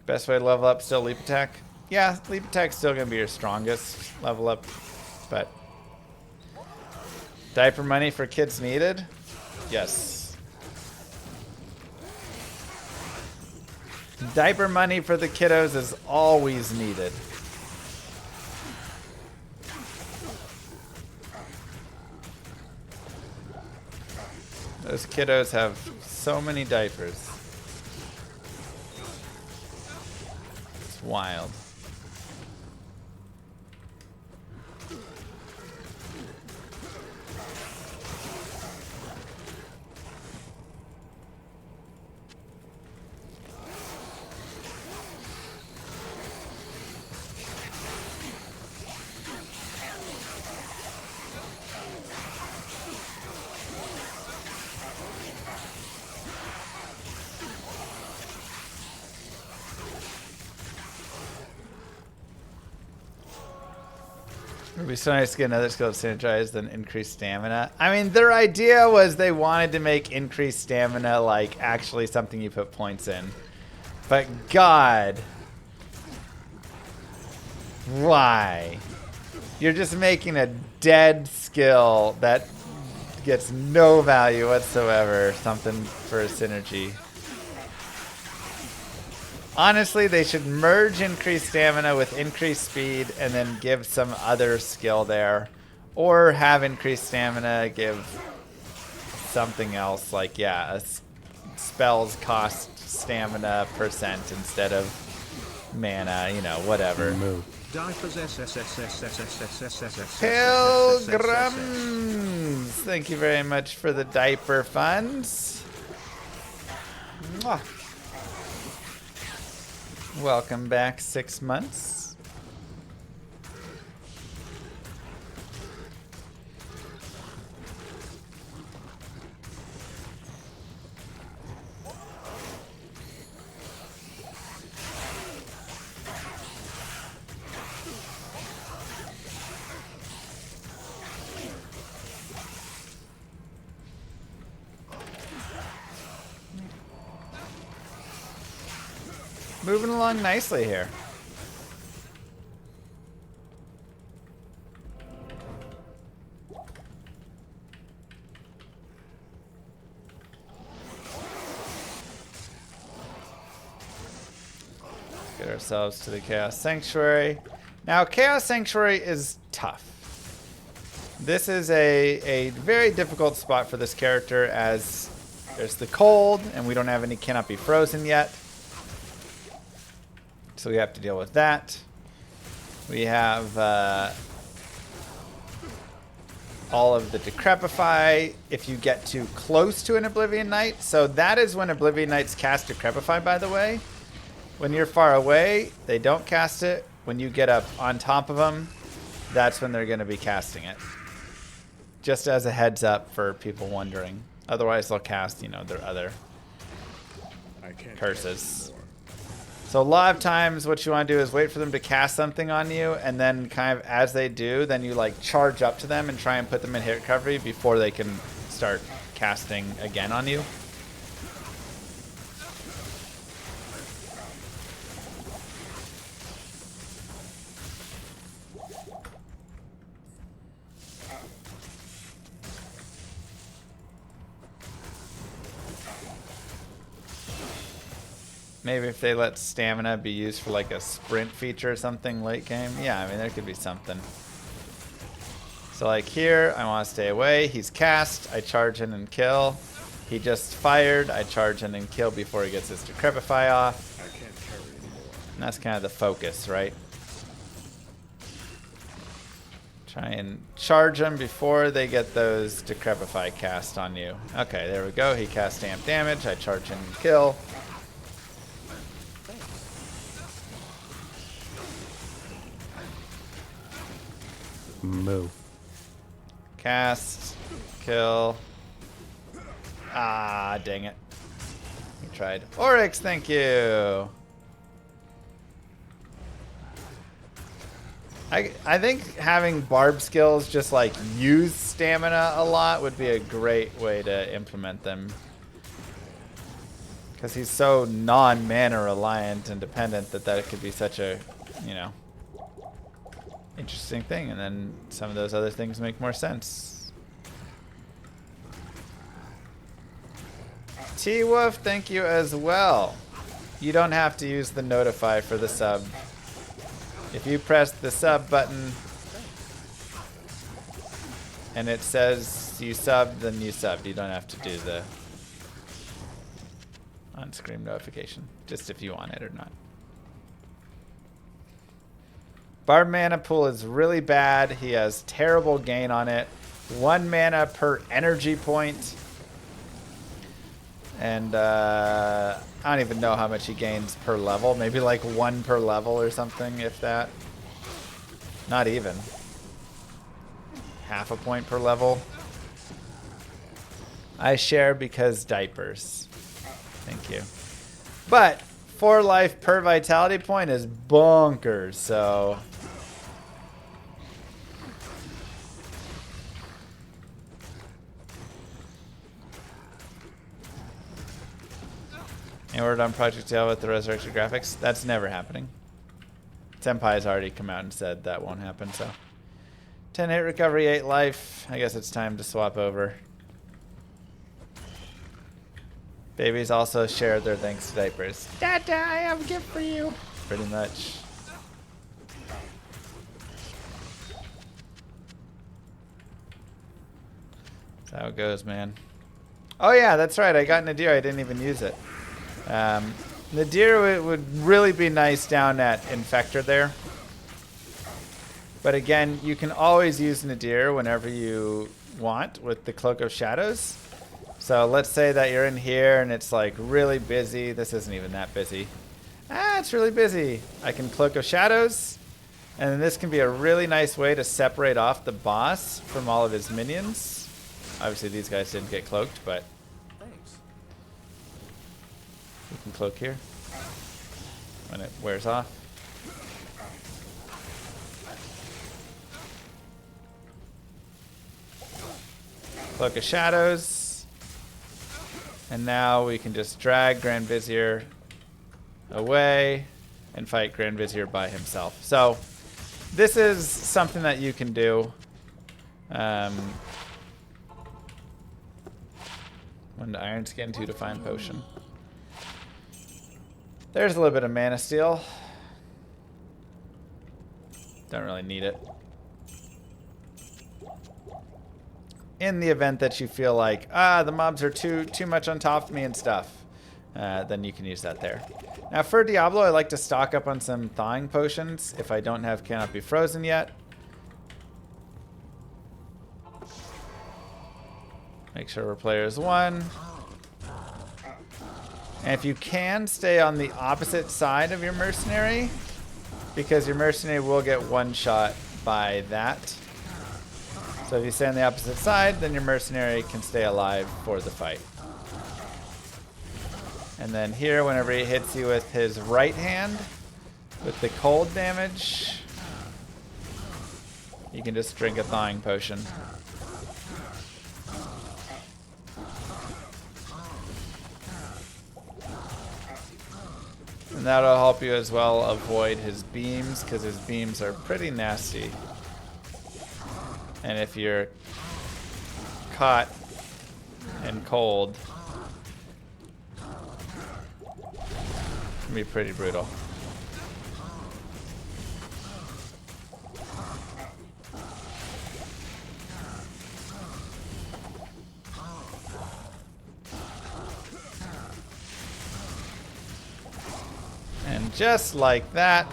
Best way to level up, still Leap Attack? Yeah, Leap Attack's still going to be your strongest level up, but... Diaper money for kids needed? Yes. Diaper money for the kiddos is always needed. Those kiddos have so many diapers. It's wild. It would be so nice to get another skill synergized than increased stamina. I mean, their idea was they wanted to make increased stamina like actually something you put points in. But God. Why? You're just making a dead skill that gets no value whatsoever. Something for a synergy. Honestly, they should merge increased stamina with increased speed and then give some other skill there. Or have increased stamina give something else, like, yeah, spells cost stamina percent instead of mana, you know, whatever. Move. Pilgrims! Thank you very much for the diaper funds. Mwah. Welcome back, 6 months. Moving along nicely here. Get ourselves to the Chaos Sanctuary. Now, Chaos Sanctuary is tough. This is a very difficult spot for this character as there's the cold and we don't have any cannot be frozen yet. So we have to deal with that. We have all of the Decrepify if you get too close to an Oblivion Knight. So that is when Oblivion Knights cast Decrepify, by the way. When you're far away, they don't cast it. When you get up on top of them, that's when they're going to be casting it. Just as a heads up for people wondering. Otherwise, they'll cast, you know, their other curses. So a lot of times what you want to do is wait for them to cast something on you, and then kind of as they do, then you like charge up to them and try and put them in hit recovery before they can start casting again on you. Maybe if they let stamina be used for like a sprint feature or something late game. Yeah, I mean, there could be something. So like here, I want to stay away. He's cast. I charge in and kill. He just fired. I charge in and kill before he gets his Decrepify off. I can't carry anymore. And that's kind of the focus, right? Try and charge them before they get those Decrepify cast on you. Okay, there we go. He cast stamp damage. I charge in and kill. Moo. Cast. Kill. Ah, dang it. We tried. Oryx, thank you. I think having barb skills just like use stamina a lot would be a great way to implement them. Because he's so non-mana reliant and dependent that it could be such a, you know, interesting thing, and then some of those other things make more sense. T-Wolf, thank you as well. You don't have to use the notify for the sub. If you press the sub button and it says you subbed, then you subbed. You don't have to do the on-screen notification, just if you want it or not. Barb mana pool is really bad. He has terrible gain on it. 1 mana per energy point. And I don't even know how much he gains per level. Maybe like 1 per level or something, if that. Not even. Half a point per level. I share because diapers. Thank you. But 4 life per vitality point is bonkers, so... And we're done Project Diablo with the Resurrected graphics. That's never happening. Senpai's already come out and said that won't happen, so. 10 hit recovery, 8 life. I guess it's time to swap over. Babies also shared their thanks to diapers. Dada, I have a gift for you. Pretty much. That's how it goes, man. Oh yeah, that's right. I got Nadir. I didn't even use it. Nadir would really be nice down at Infector there. But again, you can always use Nadir whenever you want with the Cloak of Shadows. So let's say that you're in here and it's like really busy. This isn't even that busy. Ah, it's really busy. I can Cloak of Shadows. And then this can be a really nice way to separate off the boss from all of his minions. Obviously these guys didn't get cloaked, but you can cloak here when it wears off. Cloak of Shadows. And now we can just drag Grand Vizier away and fight Grand Vizier by himself. So this is something that you can do. When the Iron Skin 2 Define Potion. There's a little bit of Mana Steal. Don't really need it. In the event that you feel like, the mobs are too much on top of me and stuff, then you can use that there. Now for Diablo, I like to stock up on some thawing potions if I don't have Cannot Be Frozen yet. Make sure we're players 1. And if you can, stay on the opposite side of your mercenary, because your mercenary will get one shot by that. So if you stay on the opposite side, then your mercenary can stay alive for the fight. And then here, whenever he hits you with his right hand, with the cold damage, you can just drink a thawing potion. And that'll help you as well avoid his beams, because his beams are pretty nasty. And if you're caught and cold, it can be pretty brutal. And just like that,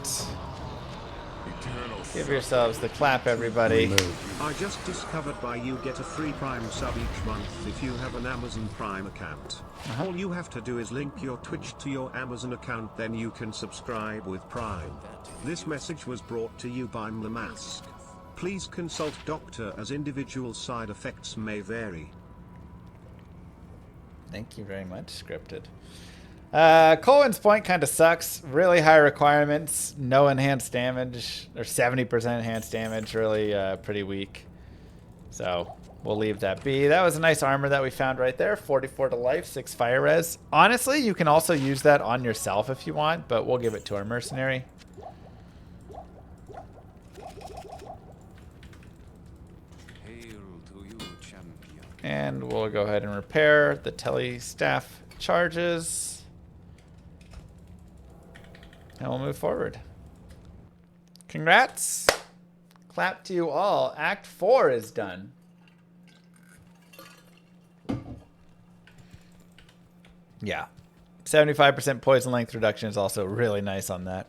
give yourselves the clap, everybody. I just discovered why you get a free Prime sub each month if you have an Amazon Prime account. All you have to do is link your Twitch to your Amazon account, then you can subscribe with Prime. This message was brought to you by The Mask. Please consult doctor as individual side effects may vary. Thank you very much, Scripted. Colwyn's Point kind of sucks. Really high requirements. No enhanced damage, or 70% enhanced damage. Really pretty weak. So we'll leave that be. That was a nice armor that we found right there. 44 to life, 6 fire res. Honestly, you can also use that on yourself if you want, but we'll give it to our mercenary. Hail to you, champion. And we'll go ahead and repair the tele staff charges. And we'll move forward. Congrats. Clap to you all. Act 4 is done. Yeah. 75% poison length reduction is also really nice on that.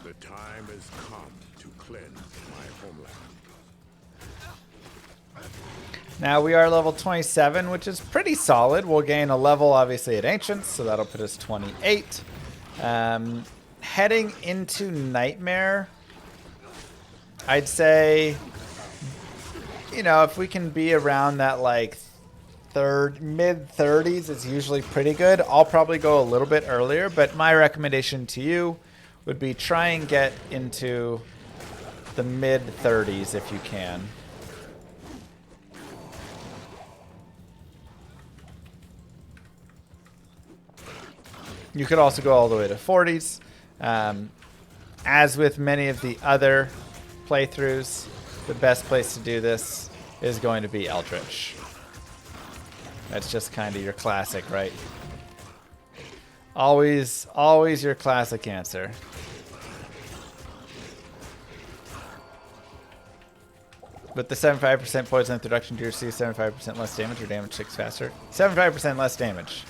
The time has come to cleanse my homeland. Now we are level 27, which is pretty solid. We'll gain a level, obviously, at Ancients, so that'll put us 28. Heading into Nightmare, I'd say, you know, if we can be around that, like, mid-30s is usually pretty good. I'll probably go a little bit earlier, but my recommendation to you would be try and get into the mid-30s if you can. You could also go all the way to 40s. As with many of the other playthroughs, the best place to do this is going to be Eldritch. That's just kind of your classic, right? Always your classic answer. With the 75% poison introduction, do you receive 75% less damage or damage 6 faster? 75% less damage.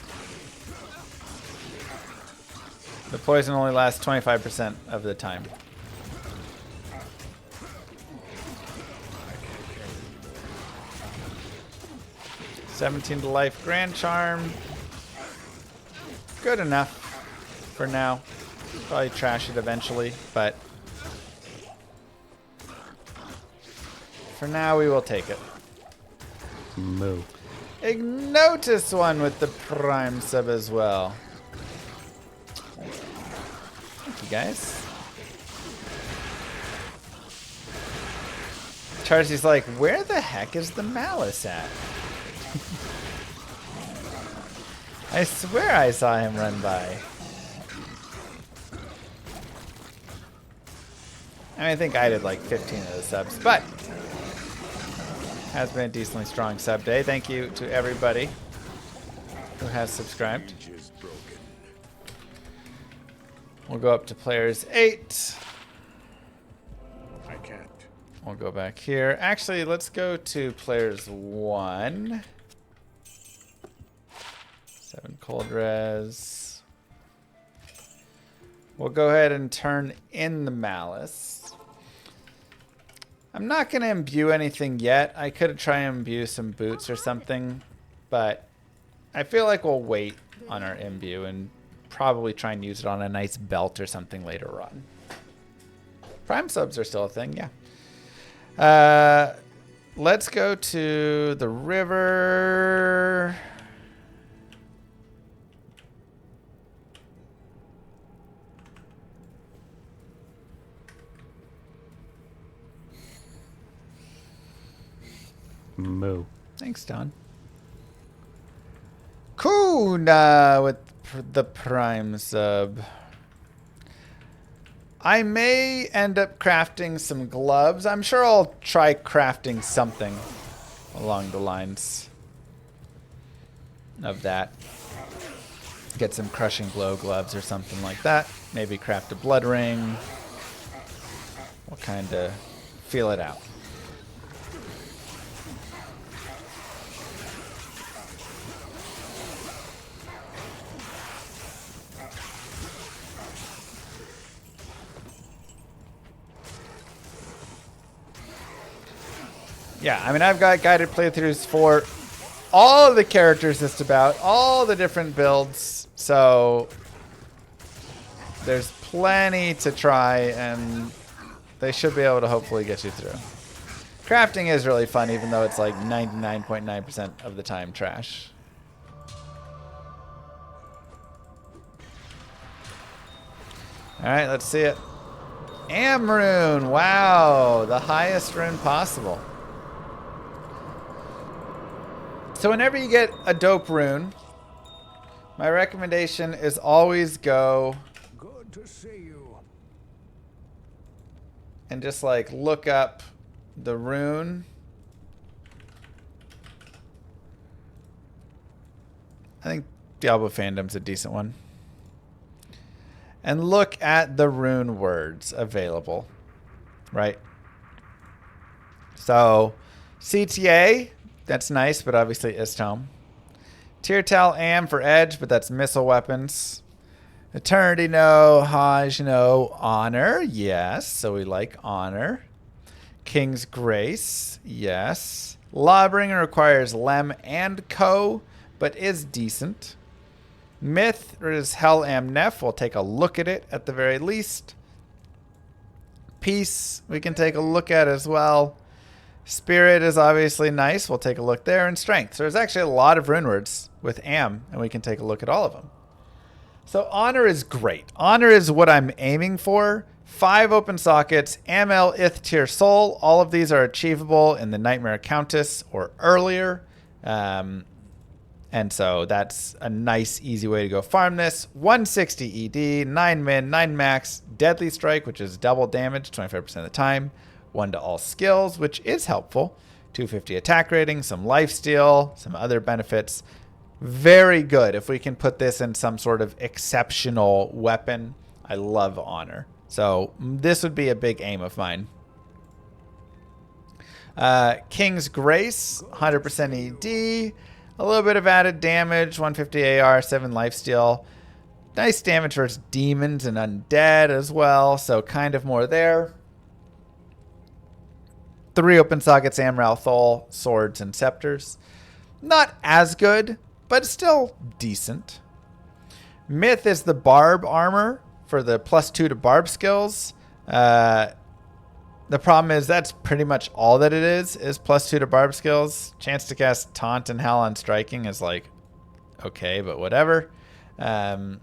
The poison only lasts 25% of the time. $17 to life, Grand Charm. Good enough for now. Probably trash it eventually, but for now we will take it. Moo. Ignotus one with the Prime sub as well. Thank you guys. Charsy's like, where the heck is the Malice at? I swear I saw him run by. I think I did like 15 of the subs, but has been a decently strong sub day. Thank you to everybody who has subscribed. We'll go up to players 8. I can't. We'll go back here. Actually, let's go to players 1. 7 cold res. We'll go ahead and turn in the Malice. I'm not going to imbue anything yet. I could try and imbue some boots or something, but I feel like we'll wait on our imbue and probably try and use it on a nice belt or something later on. Prime subs are still a thing, yeah. Let's go to the river. Moo. Thanks, Don. Kuna with the Prime sub. I may end up crafting some gloves. I'm sure I'll try crafting something along the lines of that. Get some crushing blow gloves or something like that. Maybe craft a blood ring. We'll kind of feel it out. Yeah, I mean, I've got guided playthroughs for all of the characters just about, all the different builds, so there's plenty to try, and they should be able to hopefully get you through. Crafting is really fun, even though it's like 99.9% of the time trash. Alright, let's see it. Amrune, wow, the highest rune possible. So whenever you get a dope rune, my recommendation is always go Good to see you. and just like look up the rune. I think Diablo Fandom's a decent one. And look at the rune words available, right? So CTA, that's nice, but obviously Istome. Tiertal Am for edge, but that's missile weapons. Eternity no, Hajj no, honor, yes, so we like honor. King's Grace, yes. Lawbringer requires Lem and Co, but is decent. Myth is Hell Am Nef, we'll take a look at it at the very least. Peace, we can take a look at as well. Spirit is obviously nice. We'll take a look there. And Strength. So there's actually a lot of rune words with Am, and we can take a look at all of them. So Honor is great. Honor is what I'm aiming for. 5 open sockets, Amel, Ith, Tier, Soul. All of these are achievable in the Nightmare Countess or earlier. And so that's a nice, easy way to go farm this. 160 ED, 9 min, 9 max, Deadly Strike, which is double damage 25% of the time. 1 to all skills, which is helpful. 250 attack rating, some lifesteal, some other benefits. Very good if we can put this in some sort of exceptional weapon. I love Honor. So this would be a big aim of mine. King's Grace, 100% ED. A little bit of added damage, 150 AR, 7 lifesteal. Nice damage versus demons and undead as well, so kind of more there. 3 open sockets, Amral Thol, swords and scepters. Not as good, but still decent. Myth is the barb armor for the +2 to barb skills. The problem is that's pretty much all that it is +2 to barb skills. Chance to cast taunt and howl on striking is like, okay, but whatever. A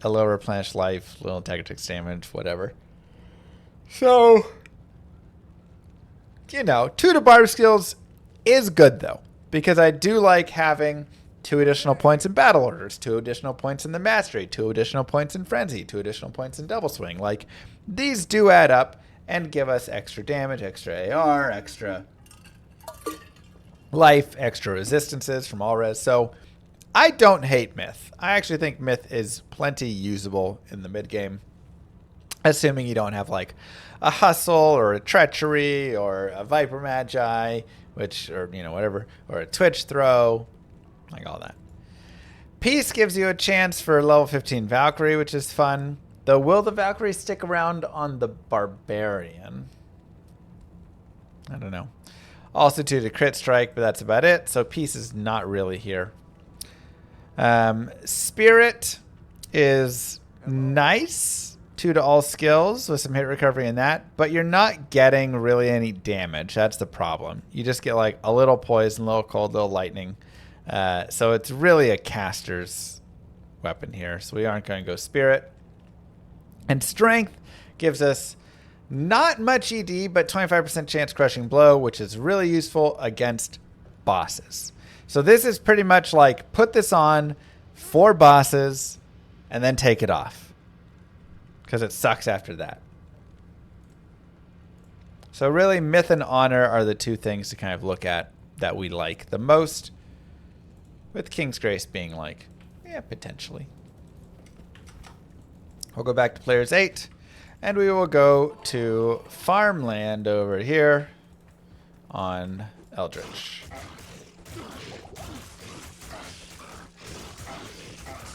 low replenished life, little tactics damage, whatever. So, you know, 2 to barb skills is good though, because I do like having 2 additional points in battle orders, 2 additional points in the mastery, 2 additional points in frenzy, 2 additional points in double swing. Like, these do add up and give us extra damage, extra AR, extra life, extra resistances from all res. So I don't hate Myth. I actually think Myth is plenty usable in the mid game, assuming you don't have like a hustle or a treachery or a Viper Magi, which, or, you know, whatever, or a Twitch throw, like all that. Peace gives you a chance for level 15 Valkyrie, which is fun. Though, will the Valkyrie stick around on the Barbarian? I don't know. Also 2 to crit strike, but that's about it. So Peace is not really here. Spirit is nice. 2 to all skills with some hit recovery in that. But you're not getting really any damage. That's the problem. You just get like a little poison, a little cold, a little lightning. So it's really a caster's weapon here. So we aren't going to go Spirit. And Strength gives us not much ED, but 25% chance crushing blow, which is really useful against bosses. So this is pretty much like put this on 4 bosses and then take it off, because it sucks after that. So really, Myth and Honor are the 2 things to kind of look at that we like the most, with King's Grace being like, yeah, potentially. We'll go back to Players 8, and we will go to Farmland over here on Eldritch.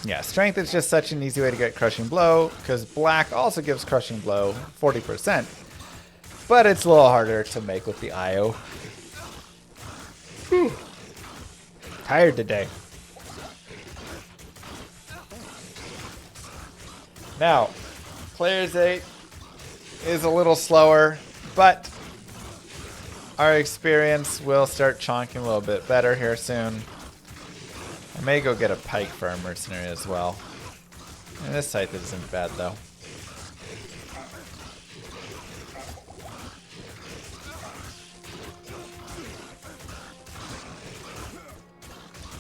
Yeah, Strength is just such an easy way to get Crushing Blow, because Black also gives Crushing Blow 40%. But it's a little harder to make with the IO. Whew. Tired today. Now, Players 8 is a little slower, but our experience will start chonking a little bit better here soon. I may go get a pike for our mercenary as well. And this scythe isn't bad though.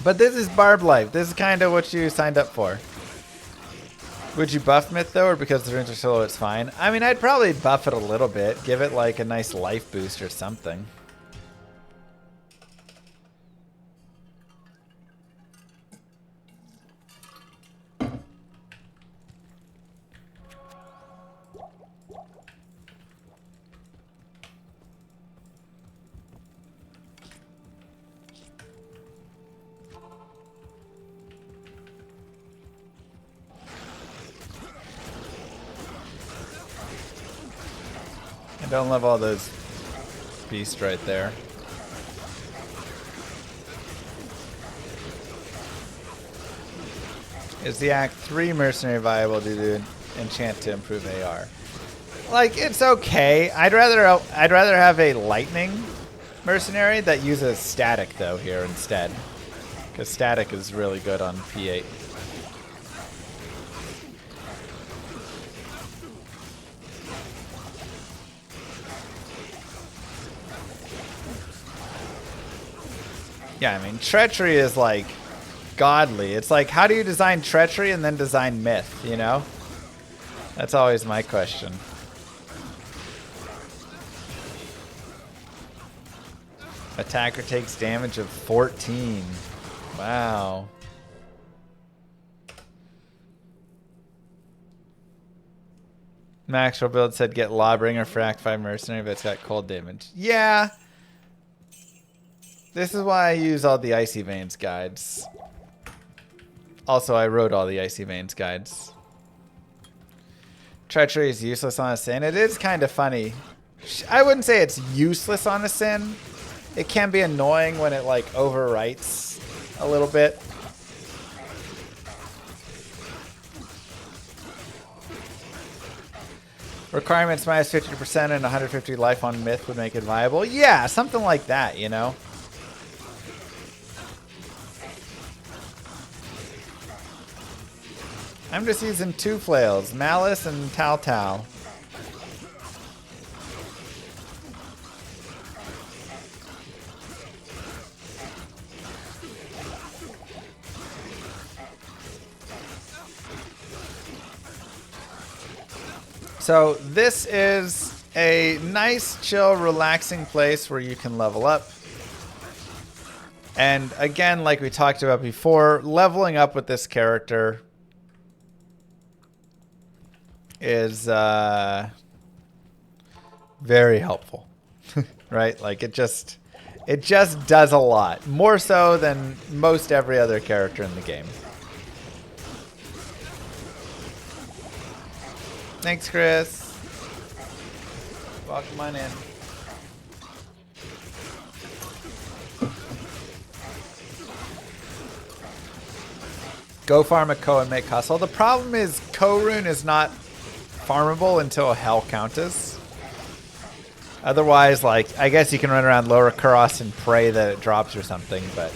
But this is Barb Life. This is kind of what you signed up for. Would you buff Myth though, or because the runes are so low it's fine? I mean, I'd probably buff it a little bit. Give it like a nice life boost or something. Don't love all those beasts right there. Is the Act 3 mercenary viable due to enchant to improve AR? Like, it's okay. I'd rather have a lightning mercenary that uses static though here instead, because static is really good on P8. Yeah, I mean, Treachery is like godly. It's like, how do you design Treachery and then design Myth, you know? That's always my question. Attacker takes damage of 14. Wow. Maxwell build said get Lawbringer for Act 5 Mercenary, but it's got cold damage. Yeah. This is why I use all the Icy Veins guides. Also, I wrote all the Icy Veins guides. Treachery is useless on a Sin. It is kind of funny. I wouldn't say it's useless on a Sin. It can be annoying when it like overwrites a little bit. Requirements minus 50% and 150 life on Myth would make it viable. Yeah, something like that, you know? I'm just using 2 flails, Malice and Tal Tal. So this is a nice, chill, relaxing place where you can level up. And again, like we talked about before, leveling up with this character is very helpful, right? Like it just does a lot, more so than most every other character in the game. Thanks, Chris. Welcome on in. Go farm a Ko and make hustle. The problem is Ko-Rune is not farmable until Hell Countess. Otherwise, like, I guess you can run around Lower Kuros and pray that it drops or something, but...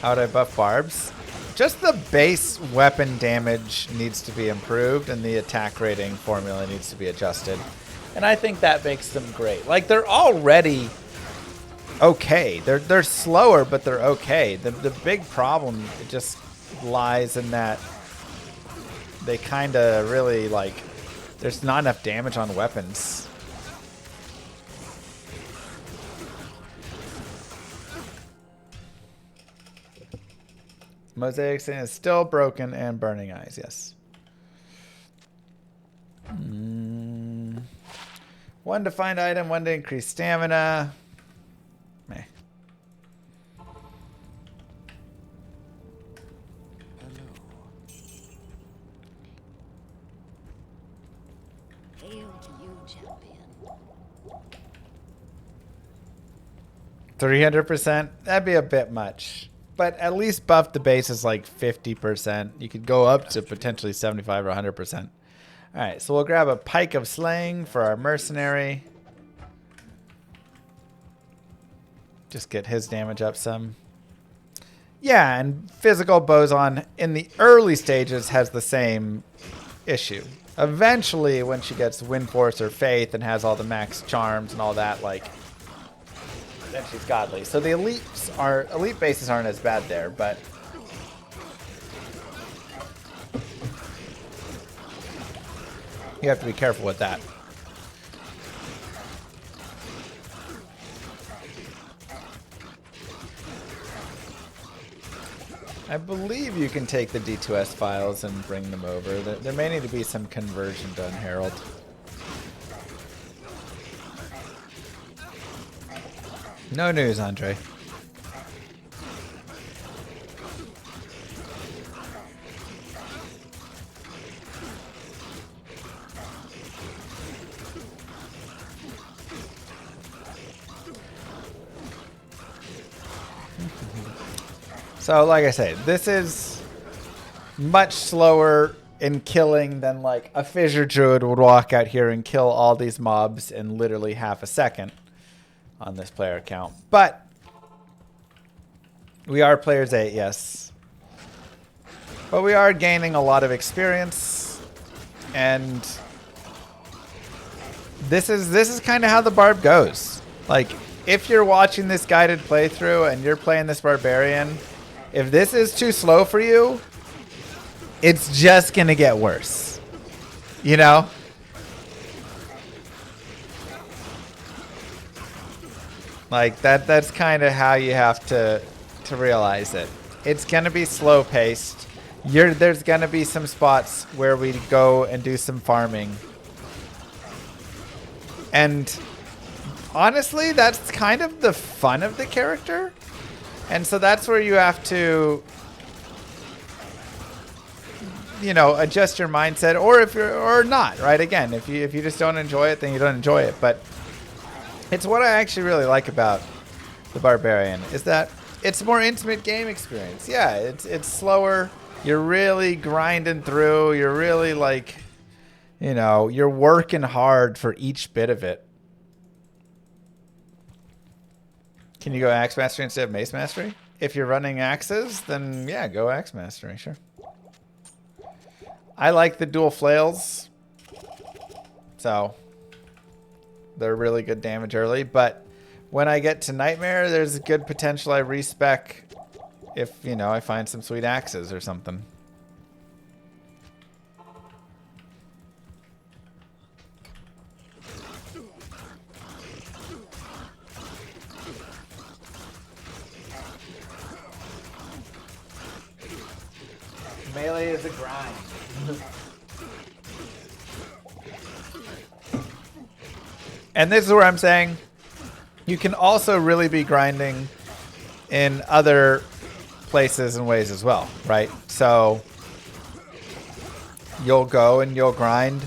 How would I buff Barbs? Just the base weapon damage needs to be improved, and the attack rating formula needs to be adjusted. And I think that makes them great. Like, they're already... okay. They're slower, but they're okay. The big problem just lies in that they kind of really, like, there's not enough damage on weapons. Mosaic Sin is still broken and burning eyes, yes. 1 to find item, 1 to increase stamina. Meh. Hail to you, champion. 300%? That'd be a bit much. But at least buff the base is like 50%. You could go up to potentially 75 or 100%. Alright, so we'll grab a Pike of Slaying for our mercenary. Just get his damage up some. Yeah, and physical Boson in the early stages has the same issue. Eventually, when she gets Wind Force or Faith and has all the max charms and all that, like, then she's godly. So the elite bases aren't as bad there, but you have to be careful with that. I believe you can take the D2S files and bring them over. There may need to be some conversion done, Harold. No news, Andre. So, like I say, this is much slower in killing than like a Fissure Druid would walk out here and kill all these mobs in literally half a second on this player account. But we are players 8, yes. But we are gaining a lot of experience, and this is kind of how the Barb goes. Like, if you're watching this guided playthrough and you're playing this Barbarian, if this is too slow for you, it's just gonna get worse. You know? Like, that's kind of how you have to realize it. It's gonna be slow paced. There's gonna be some spots where we go and do some farming. And honestly, that's kind of the fun of the character. And so that's where you have to, you know, adjust your mindset, or if you're, or not, right? Again, if you just don't enjoy it, then you don't enjoy it. But it's what I actually really like about the Barbarian, is that it's a more intimate game experience. Yeah, it's slower. You're really grinding through. You're really, like, you know, you're working hard for each bit of it. Can you go Axe Mastery instead of Mace Mastery? If you're running axes, then yeah, go Axe Mastery, sure. I like the dual flails, so they're really good damage early. But when I get to Nightmare, there's a good potential I respec if, you know, I find some sweet axes or something. Melee is a grind. And this is where I'm saying you can also really be grinding in other places and ways as well, right? So you'll go and you'll grind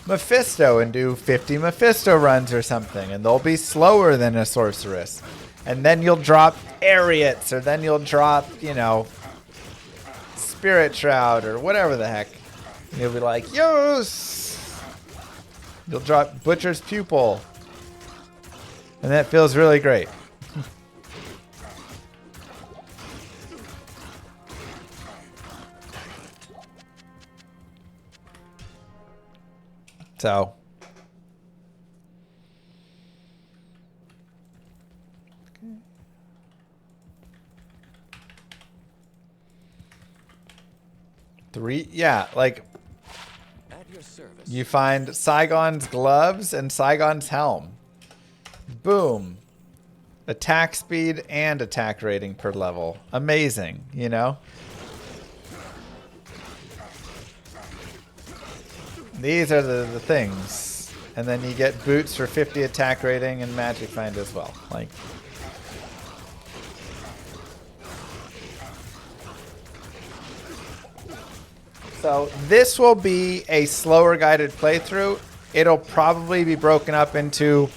Mephisto and do 50 Mephisto runs or something, and they'll be slower than a sorceress. And then you'll drop Ariettes, or then you'll drop, you know, Spirit Shroud, or whatever the heck. And you'll be like, yes! You'll drop Butcher's Pupil. And that feels really great. So, yeah, like At your service. you find Saigon's gloves and Saigon's helm. Boom. Attack speed and attack rating per level. Amazing, you know? These are the things. And then you get boots for 50 attack rating and magic find as well. Like, so this will be a slower guided playthrough. It'll probably be broken up into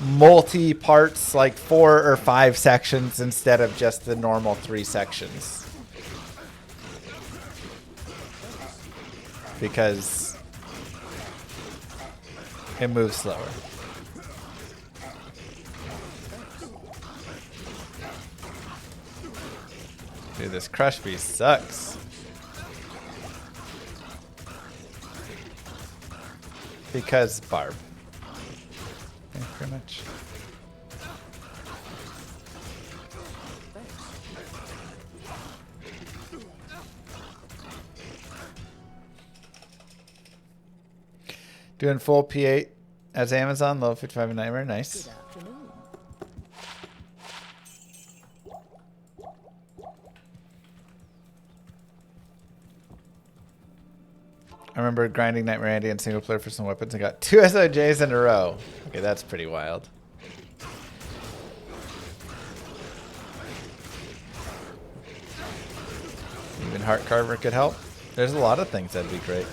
multi-parts, like 4 or 5 sections instead of just the normal 3 sections. Because it moves slower. Dude, this Crush Beast sucks. Because Barb. Thank you very much. Doing full P8 as Amazon, level 55 and Nightmare. Nice. I remember grinding Nightmare Andy in single player for some weapons and got 2 SOJs in a row. Okay, that's pretty wild. Even Heart Carver could help. There's a lot of things that'd be great.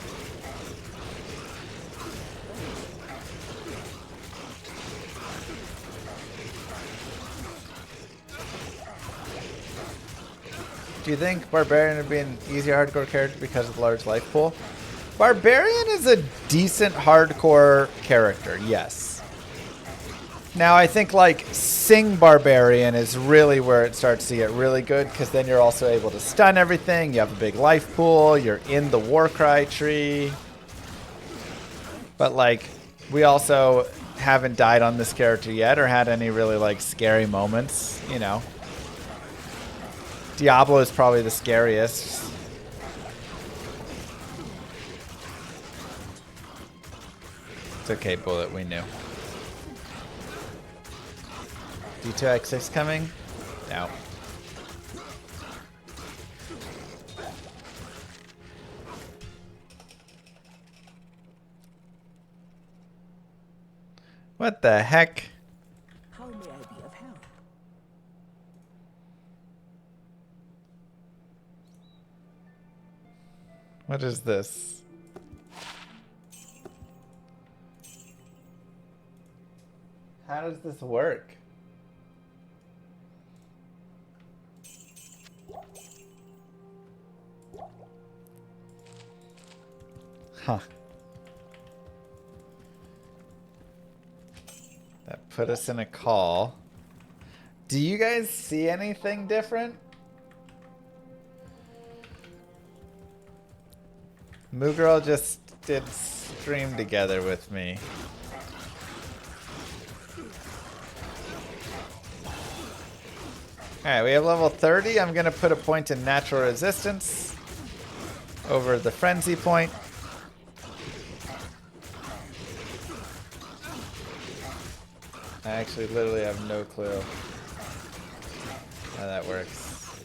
Do you think Barbarian would be an easier hardcore character because of the large life pool? Barbarian is a decent hardcore character, yes. Now I think like Sing Barbarian is really where it starts to get really good, because then you're also able to stun everything, you have a big life pool, you're in the Warcry tree. But like, we also haven't died on this character yet or had any really like scary moments, you know. Diablo is probably the scariest. It's okay, Bullet, we knew. D2X6 coming? No. What the heck? How may I be of help? What is this? How does this work? Huh. That put us in a call. Do you guys see anything different? Moogirl just did stream together with me. Alright, we have level 30. I'm going to put a point in natural resistance over the frenzy point. I actually literally have no clue how that works.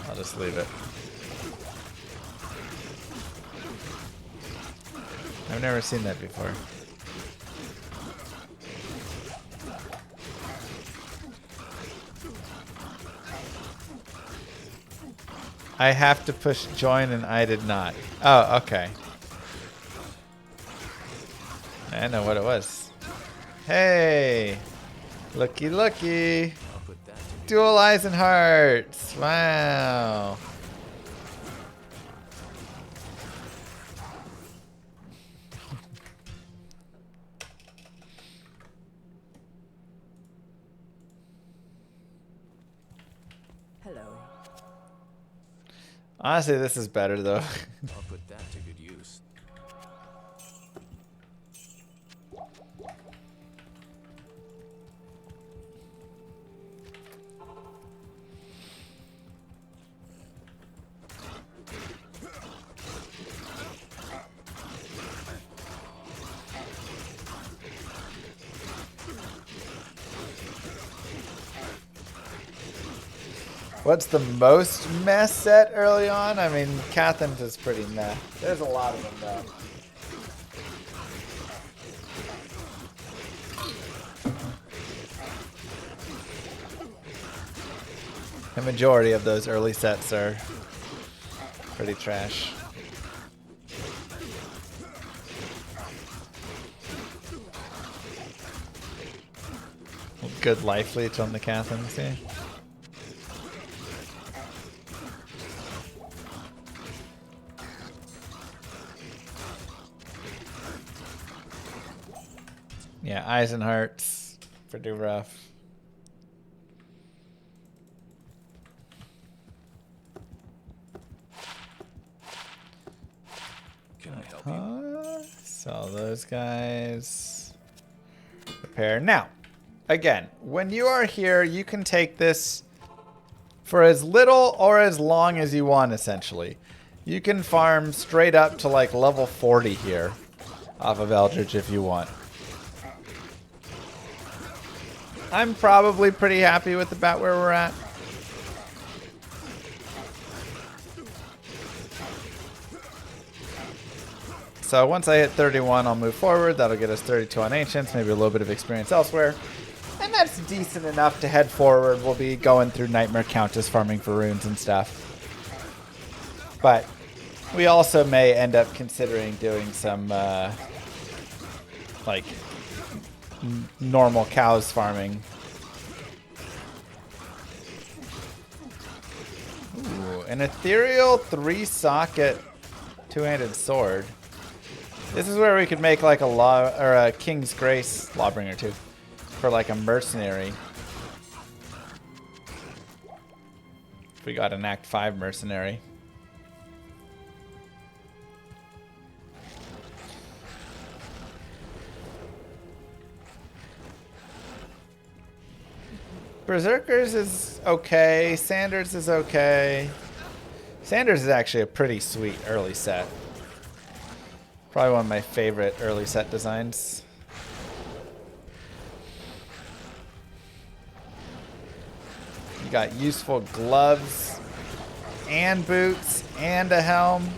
I'll just leave it. I've never seen that before. I have to push join and I did not. Oh, okay. I know what it was. Hey! Looky, looky! Dual eyes and hearts! Wow! Hello. Honestly, this is better though. I'll put that to good use. What's the most mess set early on? I mean, Cathan's is pretty meh. There's a lot of them though. The majority of those early sets are pretty trash. Good life leech on the Cathans, yeah. Yeah, eyes and hearts. Pretty rough. Can I help you? Sell those guys. Repair. Now, again, when you are here, you can take this for as little or as long as you want, essentially. You can farm straight up to like level 40 here off of Eldritch if you want. I'm probably pretty happy with about where we're at. So once I hit 31, I'll move forward. That'll get us 32 on Ancients, maybe a little bit of experience elsewhere. And that's decent enough to head forward. We'll be going through Nightmare Countess, farming for runes and stuff. But we also may end up considering doing some, like, normal cows farming. Ooh, an ethereal 3-socket two-handed sword. This is where we could make like a law or a King's Grace Lawbringer too, for like a mercenary. If we got an Act 5 mercenary. Berserkers is okay. Sanders is okay. Sanders is actually a pretty sweet early set. Probably one of my favorite early set designs. You got useful gloves and boots and a helm.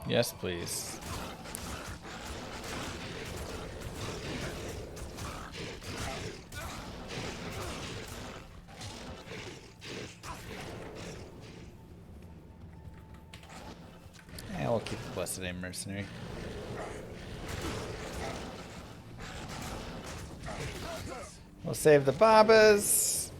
Yes, please. Yeah, we'll keep the Blessed Name Mercenary. We'll save the Babas.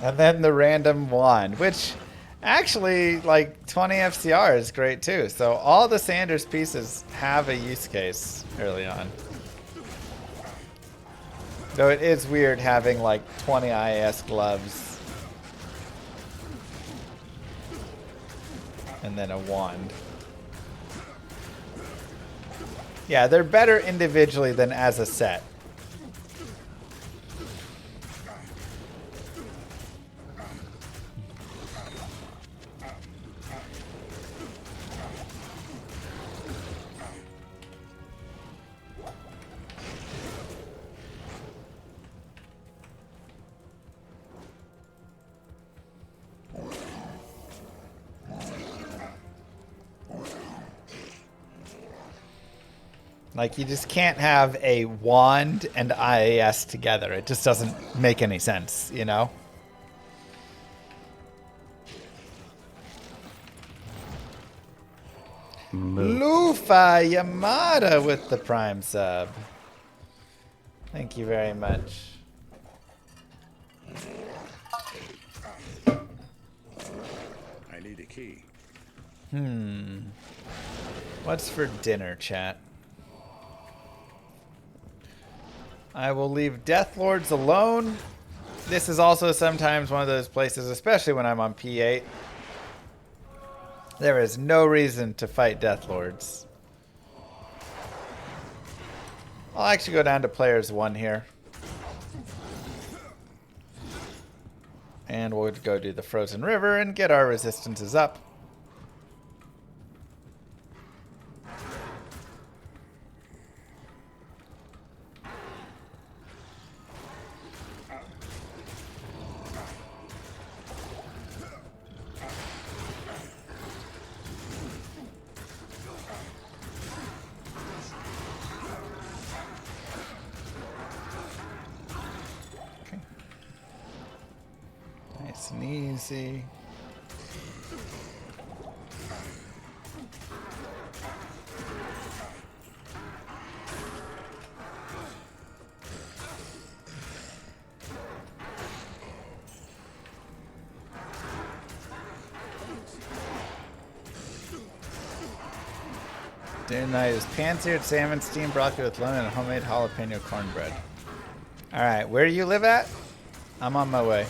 And then the random wand, which actually, like, 20 FCR is great too. So all the Sanders pieces have a use case early on. Though it is weird having like 20 IAS gloves and then a wand. Yeah, they're better individually than as a set. Like, you just can't have a wand and IAS together. It just doesn't make any sense, you know? Lufa Yamada with the Prime sub. Thank you very much. I need a key. What's for dinner, chat? I will leave Death Lords alone. This is also sometimes one of those places, especially when I'm on P8. There is no reason to fight Death Lords. I'll actually go down to players 1 here. And we'll go do the Frozen River and get our resistances up. Nice and easy. Dinner tonight is pan-seared salmon, steamed broccoli with lemon, and homemade jalapeno cornbread. All right, where do you live at? I'm on my way.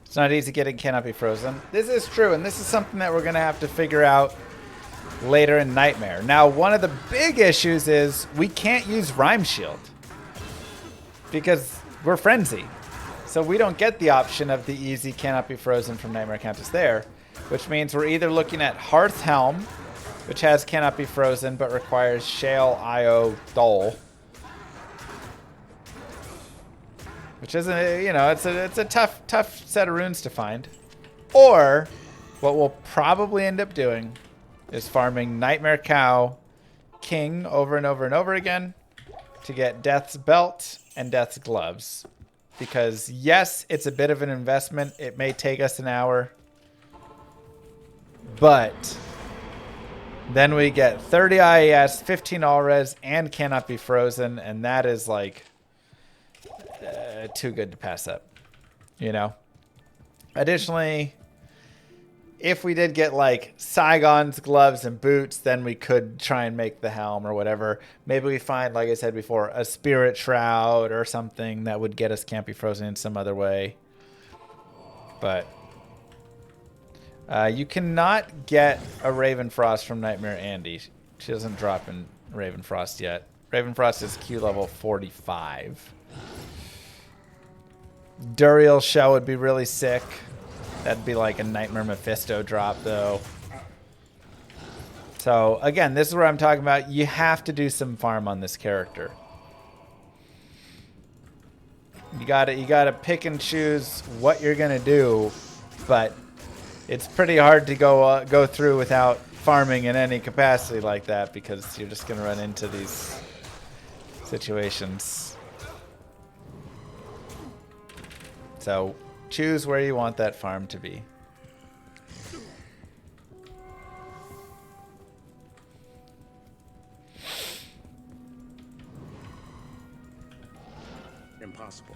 It's not easy getting Cannot Be Frozen. This is true, and this is something that we're going to have to figure out later in Nightmare. Now, one of the big issues is we can't use Rhyme Shield because we're Frenzy. So we don't get the option of the easy Cannot Be Frozen from Nightmare Countess there, which means we're either looking at Hearth Helm, which has Cannot Be Frozen but requires Shale IO Dole. Which isn't, you know, it's a tough set of runes to find. Or what we'll probably end up doing is farming Nightmare Cow King over and over and over again to get Death's Belt and Death's Gloves. Because yes, it's a bit of an investment. It may take us an hour. But then we get 30 IAS, 15 All-Res, and Cannot Be Frozen. And that is like too good to pass up, you know? Additionally, if we did get like Saigon's gloves and boots, then we could try and make the helm or whatever. Maybe we find, like I said before, a Spirit Shroud or something that would get us Can't Be Frozen in some other way. But you cannot get a Ravenfrost from Nightmare Andy. She doesn't drop in Ravenfrost yet. Ravenfrost is Q level 45. Duriel Shell would be really sick. That'd be like a Nightmare Mephisto drop, though. So, again, this is where I'm talking about. You have to do some farm on this character. You gotta pick and choose what you're gonna do, but it's pretty hard to go through without farming in any capacity like that because you're just gonna run into these situations. So choose where you want that farm to be. Impossible.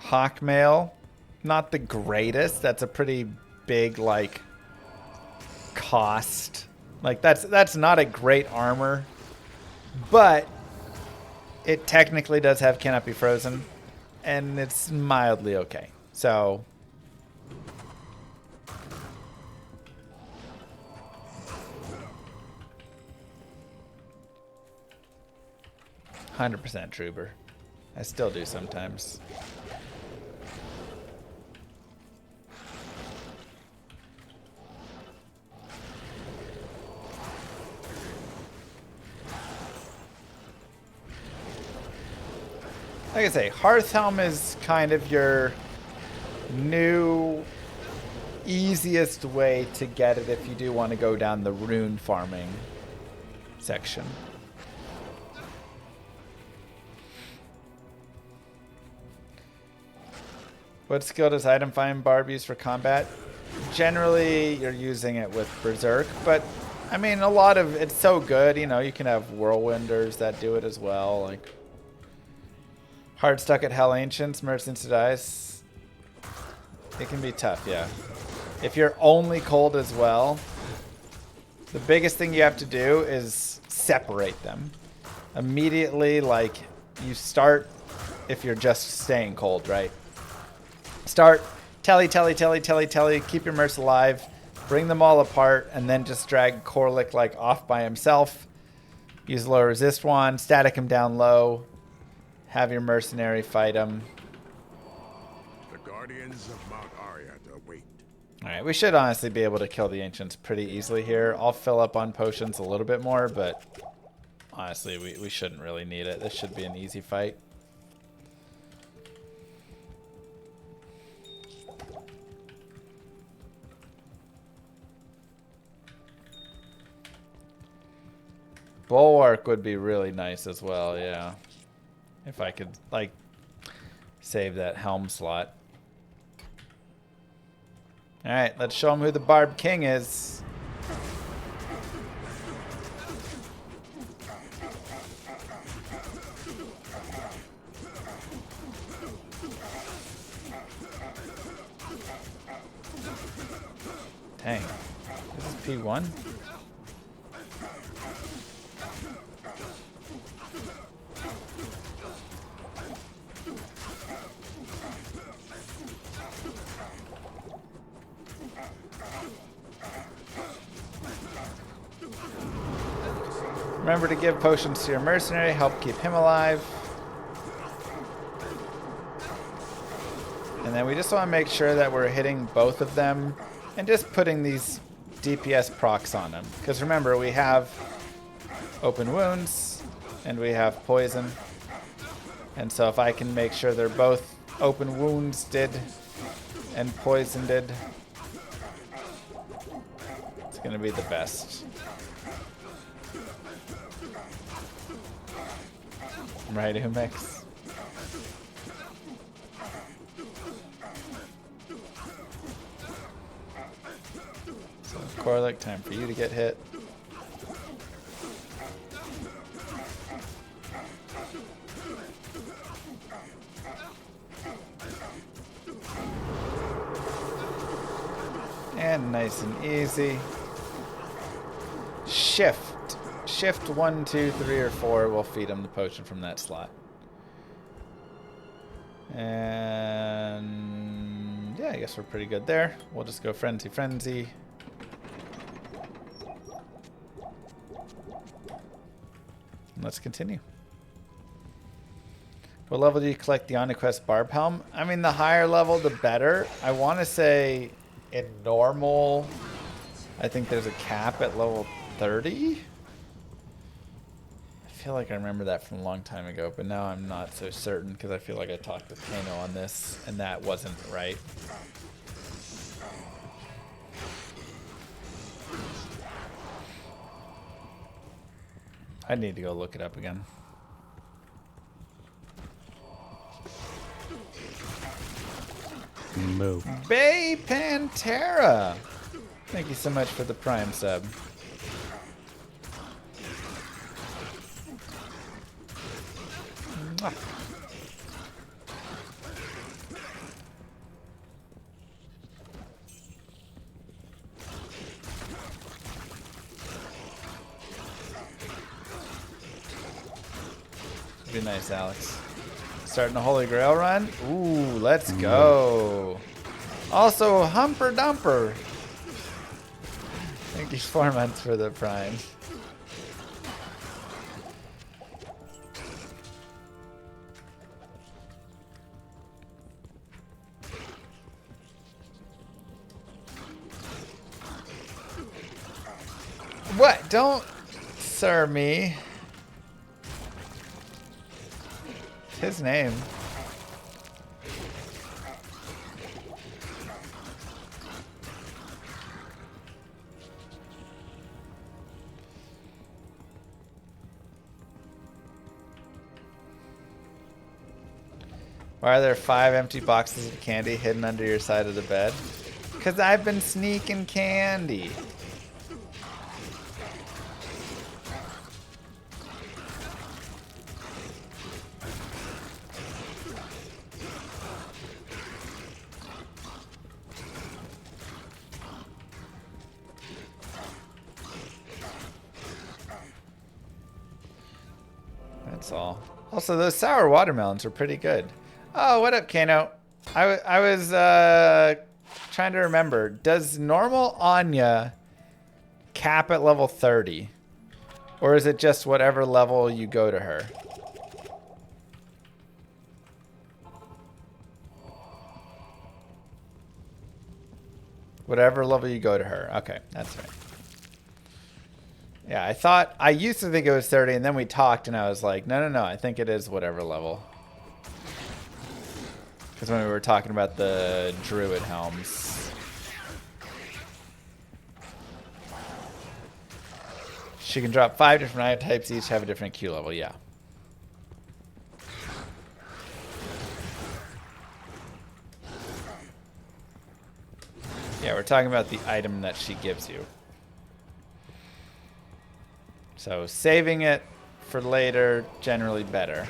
Hawkmail, not the greatest. That's a pretty big like cost. Like that's not a great armor, but it technically does have Cannot Be Frozen. And it's mildly okay. So 100% Trooper. I still do sometimes. like I say, Hearthhelm is kind of your new easiest way to get it if you do want to go down the rune farming section. What skill does item find Barb use for combat? Generally, you're using it with Berserk, but I mean, a lot of it's so good. You know, you can have Whirlwinders that do it as well. Like Hard Stuck at Hell Ancients, Merchants to Dice. It can be tough, yeah. If you're only cold as well, the biggest thing you have to do is separate them. Immediately, like, you start, if you're just staying cold, right? Start, telly, keep your Mercs alive, bring them all apart, and then just drag Corlick, like, off by himself. Use low resist wand, static him down low, have your mercenary fight him. The guardians of Mount Ariat await. Alright, we should honestly be able to kill the Ancients pretty easily here. I'll fill up on potions a little bit more, but honestly, we shouldn't really need it. This should be an easy fight. Bulwark would be really nice as well, yeah. If I could, like, save that helm slot. Alright, let's show him who the Barb King is. Dang. This is P1? Remember to give potions to your mercenary, help keep him alive. And then we just want to make sure that we're hitting both of them and just putting these DPS procs on them. Because remember, we have open wounds and we have poison. And so if I can make sure they're both open wounds did and poison did, it's going to be the best. Right, Umix? So, Corlick, time for you to get hit. And nice and easy. Shift. Shift 1, 2, 3, or 4 will feed him the potion from that slot. And yeah, I guess we're pretty good there. We'll just go Frenzy. Let's continue. What level do you collect the Onquest Barb Helm? I mean, the higher level, the better. I want to say in normal, I think there's a cap at level 30. I feel like I remember that from a long time ago, but now I'm not so certain because I feel like I talked with Kano on this and that wasn't right. I need to go look it up again. Move. Bay Pantera! Thank you so much for the Prime sub. Mwah. Be nice, Alex. Starting a Holy Grail run? Ooh, let's go. Also, Humper Dumper. Thank you 4 months for the Prime. What? Don't sir me. his name. Why are there 5 empty boxes of candy hidden under your side of the bed? Because I've been sneaking candy. That's all. Also, those sour watermelons are pretty good. Oh, what up, Kano? I was trying to remember. Does normal Anya cap at level 30? Or is it just whatever level you go to her? Whatever level you go to her. Okay, that's right. Yeah, I used to think it was 30, and then we talked, and I was like, no, I think it is whatever level. Because when we were talking about the druid helms. She can drop 5 different item types, each have a different Q level, yeah. Yeah, we're talking about the item that she gives you. So saving it for later, generally better.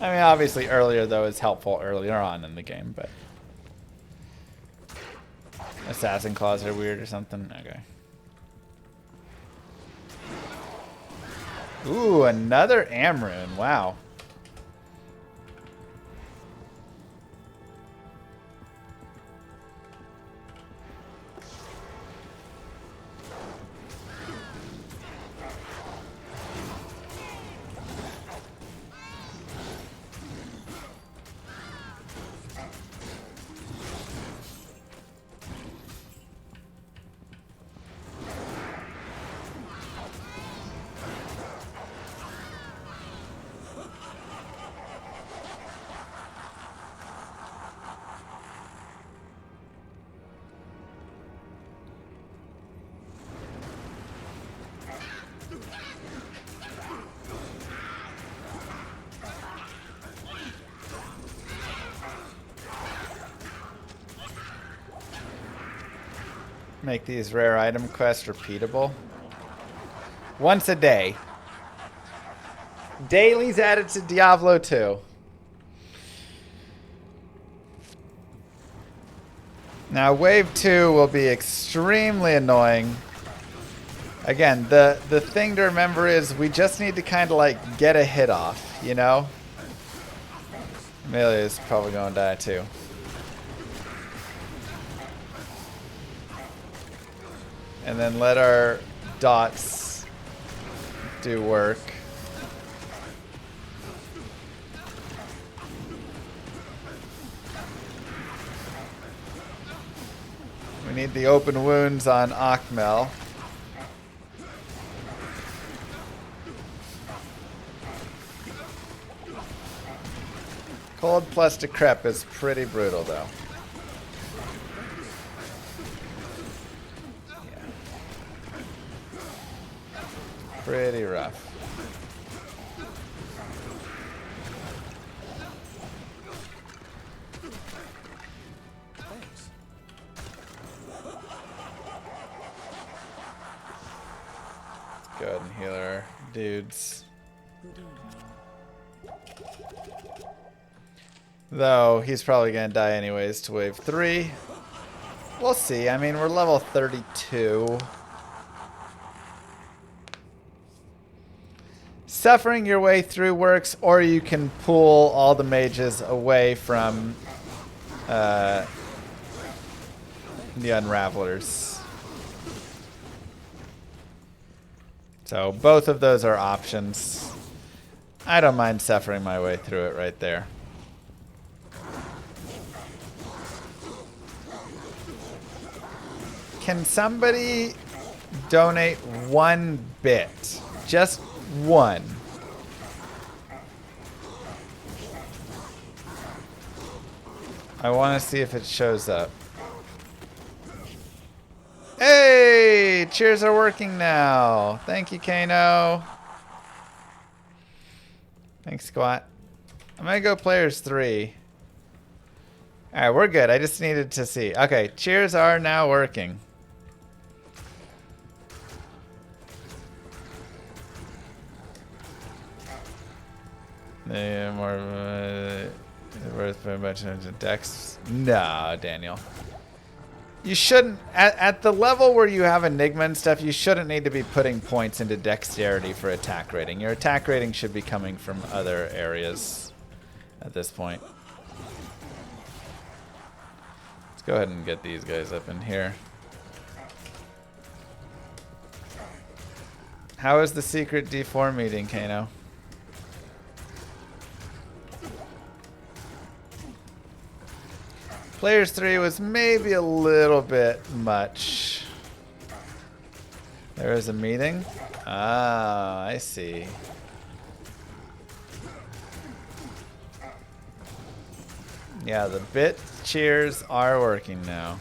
I mean, obviously earlier, though, is helpful earlier on in the game, but... Assassin Claws are weird or something? Okay. Ooh, another Amrune. Wow. Make these rare item quests repeatable. Once a day. Dailies added to Diablo 2. Now, Wave 2 will be extremely annoying. Again, the thing to remember is we just need to kind of like get a hit off, you know? Amelia's probably going to die too. And then let our dots do work. We need the open wounds on Akmel. Cold plus Decrep is pretty brutal though. Pretty rough. Thanks. Let's go ahead and heal our dudes. Though he's probably gonna die anyways to wave 3. We'll see. I mean, we're level 32. Suffering your way through works, or you can pull all the mages away from the Unravelers. So both of those are options. I don't mind suffering my way through it right there. Can somebody donate 1 bit? Just 1. I want to see if it shows up. Hey! Cheers are working now. Thank you, Kano. Thanks, Squat. I'm going to go players 3. Alright, we're good. I just needed to see. Okay, cheers are now working. More worth very much into Dex. No, Daniel. You shouldn't, at the level where you have Enigma and stuff, you shouldn't need to be putting points into dexterity for attack rating. Your attack rating should be coming from other areas at this point. Let's go ahead and get these guys up in here. How is the secret D4 meeting, Kano? Players 3 was maybe a little bit much. There was a meeting? Ah, I see. Yeah, the bit cheers are working now.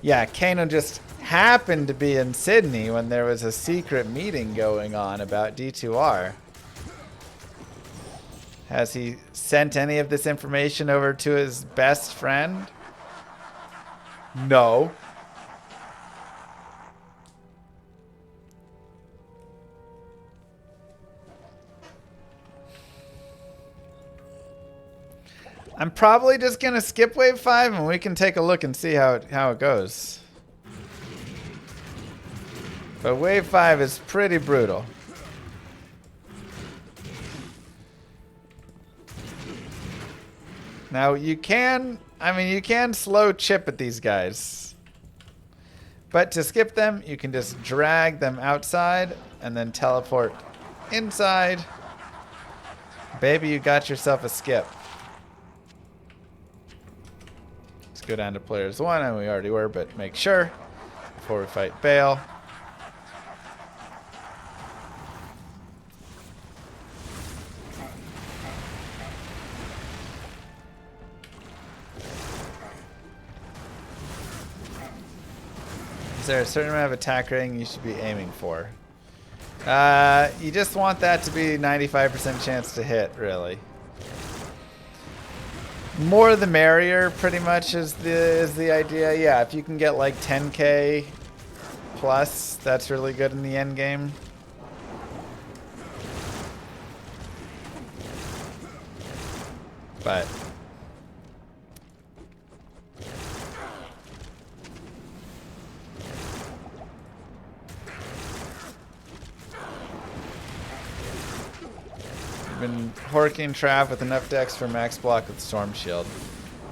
Yeah, Kano just happened to be in Sydney when there was a secret meeting going on about D2R. Has he sent any of this information over to his best friend? No. I'm probably just gonna skip wave 5 and we can take a look and see how it goes. But wave 5 is pretty brutal. Now you can slow chip at these guys. But to skip them, you can just drag them outside and then teleport inside. Baby, you got yourself a skip. Let's go down to players 1, and we already were, but make sure before we fight Baal. Is there a certain amount of attack rating you should be aiming for? You just want that to be 95% chance to hit, really. More the merrier, pretty much, is the idea. Yeah, if you can get like 10k plus, that's really good in the end game. But been horking Trav with enough dex for max block with Storm Shield.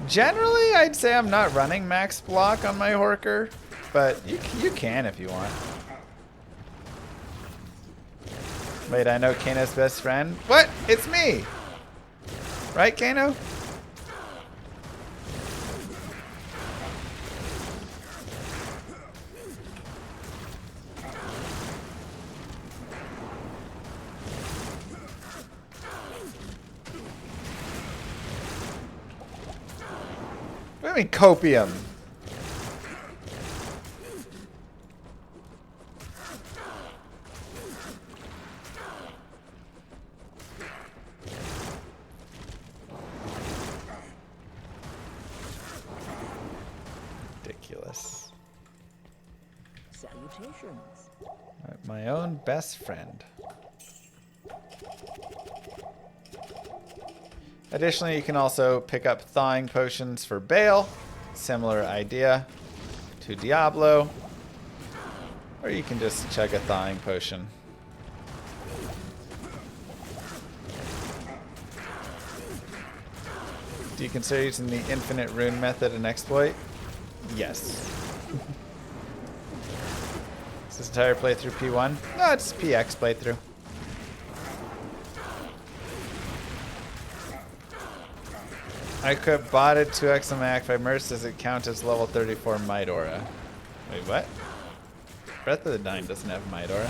Generally, I'd say I'm not running max block on my Horker, but you can if you want. Wait, I know Kano's best friend. What? It's me! Right, Kano? What do you mean, copium? Ridiculous. Salutations. My own best friend. Additionally, you can also pick up thawing potions for Baal. Similar idea to Diablo. Or you can just chug a thawing potion. Do you consider using the infinite rune method an exploit? Yes. Is this entire playthrough P1? No, it's PX playthrough. I could botted 2x on my act. If I immerse, does it count as level 34 Might Aura? Wait, what? Breath of the Dying doesn't have Might Aura.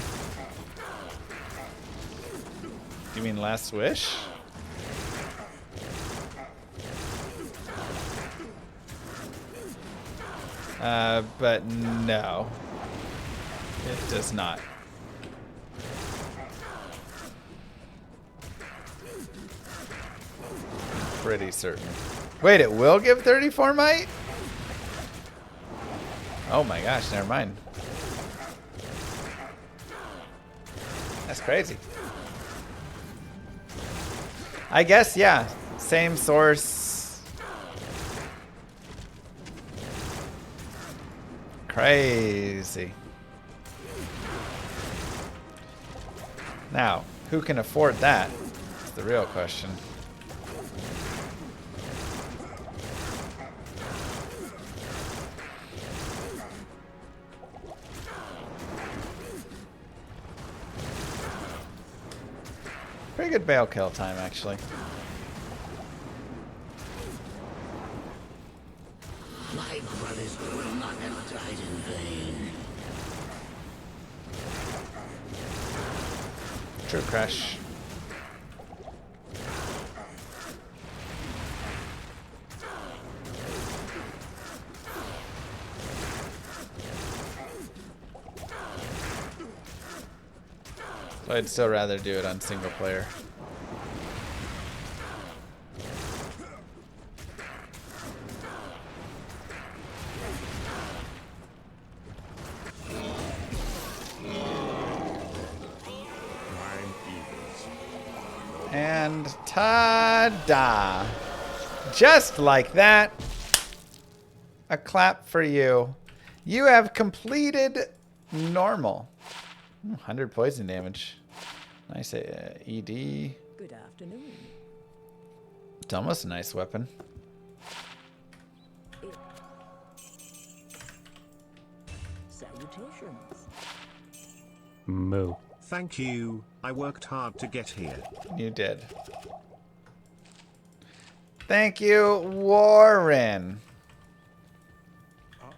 You mean Last Wish? But no. It does not. Pretty certain. Wait, it will give 34 might? Oh my gosh, never mind. That's crazy. I guess, yeah. Same source. Crazy. Now, who can afford that? That's the real question. Pretty good Baal kill time, actually. My brothers will not have died in vain. True crash. So I'd still rather do it on single player. And ta-da! Just like that. A clap for you. You have completed normal. 100 poison damage. Nice ED. Good afternoon. It's almost a nice weapon. Salutations. Moo. Thank you, I worked hard to get here. You did. Thank you, Warren.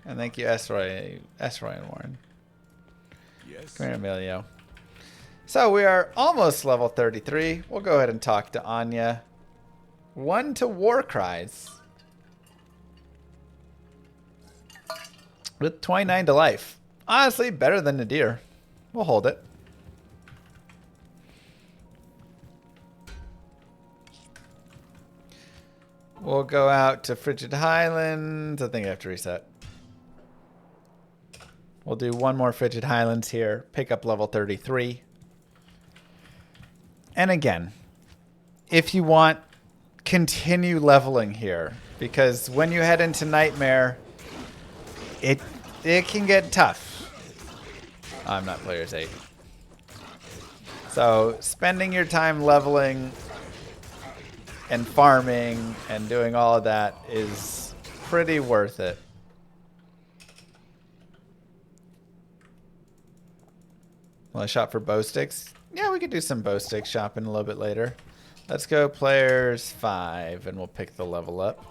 And thank you, Esroy and Warren. Yes. Come here, Emilio. So we are almost level 33. We'll go ahead and talk to Anya. 1 to War Cries. With 29 to life. Honestly, better than Nadir. We'll hold it. We'll go out to Frigid Highlands. I think I have to reset. We'll do one more Frigid Highlands here. Pick up level 33. And again, if you want, continue leveling here. Because when you head into Nightmare, it can get tough. I'm not players 8. So spending your time leveling and farming and doing all of that is pretty worth it. Well, I shop for bow sticks. Yeah, we could do some bow stick shopping a little bit later. Let's go players 5 and we'll pick the level up.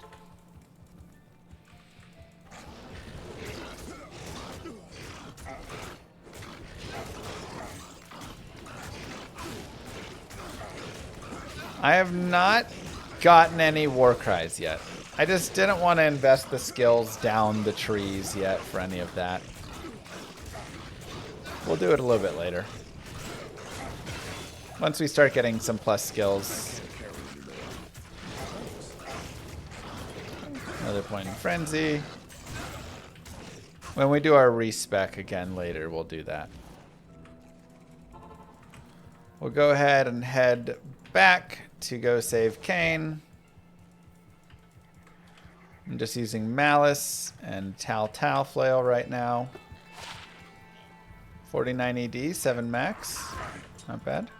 I have not gotten any war cries yet. I just didn't want to invest the skills down the trees yet for any of that. We'll do it a little bit later. Once we start getting some plus skills. Another Pointing Frenzy. When we do our respec again later, we'll do that. We'll go ahead and head back to go save Kane. I'm just using Malice and Tal Flail right now. 49 ED, 7 max. Not bad.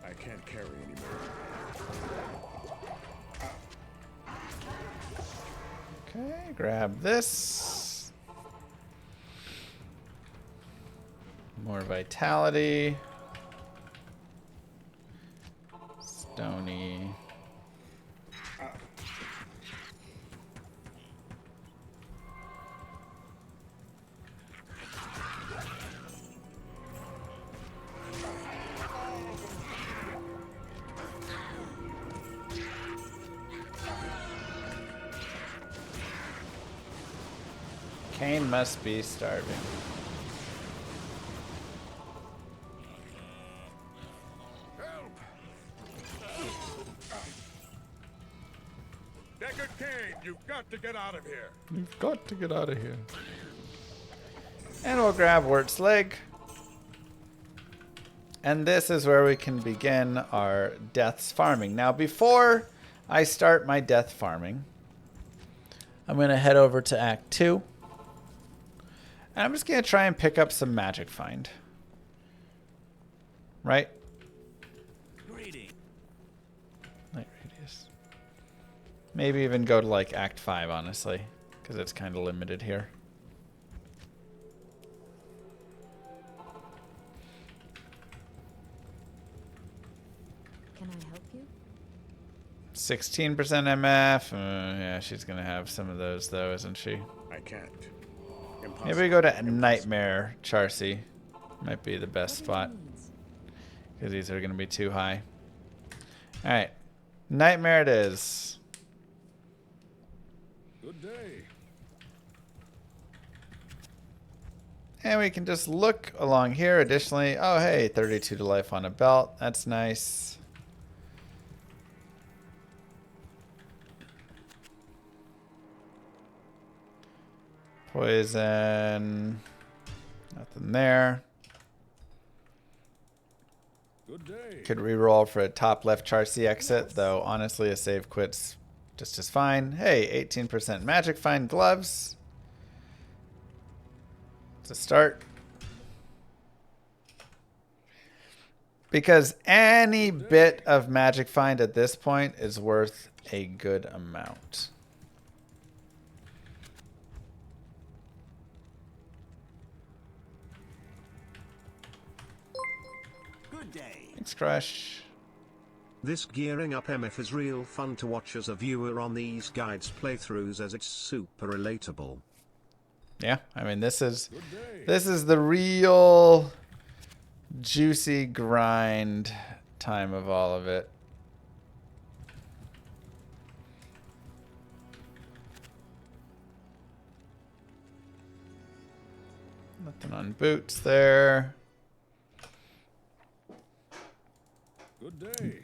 I can't carry anymore. Okay, grab this. More vitality. Stony. Kane must be starving. Deckard Cain, you've got to get out of here. You've got to get out of here. And we'll grab Wirt's leg. And this is where we can begin our deaths farming. Now, before I start my death farming, I'm going to head over to Act 2. And I'm just going to try and pick up some magic find. Right? Greeting. Light radius. Maybe even go to like Act 5, honestly. Because it's kind of limited here. Can I help you? 16% MF. Yeah, she's going to have some of those, though, isn't she? I can't. Impossible. Maybe we go to Nightmare Charcy. Might be the best spot. Because these are going to be too high. Alright. Nightmare it is. Good day. And we can just look along here. Additionally, oh hey, 32 to life on a belt. That's nice. Poison. Nothing there. Good day. Could reroll for a top left Charcy exit, though honestly a save quit's just as fine. Hey, 18% magic find gloves. To start. Because any bit of magic find at this point is worth a good amount. Good day. Thanks, Crush. This gearing up MF is real fun to watch as a viewer on these guides playthroughs as it's super relatable. Yeah, I mean this is the real juicy grind time of all of it. Nothing on boots there. Good day.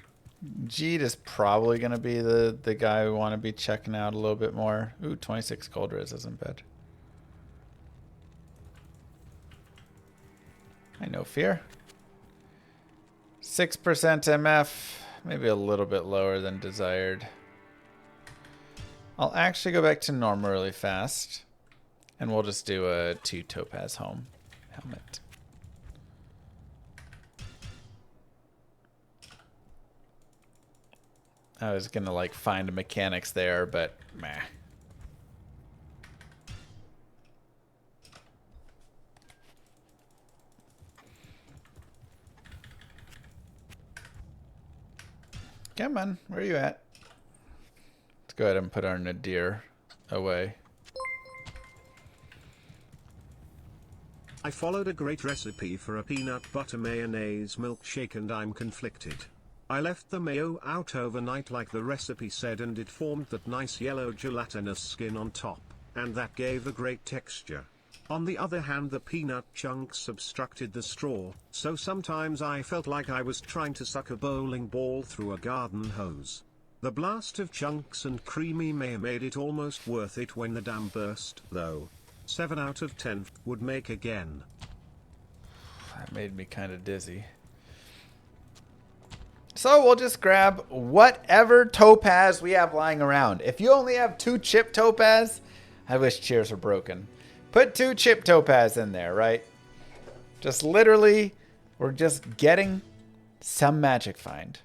Jeet is probably going to be the guy we want to be checking out a little bit more. Ooh, 26 gold res isn't bad. I know fear. 6% MF, maybe a little bit lower than desired. I'll actually go back to normal really fast. And we'll just do a 2 topaz home helmet. I was gonna like find mechanics there, but meh. Come on, where are you at? Let's go ahead and put our Nadir away. I followed a great recipe for a peanut butter mayonnaise milkshake and I'm conflicted. I left the mayo out overnight like the recipe said and it formed that nice yellow gelatinous skin on top, and that gave a great texture. On the other hand, the peanut chunks obstructed the straw, so sometimes I felt like I was trying to suck a bowling ball through a garden hose. The blast of chunks and creamy mayo made it almost worth it when the dam burst, though. 7 out of 10 would make again. That made me kind of dizzy. So we'll just grab whatever topaz we have lying around. If you only have 2 chip topaz, I wish cheers were broken. Put 2 chip topaz in there, right? Just literally, we're just getting some magic find.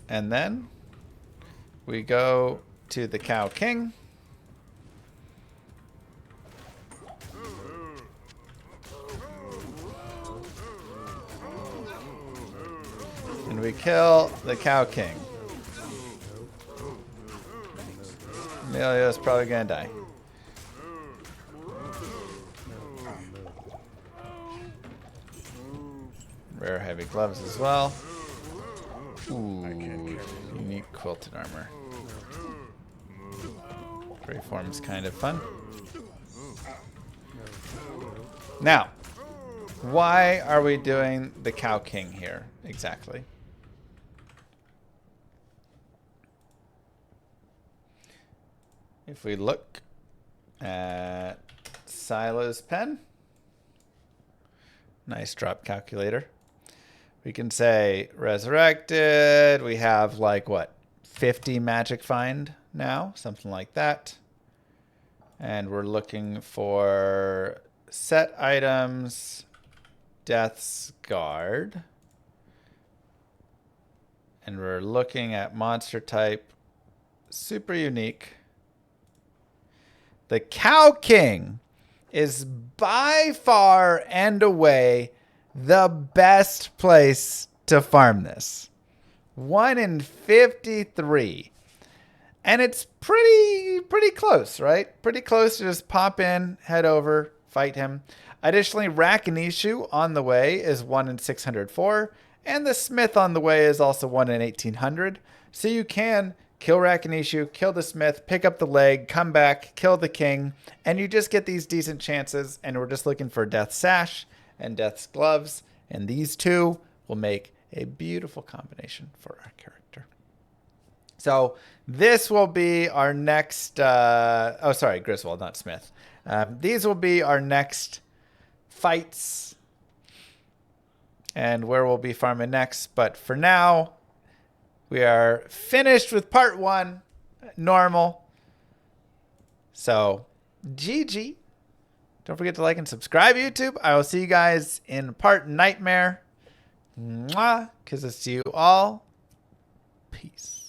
And then we go to the Cow King. And we kill the Cow King. Emilio's probably gonna die. Rare heavy gloves as well. Ooh, unique quilted armor. Gray form's kind of fun. Now, why are we doing the Cow King here exactly? If we look at Silo's pen, nice drop calculator. We can say Resurrected. We have like what, 50 magic find now, something like that. And we're looking for set items, Death's Guard. And we're looking at monster type, super unique. The Cow King is by far and away the best place to farm this. 1 in 53. And it's pretty close, right? Pretty close to just pop in, head over, fight him. Additionally, Rakinishu on the way is 1 in 604. And the Smith on the way is also 1 in 1800. So you can kill Rakinishu, kill the Smith, pick up the leg, come back, kill the king, and you just get these decent chances. And we're just looking for Death's Sash and Death's Gloves, and these two will make a beautiful combination for our character. So this will be our next, Griswold, not Smith. These will be our next fights and where we'll be farming next. But for now, we are finished with part 1, normal. So, GG. Don't forget to like and subscribe, YouTube. I will see you guys in part Nightmare. Mwah. Kisses to you all. Peace.